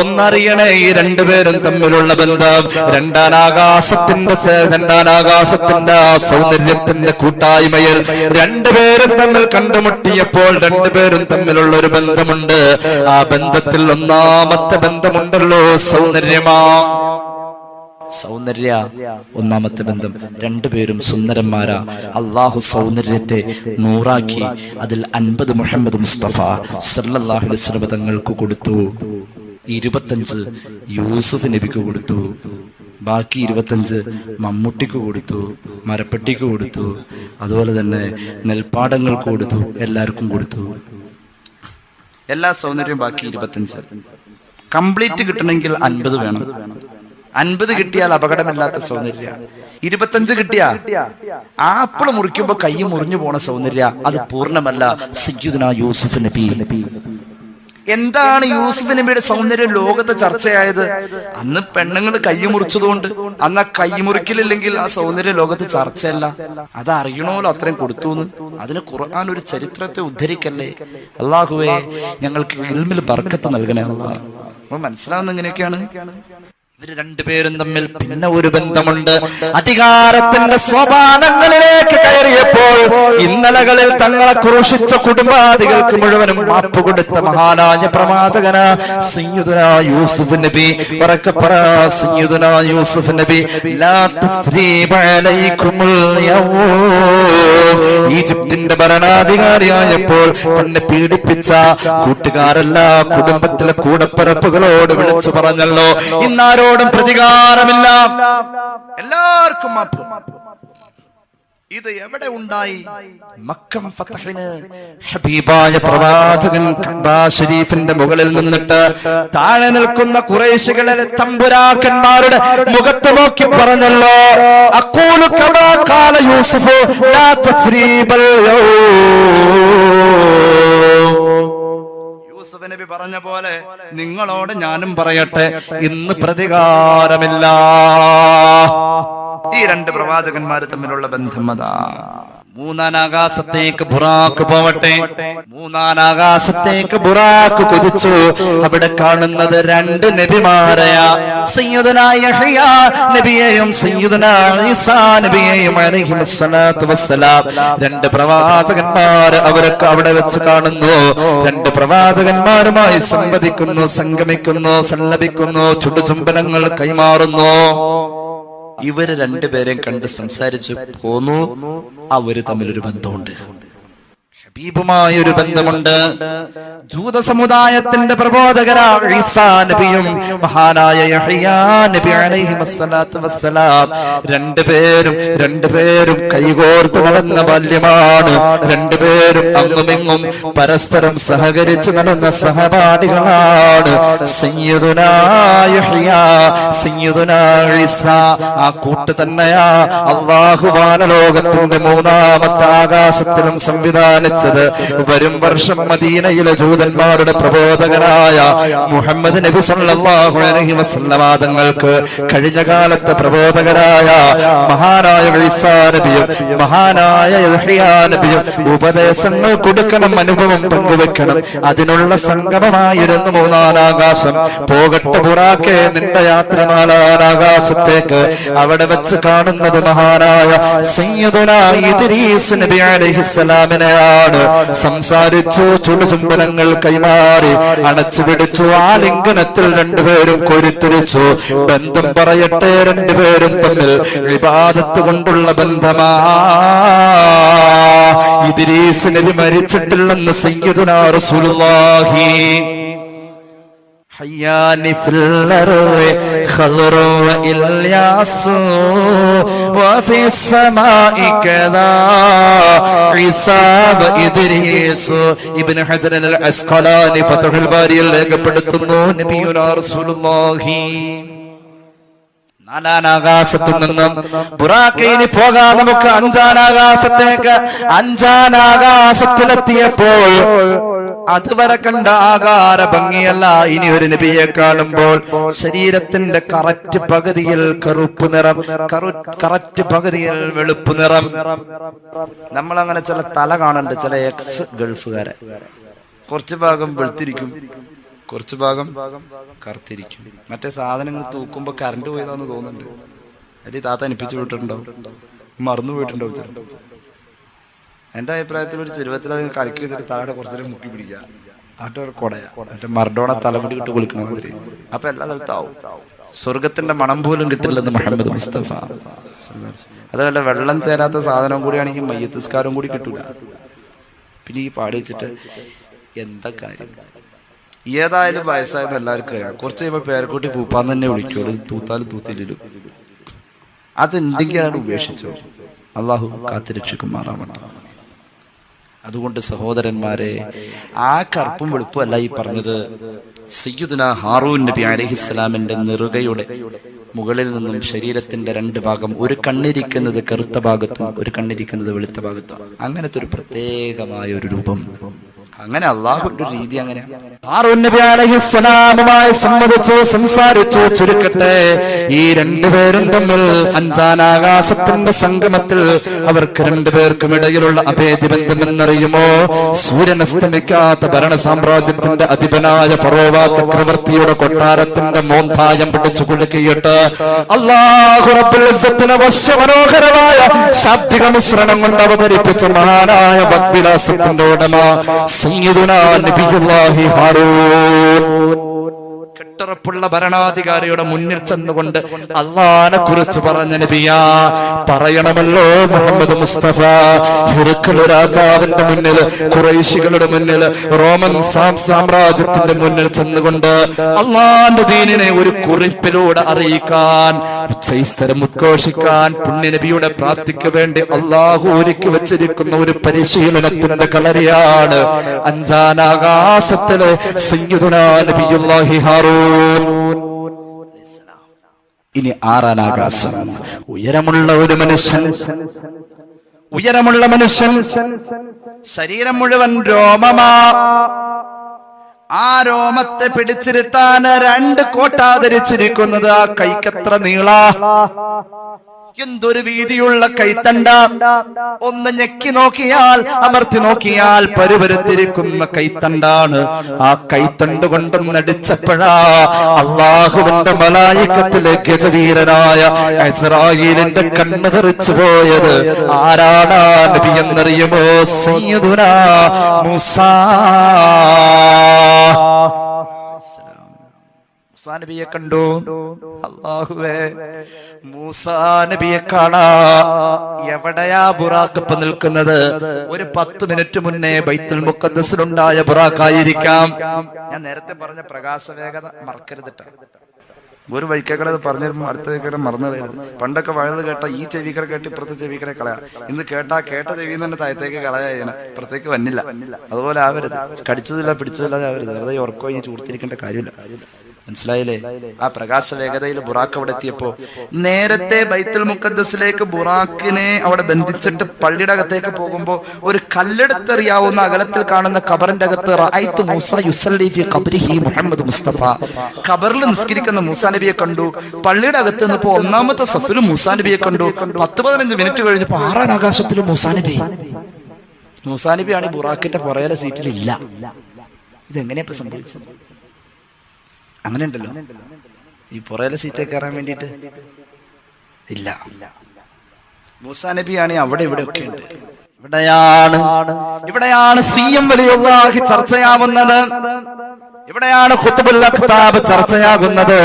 ഒന്നറിയണേ, ഈ രണ്ടുപേരും തമ്മിലുള്ള ബന്ധം രണ്ടാനാകാശത്തിന്റെ സൗന്ദര്യത്തിന്റെ കൂട്ടായ്മയിൽ രണ്ടുപേരും തമ്മിൽ കണ്ടുമുട്ടിയപ്പോൾ രണ്ടുപേരും തമ്മിലുള്ള ഒരു ബന്ധമുണ്ട്. ആ ബന്ധത്തിൽ ഒന്നാമത്തെ ബന്ധമുണ്ടല്ലോ സൗന്ദര്യമാ. സൗന്ദര്യ ഒന്നാമത്തെ ബന്ധം. രണ്ടുപേരും സുന്ദരന്മാരാ. അള്ളാഹു സൗന്ദര്യത്തെ 100 അതിൽ 50 മുഹമ്മദ് മുസ്തഫ സല്ലല്ലാഹു അലൈഹി വസല്ലം തങ്ങൾക്ക് കൊടുത്തു. 25 യൂസുഫ് നബിക്ക് കൊടുത്തു. ബാക്കി 25 മമ്മൂട്ടിക്ക് കൊടുത്തു, മരപ്പെട്ടിക്ക് കൊടുത്തു, അതുപോലെ തന്നെ നെൽപ്പാടങ്ങൾക്ക് കൊടുത്തു, എല്ലാവർക്കും കൊടുത്തു. എല്ലാ സൗന്ദര്യവും ബാക്കി 25. കംപ്ലീറ്റ് കിട്ടണമെങ്കിൽ 50 വേണം. 50 കിട്ടിയാൽ അപകടമില്ലാത്ത സൗന്ദര്യ. 25 കിട്ടിയാ ആപ്പിള് മുറിക്കുമ്പോ കൈ മുറിഞ്ഞു പോണ സൗന്ദര്യ. അത് പൂർണ്ണമല്ല. സയ്യിദുനാ യൂസുഫ് നബി. എന്താണ് യൂസുഫ് നബിയുടെ സൗന്ദര്യം ലോകത്ത് ചർച്ചയായത്? അന്ന് പെണ്ണുങ്ങൾ കൈ മുറിച്ചതുകൊണ്ട്. അന്ന് ആ കൈ മുറിക്കലില്ലെങ്കിൽ ആ സൗന്ദര്യം ലോകത്ത് ചർച്ചയല്ല. അത് അറിയണമല്ലോ അത്രയും കൊടുത്തു എന്ന്. അതിന് ഖുർആൻ ഒരു ചരിത്രത്തെ ഉദ്ധരിക്കല്ലേ. അല്ലാഹുവേ, ഞങ്ങൾക്ക് ഇൽമിൽ ബർക്കത്ത് നൽകണേ അല്ലാഹ്. അപ്പൊ മനസ്സിലാവുന്ന എങ്ങനെയൊക്കെയാണ്? ഇവര് രണ്ടുപേരും തമ്മിൽ പിന്നെ ഒരു ബന്ധമുണ്ട്. അധികാരത്തിന്റെ സോപാനങ്ങളിലേക്ക് കയറിയപ്പോൾ ഇന്നലകളിൽ തങ്ങളെ ക്രൂശിച്ച കുടുംബാദികൾക്ക് മുഴുവനും മാപ്പ് കൊടുത്ത മഹാനായ പ്രവാചകന സയ്യിദുനാ യൂസുഫ് നബി. ഉറക്കെ പറ, സയ്യിദുനാ യൂസുഫ് നബി. ലാ തസ്രീബ അലൈക്കുമുൽ യൗം. ഈജിപ്തിന്റെ ഭരണാധികാരിയായപ്പോൾ തന്നെ പീഡിപ്പിച്ച കൂട്ടുകാരല്ല, കുടുംബത്തിലെ കൂടപ്പിറപ്പുകളോട് വിളിച്ചു പറഞ്ഞല്ലോ, ഇന്നാരോടും പ്രതികാരമില്ല, എല്ലാവർക്കും മാപ്പ്. ഇത് എവിടെ ഉണ്ടായി? മക്കം ഫതഹിന് ഹബീബായ പ്രവാചകൻ കഅബ ശരീഫിന്റെ മുകളിൽ നിന്നിട്ട് താഴെ നിൽക്കുന്ന ഖുറൈശികളിലെ തമ്പുരാക്കന്മാരുടെ മുഖത്ത് നോക്കി പറഞ്ഞല്ലോ, അഖൂലു കമാ ഖാല യൂസുഫ് ലാ തസ്രീബൽ യൂസുഫ് നബി പറഞ്ഞ പോലെ നിങ്ങളോട് ഞാനും പറയട്ടെ, ഇന്ന് പ്രതികാരമില്ല. ഈ രണ്ട് പ്രവാചകന്മാർ തമ്മിലുള്ള ബന്ധം അതാ. മൂന്നാനാകാശത്തേക്ക് ബുറാക്ക് പോവട്ടെ. മൂന്നാനാകാശത്തേക്ക് ബുറാക്ക് കുതിച്ചു. അവിടെ കാണുന്നത് രണ്ട് നബിമാരെയാ, സയ്യിദുനാ യഹ്യാ നബിയെയും സയ്യിദുനാ ഈസാ നബിയെയും അലൈഹിസ്സലാത്തു വസ്സലാം. രണ്ട് പ്രവാചകന്മാർ അവരൊക്കെ അവിടെ വെച്ച് കാണുന്നു. രണ്ട് പ്രവാചകന്മാരുമായി സംവദിക്കുന്നു, സംഗമിക്കുന്നു, സല്ലപിക്കുന്നു, ചുടുചുംബനങ്ങൾ കൈമാറുന്നു. ഇവര് രണ്ടുപേരെയും കണ്ട് സംസാരിച്ചു പോന്നു. അവര് തമ്മിലൊരു ബന്ധമുണ്ട്, ഹബീബുമായ ഒരു ബന്ധമുണ്ട്. ജൂത സമുദായത്തിന്റെ പ്രബോധകരായ ഈസാ നബിയും മഹാനായ യഹ്യാ നബി അലൈഹിസ്സലാത്തു വസ്സലാം രണ്ടുപേരും കൈകോർത്ത് നടന്ന ബാല്യമാണ്. രണ്ടുപേരും അങ്ങുമിങ്ങും പരസ്പരം സഹകരിച്ച് നടന്ന സഹപാഠികളാണ്. സയ്യിദുനാ യഹ്യാ, സയ്യിദുനാ ഈസാ. ആ കൂട്ട് തന്നെയാ അല്ലാഹു വാനലോകത്തിന്റെ മൂന്നാമത്തെ ആകാശത്തിലും സംവിധാനിച്ചത്. വരും വർഷം മദീനയിലെ ജൂതന്മാരുടെ പ്രബോധകനായ മുഹമ്മദ് നബി സല്ലല്ലാഹു അലൈഹി വസല്ലം തങ്ങൾക്ക് കഴിഞ്ഞ കാലത്തെ പ്രബോധകരായ മഹാനായ ഈസാ നബിയും മഹാനായ യഹ്യാ നബിയും ഉപദേശങ്ങൾ കൊടുക്കണം, അനുഭവം പങ്കുവെക്കണം. അതിനുള്ള സംഗമമായിരുന്നു മൂന്നാനാകാശം. പോകട്ടെ ബുറാക്കെ നിന്റെ യാത്ര നാലാനാകാശത്തേക്ക്. അവിടെ വെച്ച് കാണുന്നത് മഹാനായ സയ്യിദുനാ ഇദ്രീസ് നബി അലൈഹിസ്സലാമിനെയാണ്. സംസാരിച്ചു, ചുടുചുംബനങ്ങൾ കൈമാറി, അണച്ചു പിടിച്ചു. ആലിംഗനത്തിൽ രണ്ടുപേരും കോരിത്തിരിച്ചു. ബന്ധം പറയട്ടെ, രണ്ടുപേരും തമ്മിൽ ഇബാദത്ത് കൊണ്ടുള്ള ബന്ധമാ. ഇദ്രീസ് നബി മരിച്ചിട്ടില്ലെന്ന് സയ്യിദുനാ റസൂലുള്ളാഹി. حيان في الأرض خضر وإلياس وفي السماء كذا عيسى وإدريس. ഇബ്നു ഹജർ അൽ അസ്ഖലാനി ഫത്ഹുൽ ബാരിയിൽ രേഖപ്പെടുത്തുന്നു, നബിയുനാ റസൂലുള്ളാഹി നാലാനാകാശത്തു നിന്നും ബുറാക്കയിന് പോകാൻ നമുക്ക് അഞ്ചാനാകാശത്തേക്ക്. അഞ്ചാനാകാശത്തിലെത്തിയപ്പോൾ അതുവരെ കണ്ട ആകാര ഭംഗിയല്ല, ഇനി ഒരു നബിയെ കാണുമ്പോൾ ശരീരത്തിന്റെ കറക്റ്റ് പകുതിയിൽ കറുപ്പ് നിറം, കറക്റ്റ് പകുതിയിൽ വെളുപ്പ് നിറം. നമ്മളങ്ങനെ ചില തല കാണുന്നുണ്ട്, ചില എക്സ് ഗൾഫുകാരെ. കുറച്ച് ഭാഗം വെളുത്തിരിക്കും, കുറച്ച് ഭാഗം കറുത്തിരിക്കും. മറ്റേ സാധനങ്ങൾ തൂക്കുമ്പോ കറണ്ട് പോയതാന്ന് തോന്നുന്നുണ്ട്. അത് താത്ത അനുപ്പിച്ചു വിട്ടിട്ടുണ്ടാവും, മറന്നു പോയിട്ടുണ്ടാവും ചിലപ്പോൾ. എന്റെ അഭിപ്രായത്തിൽ ഒരു ചെരുവത്തിൽ കളിക്ക് വെച്ചിട്ട് തലയുടെ കുറച്ചേരം മുക്കി പിടിക്കുക, ആട്ടൊരു കൊടയാ, മറ്റേ മർഡോണ തലമുടി ഇട്ട് കുളിക്കണ മാതിരി. അപ്പൊ എല്ലാ സ്ഥലത്താവും. സ്വർഗത്തിന്റെ മണം പോലും കിട്ടില്ലെന്ന് മുഹമ്മദ് മുസ്തഫ. അതല്ല, വെള്ളം ചേരാത്ത സാധനം കൂടിയാണെങ്കിൽ മയ്യത്തിസ്കാരം കൂടി കിട്ടൂല. പിന്നെ ഈ പാടി വെച്ചിട്ട് എന്താ കാര്യം? ഏതായാലും വയസ്സായെന്ന് എല്ലാവർക്കും അറിയാം. കുറച്ച് കഴിയുമ്പോൾ പേരക്കൂട്ടി പൂപ്പാന്ന് തന്നെ വിളിക്കുള്ളൂ, തൂത്താലും തൂത്തില്ലും. അതുണ്ടെങ്കിൽ അയാൾ ഉപേക്ഷിച്ചോ. അള്ളാഹു കാത്തുരക്ഷിക്കുമാറാവട്ടെ. അതുകൊണ്ട് സഹോദരന്മാരെ, ആ കറുപ്പും വെളുപ്പും അല്ല ഈ പറഞ്ഞത്. സയ്യിദുനാ ഹാറൂൻ നബി അലൈഹിസ്സലാമിന്റെ നെറുകയുടെ മുകളിൽ നിന്നും ശരീരത്തിന്റെ രണ്ട് ഭാഗം, ഒരു കണ്ണിരിക്കുന്നത് കറുത്ത ഭാഗത്തും ഒരു കണ്ണിരിക്കുന്നത് വെളുത്ത ഭാഗത്തും, അങ്ങനത്തെ ഒരു പ്രത്യേകമായ ഒരു രൂപം അങ്ങനെ അള്ളാഹുവിന്റെ രീതി അങ്ങനെയാണ്. ഹാറൂൻ നബി അലൈഹിസ്സലാമുമായി സംവദിച്ചു, സംസാരിച്ചു. ചുരുക്കട്ടെ, ഈ രണ്ടുപേരും തമ്മിൽ അഞ്ചാനാകാശത്തിന്റെ സംഗമത്തിൽ അവർക്ക് രണ്ടുപേർക്കും ഇടയിലുള്ള അഭേദ്യ ബന്ധമെന്നറിയുമോ? സൂര്യൻ അസ്തമിക്കാത്ത ഭരണ സാമ്രാജ്യത്തിന്റെ അധിപനായ ഫറോവ ചക്രവർത്തിയുടെ കൊട്ടാരത്തിന്റെ മോന്തായം പിടിച്ചു കുലുക്കിയിട്ട് അല്ലാഹു റബ്ബുൽ ഇസ്സത്തിന് വശ്യമനോഹരമായ ശാബ്ദിക മിശ്രണം കൊണ്ട് അവതരിപ്പിച്ച മഹാനായ ഭക്തിലാസത്തിന്റെ ഉടമ സയ്യിദുനാ നബിയുല്ലാഹി ഹാറൂൻ കെട്ടുറപ്പുള്ള ഭരണാധികാരിയുടെ മുന്നിൽ ചെന്നുകൊണ്ട് അള്ളാനെ കുറിച്ച് പറഞ്ഞ നബിയാ, പറയണമല്ലോ മുഹമ്മദ് മുസ്തഫ. ഹിർഖൽ രാജാവിന്റെ മുന്നിൽ, ഖുറൈശികളുടെ മുന്നിൽ, റോമൻ സാമ്രാജ്യത്തിന്റെ മുന്നിൽ ചെന്നുകൊണ്ട് അള്ളാന്റെ ദീനിനെ ഒരു കുറിപ്പിലൂടെ അറിയിക്കാൻ, ഉച്ചൈസ്തരം ഉദ്ഘോഷിക്കാൻ പുണ്യനബിയുടെ പ്രാപ്തിക്ക് വേണ്ടി അള്ളാഹു ഒരുക്കി വെച്ചിരിക്കുന്ന ഒരു പരിശീലനത്തിന്റെ കളരിയാണ് അഞ്ചാനാകാശത്തിലെ സയ്യിദുനാ നബിയുല്ലാഹി ഹാറൂൻ. ഇനി ആറാനാകാശം. ഉയരമുള്ള ഒരു മനുഷ്യൻ, ശരീരം മുഴുവൻ രോമമാ. ആ രോമത്തെ പിടിച്ചിരുത്താൻ 2 കോട്ടാധരിച്ചിരിക്കുന്നത്. ആ കൈക്കത്ര നീള, എന്തൊരു വീതിയുള്ള കൈത്തണ്ട. ഒന്ന് ഞെക്കി നോക്കിയാൽ, അമർത്തി നോക്കിയാൽ പരുപരുത്തിരിക്കുന്ന കൈത്തണ്ടാണ്. ആ കൈത്തണ്ട് കൊണ്ടൊന്നടിച്ചപ്പോഴാ അള്ളാഹുവിന്റെ മലായികത്തിലെ ഗജവീരനായ ഇസ്രായേലിന്റെ കണ്ണ് തെറിച്ചു പോയത്. ആരാണ് നബി എന്നറിയുമോ? സയ്യിദുനാ മൂസാ. മൂസാ നബിയെ കണ്ടു. അല്ലാഹുവേ, മൂസാ നബിയെ കാണാ. എവിടെയാ ബുറാഖ് ഇപ്പൊ നിൽക്കുന്നത്? ഒരു 10 മിനിറ്റ് മുന്നേ ബൈത്തുൽ മുഖദ്ദസിലുണ്ടായ ബുറാഖായിരിക്കാം. ഞാൻ നേരത്തെ പറഞ്ഞ പ്രകാശ വേഗത മറക്കരുതിട്ട്. ഒരു വഴിക്കേക്കടെ പറഞ്ഞു അടുത്ത വഴിക്കേടെ മറന്നു കളയരുത്. പണ്ടൊക്കെ വഴുത് കേട്ട ഈ ചെവിക്കട കേട്ട് ഇപ്പുറത്തെ ചെവിക്കടെ കളയാ. ഇന്ന് കേട്ട ചെവിയിൽ തന്നെ താഴത്തേക്ക് കളയാ, ഇപ്പുറത്തേക്ക് വന്നില്ല. അതുപോലെ ആവരുത്. കടിച്ചതില്ല പിടിച്ചതില്ലാതെ ആവരുത്. വെറുതെ ഉറക്കോ ഇനി ചൂർത്തിരിക്കേണ്ട കാര്യമില്ല. മനസ്സിലായില്ലേ? ആ പ്രകാശ വേഗതയിൽ ബുറാഖ് അവിടെ എത്തിയപ്പോ, നേരത്തെ ബൈത്തുൽ മുഖദ്ദസിലേക്ക് ബുറാഖിനെ അവിടെ ബന്ധിച്ചിട്ട് പള്ളിയുടെ അകത്തേക്ക് പോകുമ്പോ ഒരു കല്ലെടുത്തെറിയാവുന്ന അകലത്തിൽ കാണുന്ന ഖബറിന്റെ അകത്ത് റഅയ്തു മൂസ യുസല്ലി ഫി ഖബ്രിഹി മുഹമ്മദ് മുസ്തഫ. ഖബറിൽ നിസ്കരിക്കുന്ന മൂസാ നബിയെ കണ്ടു. പള്ളിയുടെ അകത്ത് നിന്നപ്പോ 1-ാമത്തെ സഫിലും മൂസാ നബിയെ കണ്ടു. 10-15 മിനിറ്റ് കഴിഞ്ഞപ്പോ 6-ാം ആകാശത്തിലും മൂസാ നബി. മൂസാ നബിയാണ് ബുറാഖിന്റെ പുറകിലെ സീറ്റിൽ ഇല്ല. ഇതെങ്ങനെയാ ഇപ്പൊ സംഭവിച്ചത്? അങ്ങനെ ഉണ്ടല്ലോ, ഈ പുറയിലെ സീറ്റേ കയറാൻ വേണ്ടിയിട്ട് ഇല്ല. മൂസാ നബിയാണ് അവിടെ ഇവിടെ ഒക്കെ ഉണ്ട്. ഇവിടെയാണ് സിഎം വലിയുള്ളാഹി ചർച്ചയാവുന്നത്. ഇവിടെയാണ് ഖുത്ബുൽ അഖ്താബ് ചർച്ചയാകുന്നത്.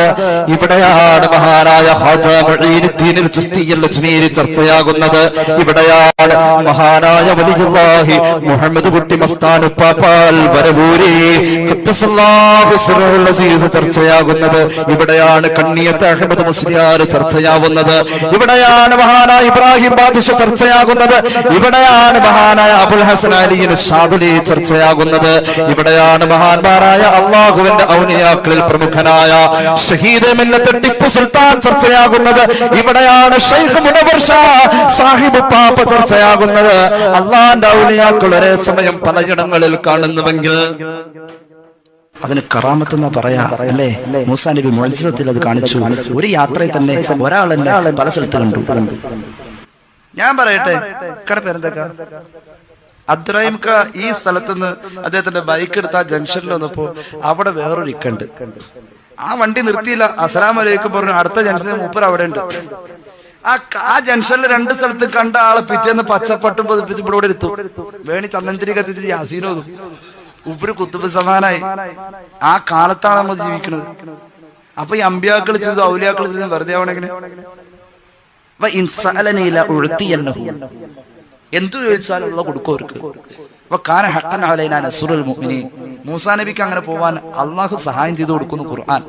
ഇവിടെയാണ് മഹാനായ ഖാജ മുഈനുദ്ദീൻ ചിശ്തിയിൽ അജ്മീരി ചർച്ചയാകുന്നത്. ഇവിടെയാണ് മഹാനായ വലിയുള്ളാഹി മുഹമ്മദ് കുട്ടി മസ്താൻ ഉപ്പാപ്പാൽ വരവൂരി ഖദ്ദസല്ലാഹു സിറഹുൽ അസീസ് ചർച്ചയാകുന്നത്. ഇവിടെയാണ് കണ്ണിയത്ത് അഹ്മദ് മുസ്ലിയാർ ചർച്ചയാവുന്നത്. ഇവിടെയാണ് മഹാനായ ഇബ്രാഹിം ബാദിഷ ചർച്ചയാകുന്നത്. ഇവിടെയാണ് മഹാനായ അബുൽ ഹസൻ അലി ഷാദുലി ചർച്ചയാകുന്നത്. ഇവിടെയാണ് മഹാന്മാരായ അള്ളാഹുവിന്റെ ഔലിയാക്കളിൽ പ്രമുഖനായ ഷഹീദ് മില്ലത്ത് ടിപ്പു സുൽത്താൻ ചർച്ചയാകുന്നത്. ഇവിടെയാണ് ശൈഖ് മുനവ്വർ ഷാ സാഹിബ് പാപ്പ ചർച്ചയാകുന്നത്. അള്ളാന്റെ ഔലിയാക്കൾ ഒരേ സമയം പലയിടങ്ങളിൽ കാണുന്നുവെങ്കിൽ അതിന് കറാമത്ത് എന്നാ പറയാ, അല്ലേ? മൂസാ നബി മുഅ്ജിസത്തിൽ അത് കാണിച്ചു. ഒരു യാത്രയിൽ തന്നെ ഒരാൾ തന്നെ പല സ്ഥലത്ത് കണ്ടു. ഞാൻ പറയട്ടെ, കട പേരെന്തൊക്കെ അബ്ദുറഹീം ക ഈ സ്ഥലത്തുനിന്ന് അദ്ദേഹത്തിന്റെ ബൈക്ക് എടുത്ത് ആ ജംഗ്ഷനിൽ വന്നപ്പോ അവിടെ വേറൊരു ഇക്കുണ്ട്. ആ വണ്ടി നിർത്തിയില്ല. അസ്സലാമു അലൈക്കും പറഞ്ഞു. അടുത്ത ജംഗ്ഷനിൽ മൂപ്പർ അവിടെ ഉണ്ട്. ആ ജംഗ്ഷനിൽ 2 സ്ഥലത്ത് കണ്ട ആളെ പിറ്റേന്ന് പച്ചപ്പട്ടും പതിപ്പിച്ച് ഇവിടെ എടുത്തു. വേണി ചന്ദനത്തിരി കത്തിച്ച് യാസീനോ ഉപ്പര് കുത്തുബ് സമാനായി. ആ കാലത്താണ് നമ്മൾ ജീവിക്കുന്നത്. അപ്പൊ ഈ അമ്പിയാക്കൾ ചെയ്തു, ഔലിയാക്കൾ ചെയ്തു വെറുതെ ആവണെങ്ങനെ? എന്തു ചോദിച്ചാലും ഉള്ള കൊടുക്കും അവർക്ക്. മൂസാ നബിക്ക് അങ്ങനെ പോവാൻ അള്ളാഹു സഹായം ചെയ്തു കൊടുക്കുന്നു ഖുർആൻ.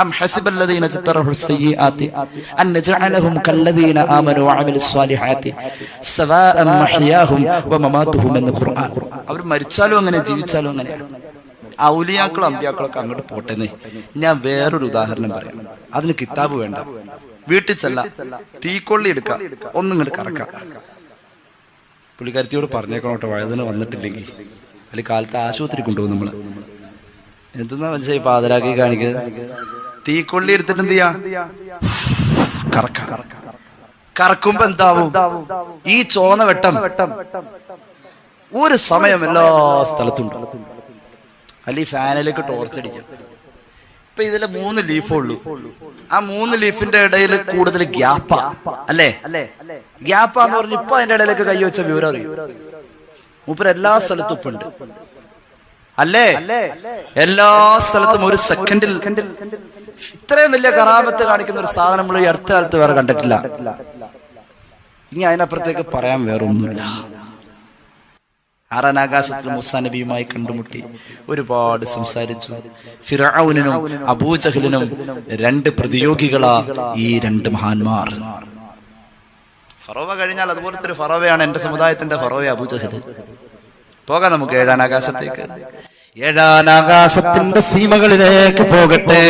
أم حسب الذين اجترحوا السيئات أن نجعلهم كالذين آمنوا وعملوا الصالحات سواء محياهم ومماتهم من القرآن. അവർ മരിച്ചാലും അങ്ങനെ ജീവിച്ചാലും അങ്ങനെ. ഔലിയാക്കളും അമ്പിയാക്കളൊക്കെ അങ്ങോട്ട് പോട്ടെന്നേ. ഞാൻ വേറൊരു ഉദാഹരണം പറയാം. അതിന് കിതാബ് വേണ്ട, വീട്ടിൽ ചെല്ല, തീക്കൊള്ളി എടുക്കാം, ഒന്നും ഇങ്ങോട്ട് കറക്കാം. പുള്ളിക്കാരത്തിയോട് പറഞ്ഞേക്കണോട്ടെ, വഴുതിന് വന്നിട്ടില്ലെങ്കിൽ അല്ലെങ്കിൽ കാലത്ത് ആശുപത്രി കൊണ്ടുപോകും നമ്മള്. എന്തെന്നാ മനസ്സിലായി പാതിരാക്കി കാണിക്കുന്നത്? തീക്കൊള്ളി എടുത്തിട്ട് എന്ത് ചെയ്യാ? കറക്കുമ്പോ എന്താവും? ഈ ചോന്ന വെട്ടം ഒരു സമയം എല്ലാ സ്ഥലത്തുണ്ട്. അല്ലെങ്കിൽ ഫാനിലേക്ക് ടോർച്ചടിക്കാം. ഇപ്പൊ ഇതിലെ 3 ലീഫുള്ളൂ. ആ 3 ലീഫിന്റെ ഇടയിൽ കൂടുതൽ ഗ്യാപ്പാ അല്ലേ? ഗ്യാപ്പാന്ന് പറഞ്ഞ് ഇപ്പൊ അതിന്റെ ഇടയിലേക്ക് കൈവച്ച വിവരം അറിയും. മൂപ്പര് എല്ലാ സ്ഥലത്തും ഇപ്പൊ ഉണ്ട് അല്ലേ? എല്ലാ സ്ഥലത്തും ഒരു സെക്കൻഡിൽ ഇത്രയും വലിയ കറാമത്ത് കാണിക്കുന്ന ഒരു സാധനം നമ്മൾ ഈ അടുത്ത കാലത്ത് വേറെ കണ്ടിട്ടില്ല. ഇനി അതിനപ്പുറത്തേക്ക് പറയാൻ വേറൊന്നുമില്ല. 6ാം ആകാശത്തിൽ മൂസാ നബിയുമായി കണ്ടുമുട്ടി ഒരുപാട് സംസാരിച്ചു. ഫിർഔനിനും അബൂജഹലിനും 2 പ്രതിയോഗികളാ ഈ 2 മഹാന്മാർ. ഫറോവ കഴിഞ്ഞാൽ അതുപോലത്തെ ഒരു ഫറോവയാണ് എന്റെ സമുദായത്തിന്റെ ഫറോവ അബൂജഹൽ. പോകാം നമുക്ക് 7ാം ആകാശത്തേക്ക്. 7ാം ആകാശത്തിന്റെ സീമകളിലേക്ക് പോകട്ടെ.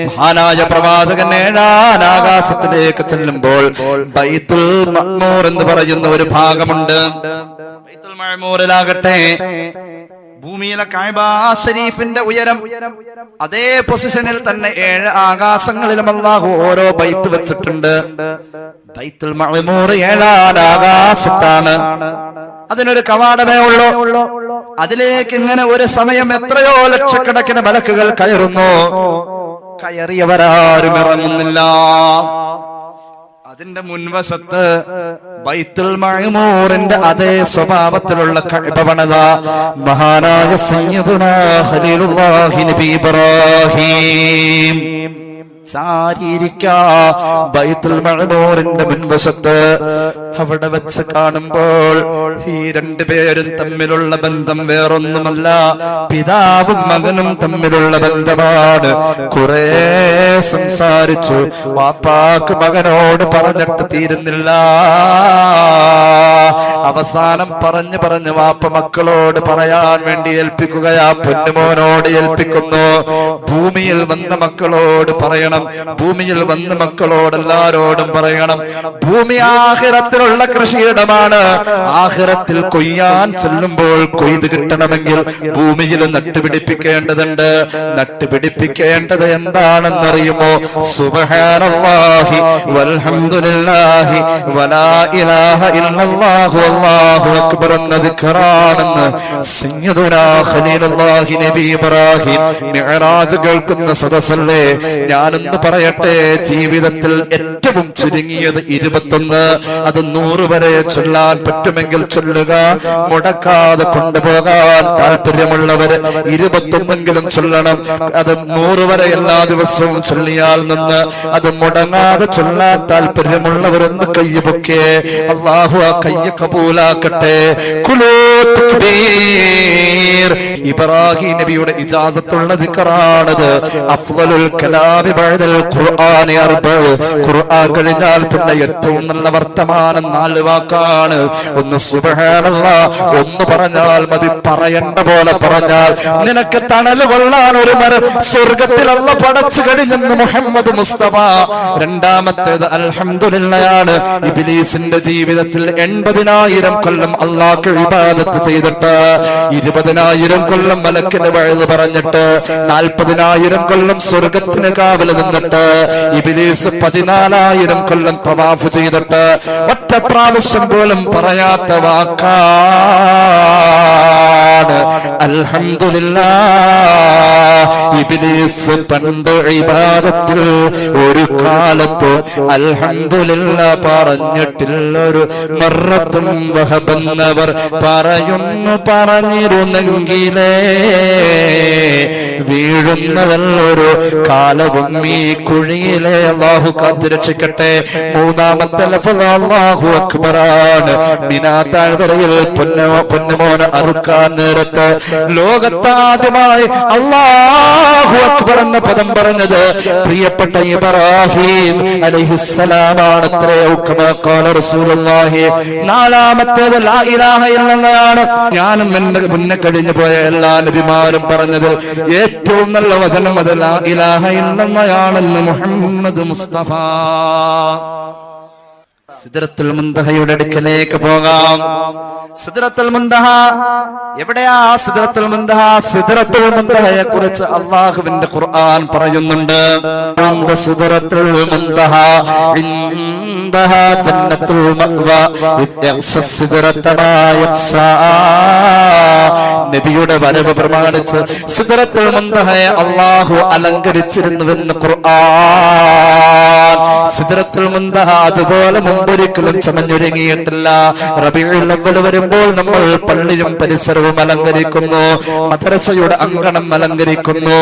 മഹാനായ പ്രവാചകൻ 7ാം ആകാശത്തിലേക്ക് ചെല്ലുമ്പോൾ ബൈത്തുൽ മഅ്മൂർ എന്ന് പറയുന്ന ഒരു ഭാഗമുണ്ട്. ബൈത്തുൽ മഅ്മൂറിലാകട്ടെ ഭൂമിയിലെ കഅബ ശരീഫിന്റെ ഉയരം അതേ പൊസിഷനിൽ തന്നെ 7 ആകാശങ്ങളിലും അല്ലാഹു ഓരോ ബൈത്ത് വെച്ചിട്ടുണ്ട്. ബൈത്തുൽ മഅ്മൂർ 7ാം ആകാശത്താണ്. അതിനൊരു കവാടമേ ഉള്ളൂ. അതിലേക്ക് ഇങ്ങനെ ഒരു സമയം എത്രയോ ലക്ഷക്കണക്കിന് മലക്കുകൾ കയറുന്നു. കയറിയവരാരും ഇറങ്ങുന്നില്ല. അതിന്റെ മുൻവശത്ത് ബൈത്തുൽ മഅ്മൂറിന്റെ അതേ സ്വഭാവത്തിലുള്ള കഅബ പണിത മഹാനായ സയ്യിദുനാ ഖലീലുല്ലാഹി നബി ഇബ്രാഹിം ബൈത്തുൽ മഅ്മൂറിന്റെ മുൻവശത്ത് അവിടെ വെച്ച് കാണുമ്പോൾ ഈ 2 പേരും തമ്മിലുള്ള ബന്ധം വേറൊന്നുമല്ല, പിതാവും മകനും തമ്മിലുള്ള ബന്ധമാണ്. കുറെ സംസാരിച്ചു. വാപ്പാക്ക് മകനോട് പറഞ്ഞിട്ട് തീരുന്നില്ല. അവസാനം പറഞ്ഞ് വാപ്പ മക്കളോട് പറയാൻ വേണ്ടി ഏൽപ്പിക്കുകയാ. പൊന്നുമോനോട് ഏൽപ്പിക്കുന്നു. ഭൂമിയിൽ വന്ന മക്കളോട് പറയണം, ഭൂമിയിൽ വന്ന മക്കളോട് എല്ലാരോടും പറയണം. ഭൂമി ആഖിറത്തിലുള്ള കൃഷിയിടമാണ്. ആഖിറത്തിൽ കൊയ്യാൻ ചെല്ലുമ്പോൾ കൊയ്ത് കിട്ടണമെങ്കിൽ ഭൂമിയിൽ നട്ടുപിടിപ്പിക്കേണ്ടതുണ്ട്. നട്ടുപിടിപ്പിക്കേണ്ടത് എന്താണെന്നറിയുമോ? സുബ്ഹാനല്ലാഹി വൽഹംദുലില്ലാഹി വലാ ഇലാഹ ഇല്ലല്ലാഹു അല്ലാഹു അക്ബർ എന്ന ദിക്റാണെന്ന് സയ്യിദുനാ ഖലീലുല്ലാഹി നബി ഇബ്രാഹിം മിഅ്റാജ് കേൾക്കുന്ന സദസ്സല്ലേ. ഞാനൊന്ന് പറയട്ടെ, ജീവിതത്തിൽ ഏറ്റവും ചുരുങ്ങിയത് 21, അത് 100 വരെ ചൊല്ലാൻ പറ്റുമെങ്കിൽ ചൊല്ലുക. മുടക്കാതെ കൊണ്ടുപോകാൻ താല്പര്യമുള്ളവര് 21 ചൊല്ലണം. അത് 100 വരെ എല്ലാ ദിവസവും ചൊല്ലിയാൽ നിന്ന് അത് മുടങ്ങാതെ ചൊല്ലാൻ താല്പര്യമുള്ളവരൊന്ന് കയ്യ് പൊക്കേ. അല്ലാഹു ആ കയ്യ് കബൂലാക്കട്ടെ. കുലൂ തക്ബീർ. ഇബ്രാഹിം നബിയുടെ ഇജാസത്തുള്ള ദിക്റാണത്. അഫ്ളലുൽ കലാമി ബഅദൽ ഖുർആനി അർബഅ. ഖുർആൻ കഴിഞ്ഞാൽ പിന്നെ ഏറ്റവും നല്ല വർത്തമാനം 4 വാക്കാണ്. ഒന്ന് സുബ്ഹാനല്ലാഹ്, ഒന്ന് പറഞ്ഞാൽ മതി. പറയേണ്ട പോലെ പറഞ്ഞാൽ നിനക്ക് തണല് കൊള്ളാൻ ഒരു മരം സ്വർഗത്തിൽ അല്ലാഹു പടച്ചു കഴിഞ്ഞെന്ന് മുഹമ്മദ് മുസ്തഫ. രണ്ടാമത്തേത് അൽഹംദുലില്ലാഹ്. ഇബ്ലീസിന്റെ ജീവിതത്തിൽ 80,000 കൊല്ലം അല്ലാഹുക്ക് ഇബാദത്ത് ചെയ്തിട്ട്, 20,000 കൊല്ലം മലക്കിന് വഅദ് പറഞ്ഞിട്ട്, 40,000 കൊല്ലം സ്വർഗത്തിന് കാവൽ നിന്നിട്ട്, ഇബ്ലീസ് 14,000 കൊല്ലം തവാഫ് ചെയ്തിട്ട് ഒറ്റ പ്രാവശ്യം പോലും പറയാത്ത വാക്കാണ് അൽഹംദുലില്ലാഹ്. ഇബ്ലീസ് പണ്ട് ഇബാദത്തിൽ ഒരു കാലത്ത് അൽഹംദുലില്ലാഹ് പറഞ്ഞിട്ടില്ലൊരു മറത്തും വഹബന്നവർ പറയുന്നു. പറഞ്ഞിരുന്നെങ്കിലേ വീഴുന്നവല്ലൊരു കാലവും ഈ കുഴിയിലെ. അല്ലാഹു കാത്തുരക്ഷിക്കട്ടെ. മൂന്നാമത്തെ ലഫ്ള് അല്ലാഹു അക്ബറാണ്. മിനാ താഴ്വരയിൽ പൊന്നുമോനെ അറുക്കാൻ നേരത്ത് ലോകത്താദ്യമായി അല്ലാഹു അക്ബർ എന്ന പദം പറഞ്ഞത് പ്രിയപ്പെട്ട ഇബ്രാഹിം അലൈഹിസ്സലാമാണ്. റസൂലുള്ളാഹി. നാലാമത്തേത് ലാ ഇലാഹ ഇല്ലല്ലാഹ്. ഞാനും എന്റെ മുന്നേ കഴിഞ്ഞു പോയ എല്ലാ നബിമാരും പറഞ്ഞത് ഏറ്റവും നല്ല വചനം അത് ലാ ഇലാഹ ഇല്ലല്ലാഹ് ആണെന്ന് മുഹമ്മദ് മുസ്തഫ. സിദ്റത്തുൽ മുന്തഹയുടെ അടുക്കലേക്ക് പോകാം. സിദ്റത്തുൽ മുന്തഹ എവിടെയാ? സിദ്റത്തുൽ മുന്തഹ, സിദ്റത്തുൽ മുന്തഹയെ കുറിച്ച് അല്ലാഹുവിന്റെ ഖുർആൻ പറയുന്നുണ്ട്. സിദ്റത്തുൽ മുന്തഹ ഇൻദഹ ജന്നത്തുൽ മഅവ യഖ്ശ സിദ്റത മാ യഖ്ശാ. നബിയുടെ വരവ് പ്രമാണിച്ച് സിദ്റത്തുൽ മുന്തഹയെ അല്ലാഹു അലങ്കരിച്ചിരുന്നുവെന്ന് ഖുർആൻ. സിദ്റത്തുൽ മുന്തഹ അതുപോലെ മുമ്പൊരിക്കലും ചമഞ്ഞൊരുങ്ങിയിട്ടില്ല. റബീഉൽ അവ്വൽ വരുമ്പോൾ നമ്മൾ പള്ളിയും പരിസരവും അലങ്കരിക്കുന്നു, മദ്രസയുടെ അങ്കണം അലങ്കരിക്കുന്നു.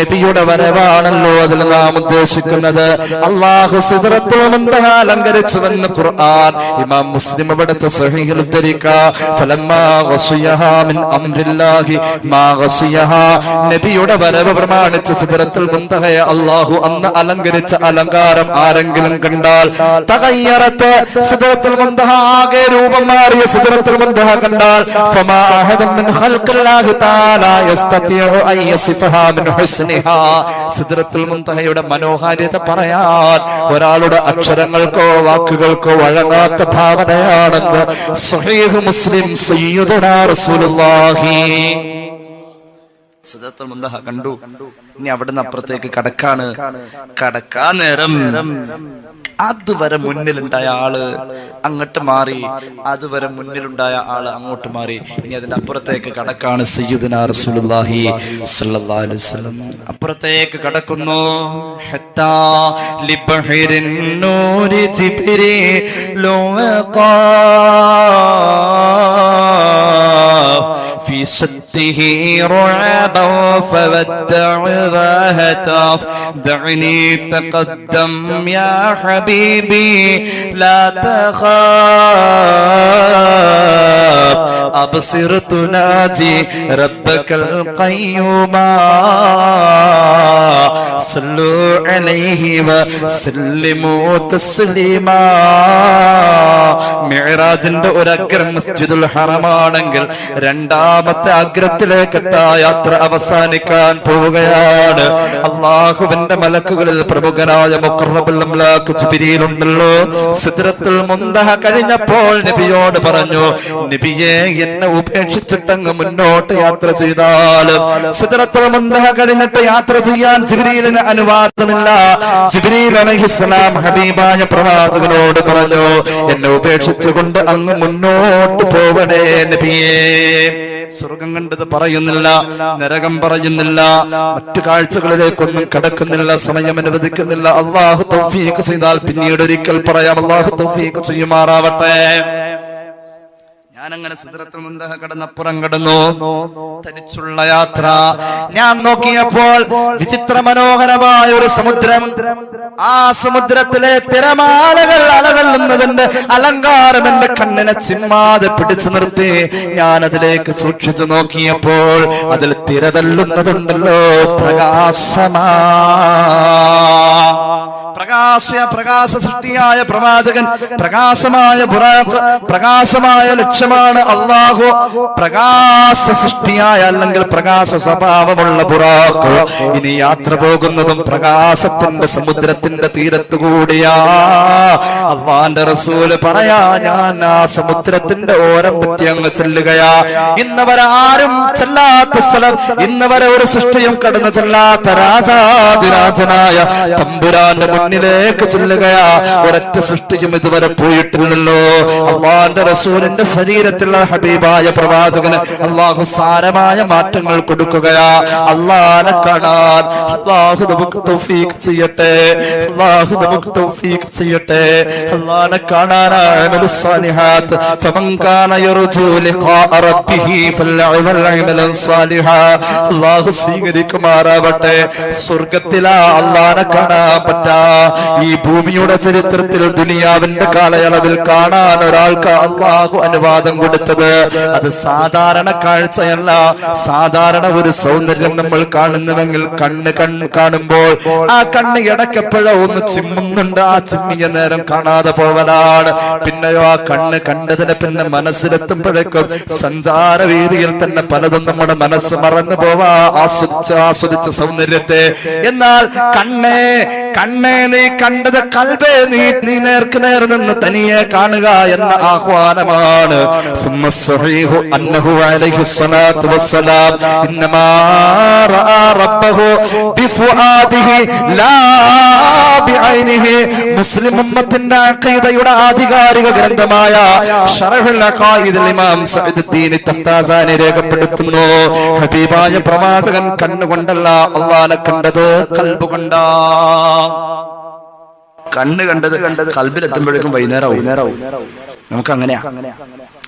നബിയുടെ വരവാണല്ലോ അതിൽ നാം ഉദ്ദേശിക്കുന്നത്. അല്ലാഹു സിദ്റത്തുൽ മുന്തഹ അലങ്കരിച്ചുവെന്ന് ഖുർആൻ. ഇമാം മുസ്ലിം അവിടുത്തെ സ്വഹീഹിൽ ഉദ്ധരിക്കുക, ഫലമ്മാ ഗശിയഹാ മിൻ അംരില്ലാഹി മാ ഗശിയഹാ. നബിയുടെ വരവ് പ്രമാണിച്ച് സിദ്റത്തുൽ മുന്തഹയെ അല്ലാഹു അന്ന് അലങ്കരിച്ച അലങ്കാരം ആരെങ്കിലും കണ്ടാൽ തഗയ്യറത്ത്, സിദ്റത്തുൽ മുന്തഹ ആകെ രൂപം മാറിയ സിദ്റത്തുൽ മുന്തഹ കണ്ടാൽ ഫമാ അഹദൻ മിൻ ഖൽഖില്ലാഹി തആല യസ്തതിഉ അൻ യസിഫഹാ മിൻ ഹുസ്നിഹാ. സിദ്റത്തുൽ മുന്തഹയുടെ മനോഹാരിത പറയാൻ ഒരാളുടെ അക്ഷരങ്ങൾക്കോ വാക്കുകൾക്കോ വഴങ്ങാത്ത ഭാവനയാണെന്ന് സ്വഹീഹ് മുസ്ലിം സയ്യിദുനാ റസൂലുള്ളാഹി. സിദ്റത്തുൽ മുന്തഹ കണ്ടു. ഇനി അവിടുന്ന് അപ്പുറത്തേക്ക് കടക്കാൻ നേരം അതുവരെ മുന്നിലുണ്ടായ ആള് അങ്ങോട്ട് മാറി, അതുവരെ മുന്നിലുണ്ടായ ആള് അങ്ങോട്ട് മാറി. ഇനി അതിന്റെ അപ്പുറത്തേക്ക് കടക്കാണ് സയ്യിദുനാ റസൂലുള്ളാഹി സ്വല്ലല്ലാഹു അലൈഹി വസല്ലം. അപ്പുറത്തേക്ക് കടക്കുന്നു. ഹത്താ ലിബഹിരിൻ നൂരി ജിബ്രീലു വഖാഫ് ഫീ സത്തിഹി റഅബ ഫവദ്ദഅ വഹതാഫ് ദഅനി തഖദ്ദം യാ حبيبي لا تخاف أبصر تناجي ربك القيوم صلوا عليه وسلموا تسليما. മിഅ്റാജിന്റെ ഒരഗ്രം മസ്ജിദുൽ ഹറമാണെങ്കിൽ രണ്ടാമത്തെ അഗ്രത്തിലേക്ക് യാത്ര അവസാനിക്കാൻ പോവുകയാണ്. അല്ലാഹുവിന്റെ മലക്കുകളിൽ പ്രമുഖനായ മുഖറബുൽ അംലാക്ക് ജിബ്രീൽ ഉണ്ടല്ലോ. സിദ്റത്തുൽ മുന്തഹ കഴിഞ്ഞപ്പോൾ നബിയോട് പറഞ്ഞു, നബിയെ എന്നെ ഉപേക്ഷിച്ചിട്ടങ്ങ് മുന്നോട്ട് യാത്ര ചെയ്താലും സിദ്റത്തുൽ മുന്തഹ കഴിഞ്ഞിട്ട് യാത്ര ചെയ്യാൻ ജിബ്രീലിന് അനുവാദമില്ല. ജിബ്രീൽ അലൈഹിസ്സലാം ഹബീബായ പ്രവാചകനോട് പറഞ്ഞു, എന്നെ ഉപേക്ഷിച്ചുകൊണ്ട് അങ്ങ് മുന്നോട്ട് പോവണേ നബിയേ. സ്വർഗം കണ്ടത് പറയുന്നില്ല, നരകം പറയുന്നില്ല, മറ്റു കാഴ്ചകളിലേക്കൊന്നും കടക്കുന്നില്ല, സമയം അനുവദിക്കുന്നില്ല. അല്ലാഹു തൗഫീഖ് ചെയ്താൽ പിന്നീട് ഒരിക്കൽ പറയാം. അല്ലാഹു തൗഫീഖ് ചെയ്യുമാറാവട്ടെ. ഞാനങ്ങനെ സിദ്റത്തുൽ മുന്തഹ കടന്നപ്പുറം കടന്നു. തനിച്ചുള്ള യാത്ര. ഞാൻ നോക്കിയപ്പോൾ വിചിത്ര മനോഹരമായ ഒരു സമുദ്രം. ആ സമുദ്രത്തിലെ തിരമാലകൾ അലതള്ളുന്നതിന്റെ അലങ്കാരം എന്റെ കണ്ണിനെ ചിമ്മാതെ പിടിച്ചു നിർത്തി. ഞാൻ അതിലേക്ക് സൂക്ഷിച്ചു നോക്കിയപ്പോൾ അതിൽ തിരതള്ളുന്നതുണ്ടല്ലോ പ്രകാശ സൃഷ്ടിയായ പ്രവാചകൻ, പ്രകാശമായ ബുറാഖ്, പ്രകാശമായ ലക്ഷ്യമാണ് അല്ലാഹു. പ്രകാശ സൃഷ്ടിയായ അല്ലെങ്കിൽ പ്രകാശ സ്വഭാവമുള്ള ബുറാഖ് ഇനി യാത്ര പോകുന്നതും പ്രകാശത്തിന്റെ സമുദ്രത്തിന്റെ തീരത്തുകൂടിയാ. അല്ലാഹുവിന്റെ റസൂല് പറയാ, ഞാൻ ആ സമുദ്രത്തിന്റെ ഓരം പറ്റി അങ്ങ് ചെല്ലുകയാ. ഇന്നവരെ ആരും ചെല്ലാത്ത സ്ഥലം, ഇന്നവരെ ഒരു സൃഷ്ടിയും കടന്നു ചെല്ലാത്ത രാജാതിരാജനായ തമ്പുരാന്റെ മുന്നിലേക്ക് ചെല്ലുകയാ. ഒരൊറ്റ സൃഷ്ടിയും ഇതുവരെ പോയിട്ടില്ലല്ലോ. അല്ലാഹുവിന്റെ റസൂലിന്റെ ശരീരത്തിലുള്ള ഹബീബായ പ്രവാചകന് അല്ലാഹു സാരമായ മാറ്റങ്ങൾ കൊടുക്കുകയാ. അല്ലാഹുവിനെ കാണാൻ അല്ലാഹു നമുക്ക് തൗഫീഖ് ചെയ്യട്ടെ. അല്ലാഹു നമുക്ക് തൗഫീഖ് ചെയ്യട്ടെ. അല്ലാഹുവിനെ കാണാനായ സാലിഹാത്ത് ഫമൻ കാന യർജു ലിഖാഅ റബ്ബിഹി ഫൽയഅമൽ അമലൻ സാലിഹാ. അല്ലാഹു സ്വീകരിക്കുമാറാവട്ടെ. സ്വർഗ്ഗത്തിലാ അല്ലാഹുവിനെ കാണാൻ പറ്റാ. ഈ ഭൂമിയുടെ ചരിത്രത്തിൽ ദുനിയാവിന്റെ കാലയളവിൽ കാണാൻ ഒരാൾക്ക് അല്ലാഹു അനുവാദം കൊടുത്തത് അത് സാധാരണ കാഴ്ചയല്ല. സാധാരണ ഒരു സൗന്ദര്യം നമ്മൾ കാണുന്നുവെങ്കിൽ കണ്ണ് കാണുമ്പോൾ ആ കണ്ണ് ഇടയ്ക്കെപ്പോഴോ ഒന്ന് ചിമ്മുന്നുണ്ട്. ആ ചിമ്മിയ നേരം കാണാതെ പോവലാണ്. പിന്നെയോ ആ കണ്ണ് കണ്ടതിന് പിന്നെ മനസ്സിലെത്തുമ്പോഴേക്കും സഞ്ചാര വീതിയിൽ തന്നെ പലതും നമ്മുടെ മനസ്സ് മറന്നു പോവാ. ആസ്വദിച്ച സൗന്ദര്യത്തെ. എന്നാൽ കണ്ണേ നീ കണ്ടത് കൽബേ നീ നേർക്ക് നേർ നിന്ന് തനിയെ കാണുക എന്ന ആഹ്വാനമാണ്. മുസ്ലിം ഉമ്മത്തിന്റെ അഖീദയുടെ ആധികാരിക ഗ്രന്ഥമായ ശറഹുൽ അഖായിദ് ഇമാം സഅദുദ്ദീൻ തഫ്താസാനി രേഖപ്പെടുത്തുന്നു, ഹബീബായ പ്രവാചകൻ കണ്ണുകൊണ്ടല്ല അല്ലാഹനെ കണ്ടത്, കൽബ് കൊണ്ടാ. കണ്ണ് കണ്ടത് കൽബിലെത്തുമ്പോഴേക്കും വൈകുന്നേരമാവും. നമുക്ക് അങ്ങനെയാ.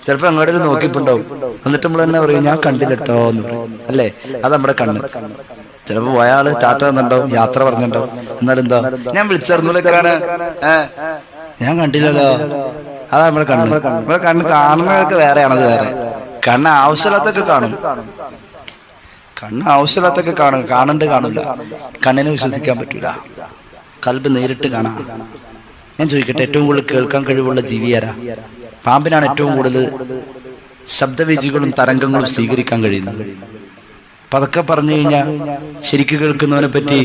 ചിലപ്പോ അങ്ങോട്ട് നോക്കിയിട്ടുണ്ടാവും, എന്നിട്ട് നമ്മൾ തന്നെ പറയും ഞാൻ കണ്ടില്ലട്ടോ എന്ന് പറയും, അല്ലേ? അത് നമ്മുടെ കണ്ണ്. ചിലപ്പോ പോയാള് ടാറ്റ എന്നുണ്ടാവും, യാത്ര പറഞ്ഞിട്ടുണ്ടാവും, എന്നാലെന്താ ഞാൻ വിളിച്ചിറന്നുലേക്കാണ്, ഞാൻ കണ്ടില്ലല്ലോ. അതാ നമ്മുടെ കണ്ണ്. നമ്മുടെ കണ്ണ് കാണുന്നതൊക്കെ വേറെയാണത്, വേറെ. കണ്ണ് ആവശ്യമില്ലാത്തൊക്കെ കാണും, കണ്ണ് ആവശ്യമില്ലാത്തൊക്കെ കാണും, കാണണ്ട് കാണില്ല. കണ്ണിനെ വിശ്വസിക്കാൻ പറ്റൂല, കൽബ് നേരിട്ട് കാണാം. ഞാൻ ചോദിക്കട്ടെ, ഏറ്റവും കൂടുതൽ കേൾക്കാൻ കഴിവുള്ള ജീവിയാരാ? പാമ്പിനാണ് ഏറ്റവും കൂടുതൽ ശബ്ദവീചികളും തരംഗങ്ങളും സ്വീകരിക്കാൻ കഴിയുന്നത്. പതുക്കെ പറഞ്ഞു കഴിഞ്ഞാൽ ശരിക്കും കേൾക്കുന്നവനെ പറ്റി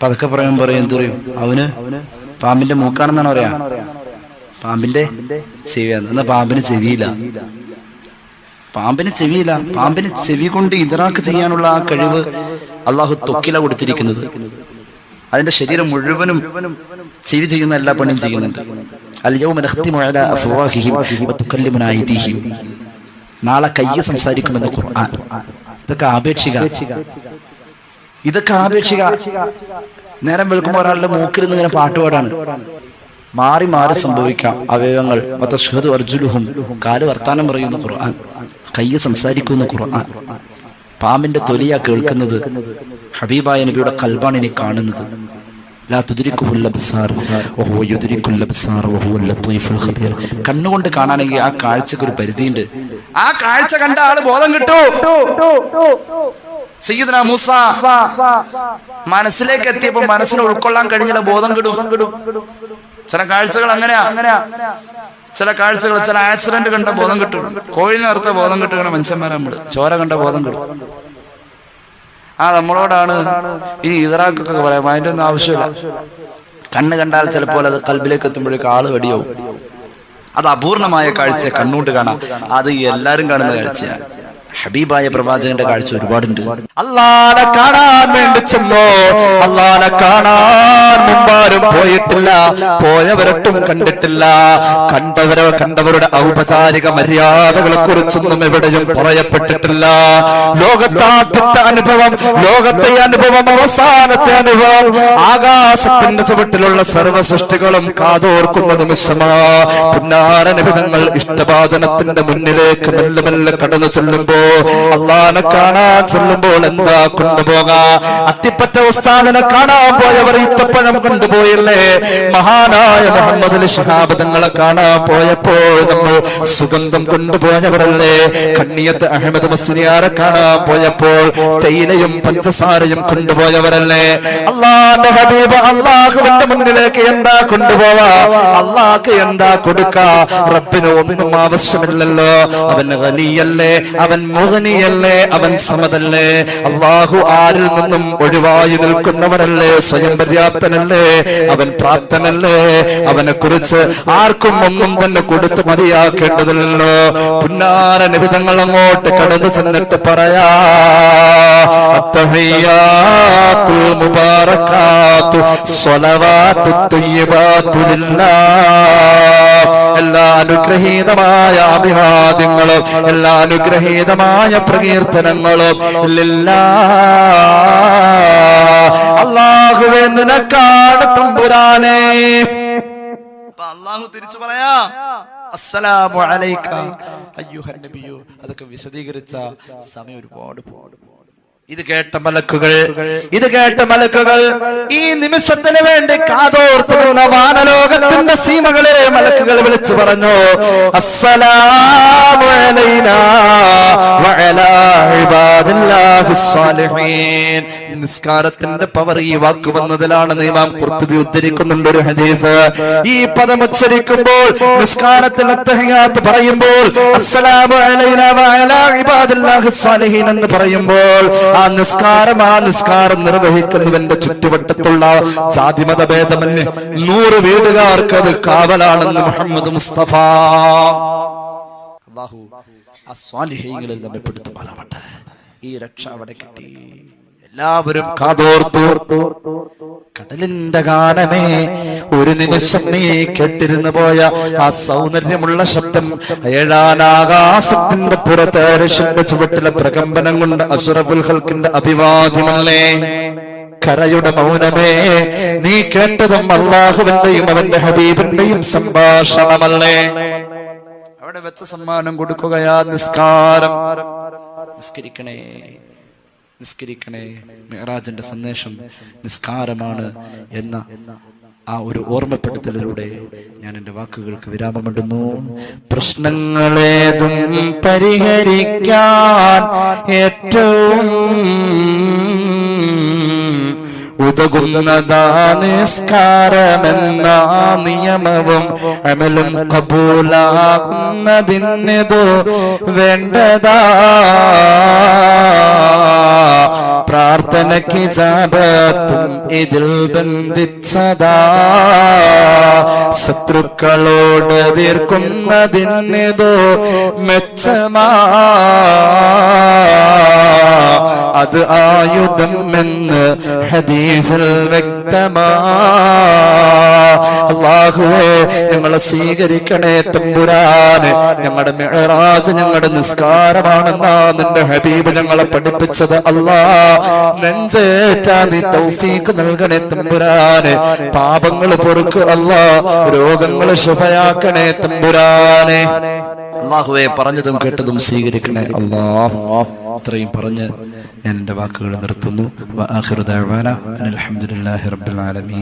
പതുക്കെ പറയും എന്ത് പറയും? അവന് പാമ്പിന്റെ മൂക്കാണെന്നാണ് പറയാ, പാമ്പിന്റെ ചെവിയാന്ന്. എന്നാ പാമ്പിന് ചെവിയില്ല, പാമ്പിന് ചെവിയില്ല. പാമ്പിന് ചെവി കൊണ്ട് ഇതറാക്ക് ചെയ്യാനുള്ള ആ കഴിവ് അള്ളാഹു ത്വക്കില കൊടുത്തിരിക്കുന്നത്. അതിന്റെ ശരീരം മുഴുവനും ചെവി ചെയ്യുന്ന എല്ലാ പണിയും ചെയ്യുന്നുണ്ട്. നാളെ കയ്യ് സംസാരിക്കുമെന്ന് ഖുർആൻ. ഇതൊക്കെ ആപേക്ഷിക. നേരം വെളുക്കുമ്പോൾ ഒരാളുടെ മൂക്കിൽ നിന്ന് ഇങ്ങനെ പാട്ടുപാടാണ്. മാറി മാറി സംഭവിക്കാം അവയവങ്ങൾ. അർജുലുഹും, കാല് വർത്താനം പറയുന്ന ഖുർആൻ, കയ്യ് സംസാരിക്കുന്ന ഖുർആൻ. പാമ്പിന്റെ തൊലിയാ കേൾക്കുന്നത്, ഹബീബായ നബിയുടെ കൽബാണ് ഇനി കാണുന്നത്. കണ്ണുകൊണ്ട് കാണാനെങ്കിൽ ആ കാഴ്ചക്ക് ഒരു പരിധിയുണ്ട്. ആ കാഴ്ച കണ്ട ആള് ബോധം കിട്ടൂ. സയ്യിദുനാ മൂസ മനസ്സിലേക്ക് എത്തിയപ്പോ മനസ്സിനെ ഉൾക്കൊള്ളാൻ കഴിഞ്ഞില്ല, ബോധം കിടും. ചില കാഴ്ചകൾ അങ്ങനെയാ. ചില കാഴ്ചകൾ, ചില ആക്സിഡന്റ് കണ്ട ബോധം കിട്ടും. കോഴിനെ നിർത്ത ബോധം കിട്ടുകയാണ് മനുഷ്യന്മാരെ. നമ്മള് ചോര കണ്ട ബോധം കിട്ടും. നമ്മളോടാണ് ഈ ഇതറാക്കൊക്കെ പറയാം, അതിന്റെ ഒന്നും ആവശ്യമില്ല. കണ്ണ് കണ്ടാൽ ചിലപ്പോൾ അത് കൽബിലേക്ക് എത്തുമ്പോഴേക്ക് ആള് വെടിയാവും. അത് അപൂർണമായ കാഴ്ച, കണ്ണുകൊണ്ട് കാണാം. അത് എല്ലാരും കാണുന്ന കാഴ്ചയാണ്. ഹബീബായ പ്രവാചകന്റെ കാഴ്ച ഒരുപാടുണ്ട്. അല്ലാഹനെ കാണാൻ വേണ്ടി ചെന്നോ, അല്ലാഹനെ കാണാൻ മുമ്പാരും പോയിട്ടില്ല, പോയവരൊട്ടും കണ്ടിട്ടില്ല. കണ്ടവരുടെ ഔപചാരിക മര്യാദകളെ കുറിച്ചൊന്നും എവിടെയും പറയപ്പെട്ടിട്ടില്ല. ലോകത്താദ്യത്തെ അനുഭവം, ലോകത്തെ അനുഭവം, അവസാനത്തെ അനുഭവം, ആകാശത്തിന്റെ ചുവട്ടിലുള്ള സർവ്വ സൃഷ്ടികളും കാതോർക്കുന്ന നിമിഷമാ. പുന്നാര നിബിധങ്ങൾ ഇഷ്ടഭാചനത്തിന്റെ മുന്നിലേക്ക് മെല്ലെ മെല്ലെ കടന്നു ചെല്ലുമ്പോ, അള്ളാഹനെ കാണാൻ ചെല്ലുമ്പോൾ എന്താ കൊണ്ടുപോകാ? അത്തിപ്പറ്റ ഉസ്താദിനെ കാണാൻ പോയവർ ഈത്തപ്പഴം കൊണ്ടുപോയില്ലേ? മഹാനായ മുഹമ്മദ് അലി ശിഹാബ് തങ്ങളെ കാണാൻ പോയപ്പോൾ നമ്മൾ സുഗന്ധം കൊണ്ടുപോയവരല്ലേ? കണ്ണിയത്ത് അഹമ്മദ് മുസ്ലിയാരെ കാണാൻ പോയപ്പോൾ തേയിലയും പഞ്ചസാരയും കൊണ്ടുപോയവരല്ലേ? അള്ളാഹുവിന്റെ ഹബീബ് അള്ളാഹുവിന്റെ മുന്നിലേക്ക് എന്താ കൊണ്ടുപോവാ? അള്ളാഹ്ക്ക് എന്താ കൊടുക്കാ? റബ്ബിന് ഒന്നും ആവശ്യമില്ലല്ലോ. അവൻ ഗനിയല്ലേ, അവൻ മുഗ്നിയല്ലേ, അവൻ സമദല്ലേ. അള്ളാഹു ആരിൽ നിന്നും ഒഴിവായി നിൽക്കുന്നവനല്ലേ, സ്വയം പര്യാപ്തനല്ലേ, അവൻ പ്രാപ്തനല്ലേ. അവനെ കുറിച്ച് ആർക്കും ഒന്നും തന്നെ കൊടുത്ത് മതിയാക്കേണ്ടതില്ലല്ലോ. പുന്നാര നിബിധങ്ങൾ അങ്ങോട്ട് കടന്നു ചെന്നിട്ട് പറയാ, അത്തഹിയ്യാത്തു മുബാറകാത്തു സ്വലവാത്തു ത്വയ്യിബാത്തു ലില്ലാഹ്. എല്ലാ അനുഗ്രഹീതമായ അഭിവാദ്യങ്ങളും എല്ലാ അനുഗ്രഹീതമായ പ്രകീർത്തനങ്ങളും അല്ലാഹുവേ നിനക്കാണ് തമ്പുരാനേ. അല്ലാഹു തിരിച്ചു പറയാ, അസ്സലാമു അലൈക അയ്യുഹൻ നബിയു. അതൊക്കെ വിശദീകരിച്ച സമയം ഒരുപാട്. ഇത് കേട്ട മലക്കുകൾ ഈ നിമിഷത്തിന് വേണ്ടി കാതോർത്ത് നിന്ന വാനലോകത്തിന്റെ സീമകളെ മലക്കുകൾ വിളിച്ചു പറഞ്ഞു, അസ്സലാമു അലൈനാ വഅലാ ഇബാദില്ലാഹിസ് സാലിഹീൻ. നിസ്കാരത്തിന്റെ പവർ ഈ വാക്ക് വന്നതിലാണ്. ഇമാം ഖുർത്തുബി ഉദ്ധരിക്കുന്നുണ്ട് ഒരു ഹദീസ്. ഈ പദം ഉച്ചരിക്കുമ്പോൾ, നിസ്കാരത്തിൽ അത്തഹിയ്യാത്ത് പറയുമ്പോൾ, അസ്സലാമു അലൈനാ വഅലാ ഇബാദില്ലാഹിസ് സാലിഹീൻ എന്ന് പറയുമ്പോൾ ആ നിസ്കാരം നിർവഹിക്കുന്നവന്റെ ചുറ്റുവട്ടത്തുള്ള ജാതിമത ഭേദമന്യേ 100 വീടുകാർക്ക് അത് കാവലാണെന്ന് മുഹമ്മദ് മുസ്തഫ. അല്ലാഹു ആ സ്വാലിഹീങ്ങളിൽ നമ്മെ പെടുത്തുമാറാവട്ടെ. ഈ രക്ഷ അവിടെ കിട്ടി. എല്ലാവരും കാതോർത്തു. കടലിന്റെ ഗാനമേ, ഒരു നിമിഷം നീ കേട്ടിരുന്നു പോയ ആ സൗന്ദര്യമുള്ള ശബ്ദം 7-ാം ആകാശത്തിന്റെ പുറത്തെ ചുവട്ടിലെ പ്രകമ്പനം കൊണ്ട് അഷ്റഫുൽ ഖൽഖിന്റെ അഭിവാദ്യമല്ലേ? കരയുടെ മൗനമേ, നീ കേട്ടതും അല്ലാഹുവിന്റെയും അവന്റെ ഹബീബിന്റെയും സംഭാഷണമല്ലേ? അവിടെ വെച്ച സമ്മാനം കൊടുക്കുകയാ നിസ്കാരം. നിസ്കരിക്കണേ. മിഅ്റാജിന്റെ സന്ദേശം നിസ്കാരമാണ് എന്ന ആ ഒരു ഓർമ്മപ്പെടുത്തലിലൂടെ ഞാൻ എന്റെ വാക്കുകൾക്ക് വിരാമമിടുന്നു. പ്രശ്നങ്ങളേതും പരിഹരിക്കാൻ ഏറ്റവും ഉതകുന്നതാ നിസ്കാരമെന്ന നിയമവും അമലും കബൂലാകുന്നതിനേതോ വേണ്ടതാ. പ്രാർത്ഥനയ്ക്ക് ഇജാബത്തും ഇതിൽ ബന്ധിച്ചതാ. ശത്രുക്കളോട് തീർക്കുന്നതിനേതോ മെച്ചമാ. അത് ആയുധം എന്ന് ഹദീസിൽ വ്യക്തമാ. അല്ലാഹുവേ, ഞങ്ങളെ സ്വീകരിക്കണേ തമ്പുരാനെ. ഞങ്ങളുടെ മിഅ്റാജ് ഞങ്ങളുടെ നിസ്കാരമാണെന്നാ നിന്റെ ഹബീബ് ഞങ്ങളെ പഠിപ്പിച്ചത്. അല്ലാ, നെഞ്ചേറ്റാ നീ തൗഫീഖ് നൽകണേ തമ്പുരാനെ. പാപങ്ങൾ പൊറുക്ക് അല്ലാ, രോഗങ്ങൾ ശിഫയാക്കണേ തമ്പുരാനെ. അല്ലാഹുവേ, പറഞ്ഞതും കേട്ടതും സ്വീകരിക്കണേ അല്ലാ. ഇത്രയും പറഞ്ഞ് ഞാൻ എന്റെ വാക്കുകൾ നിർത്തുന്നു. വആഖിറു ദഅവാനാ അൽഹംദുലില്ലാഹി റബ്ബിൽ ആലമീൻ.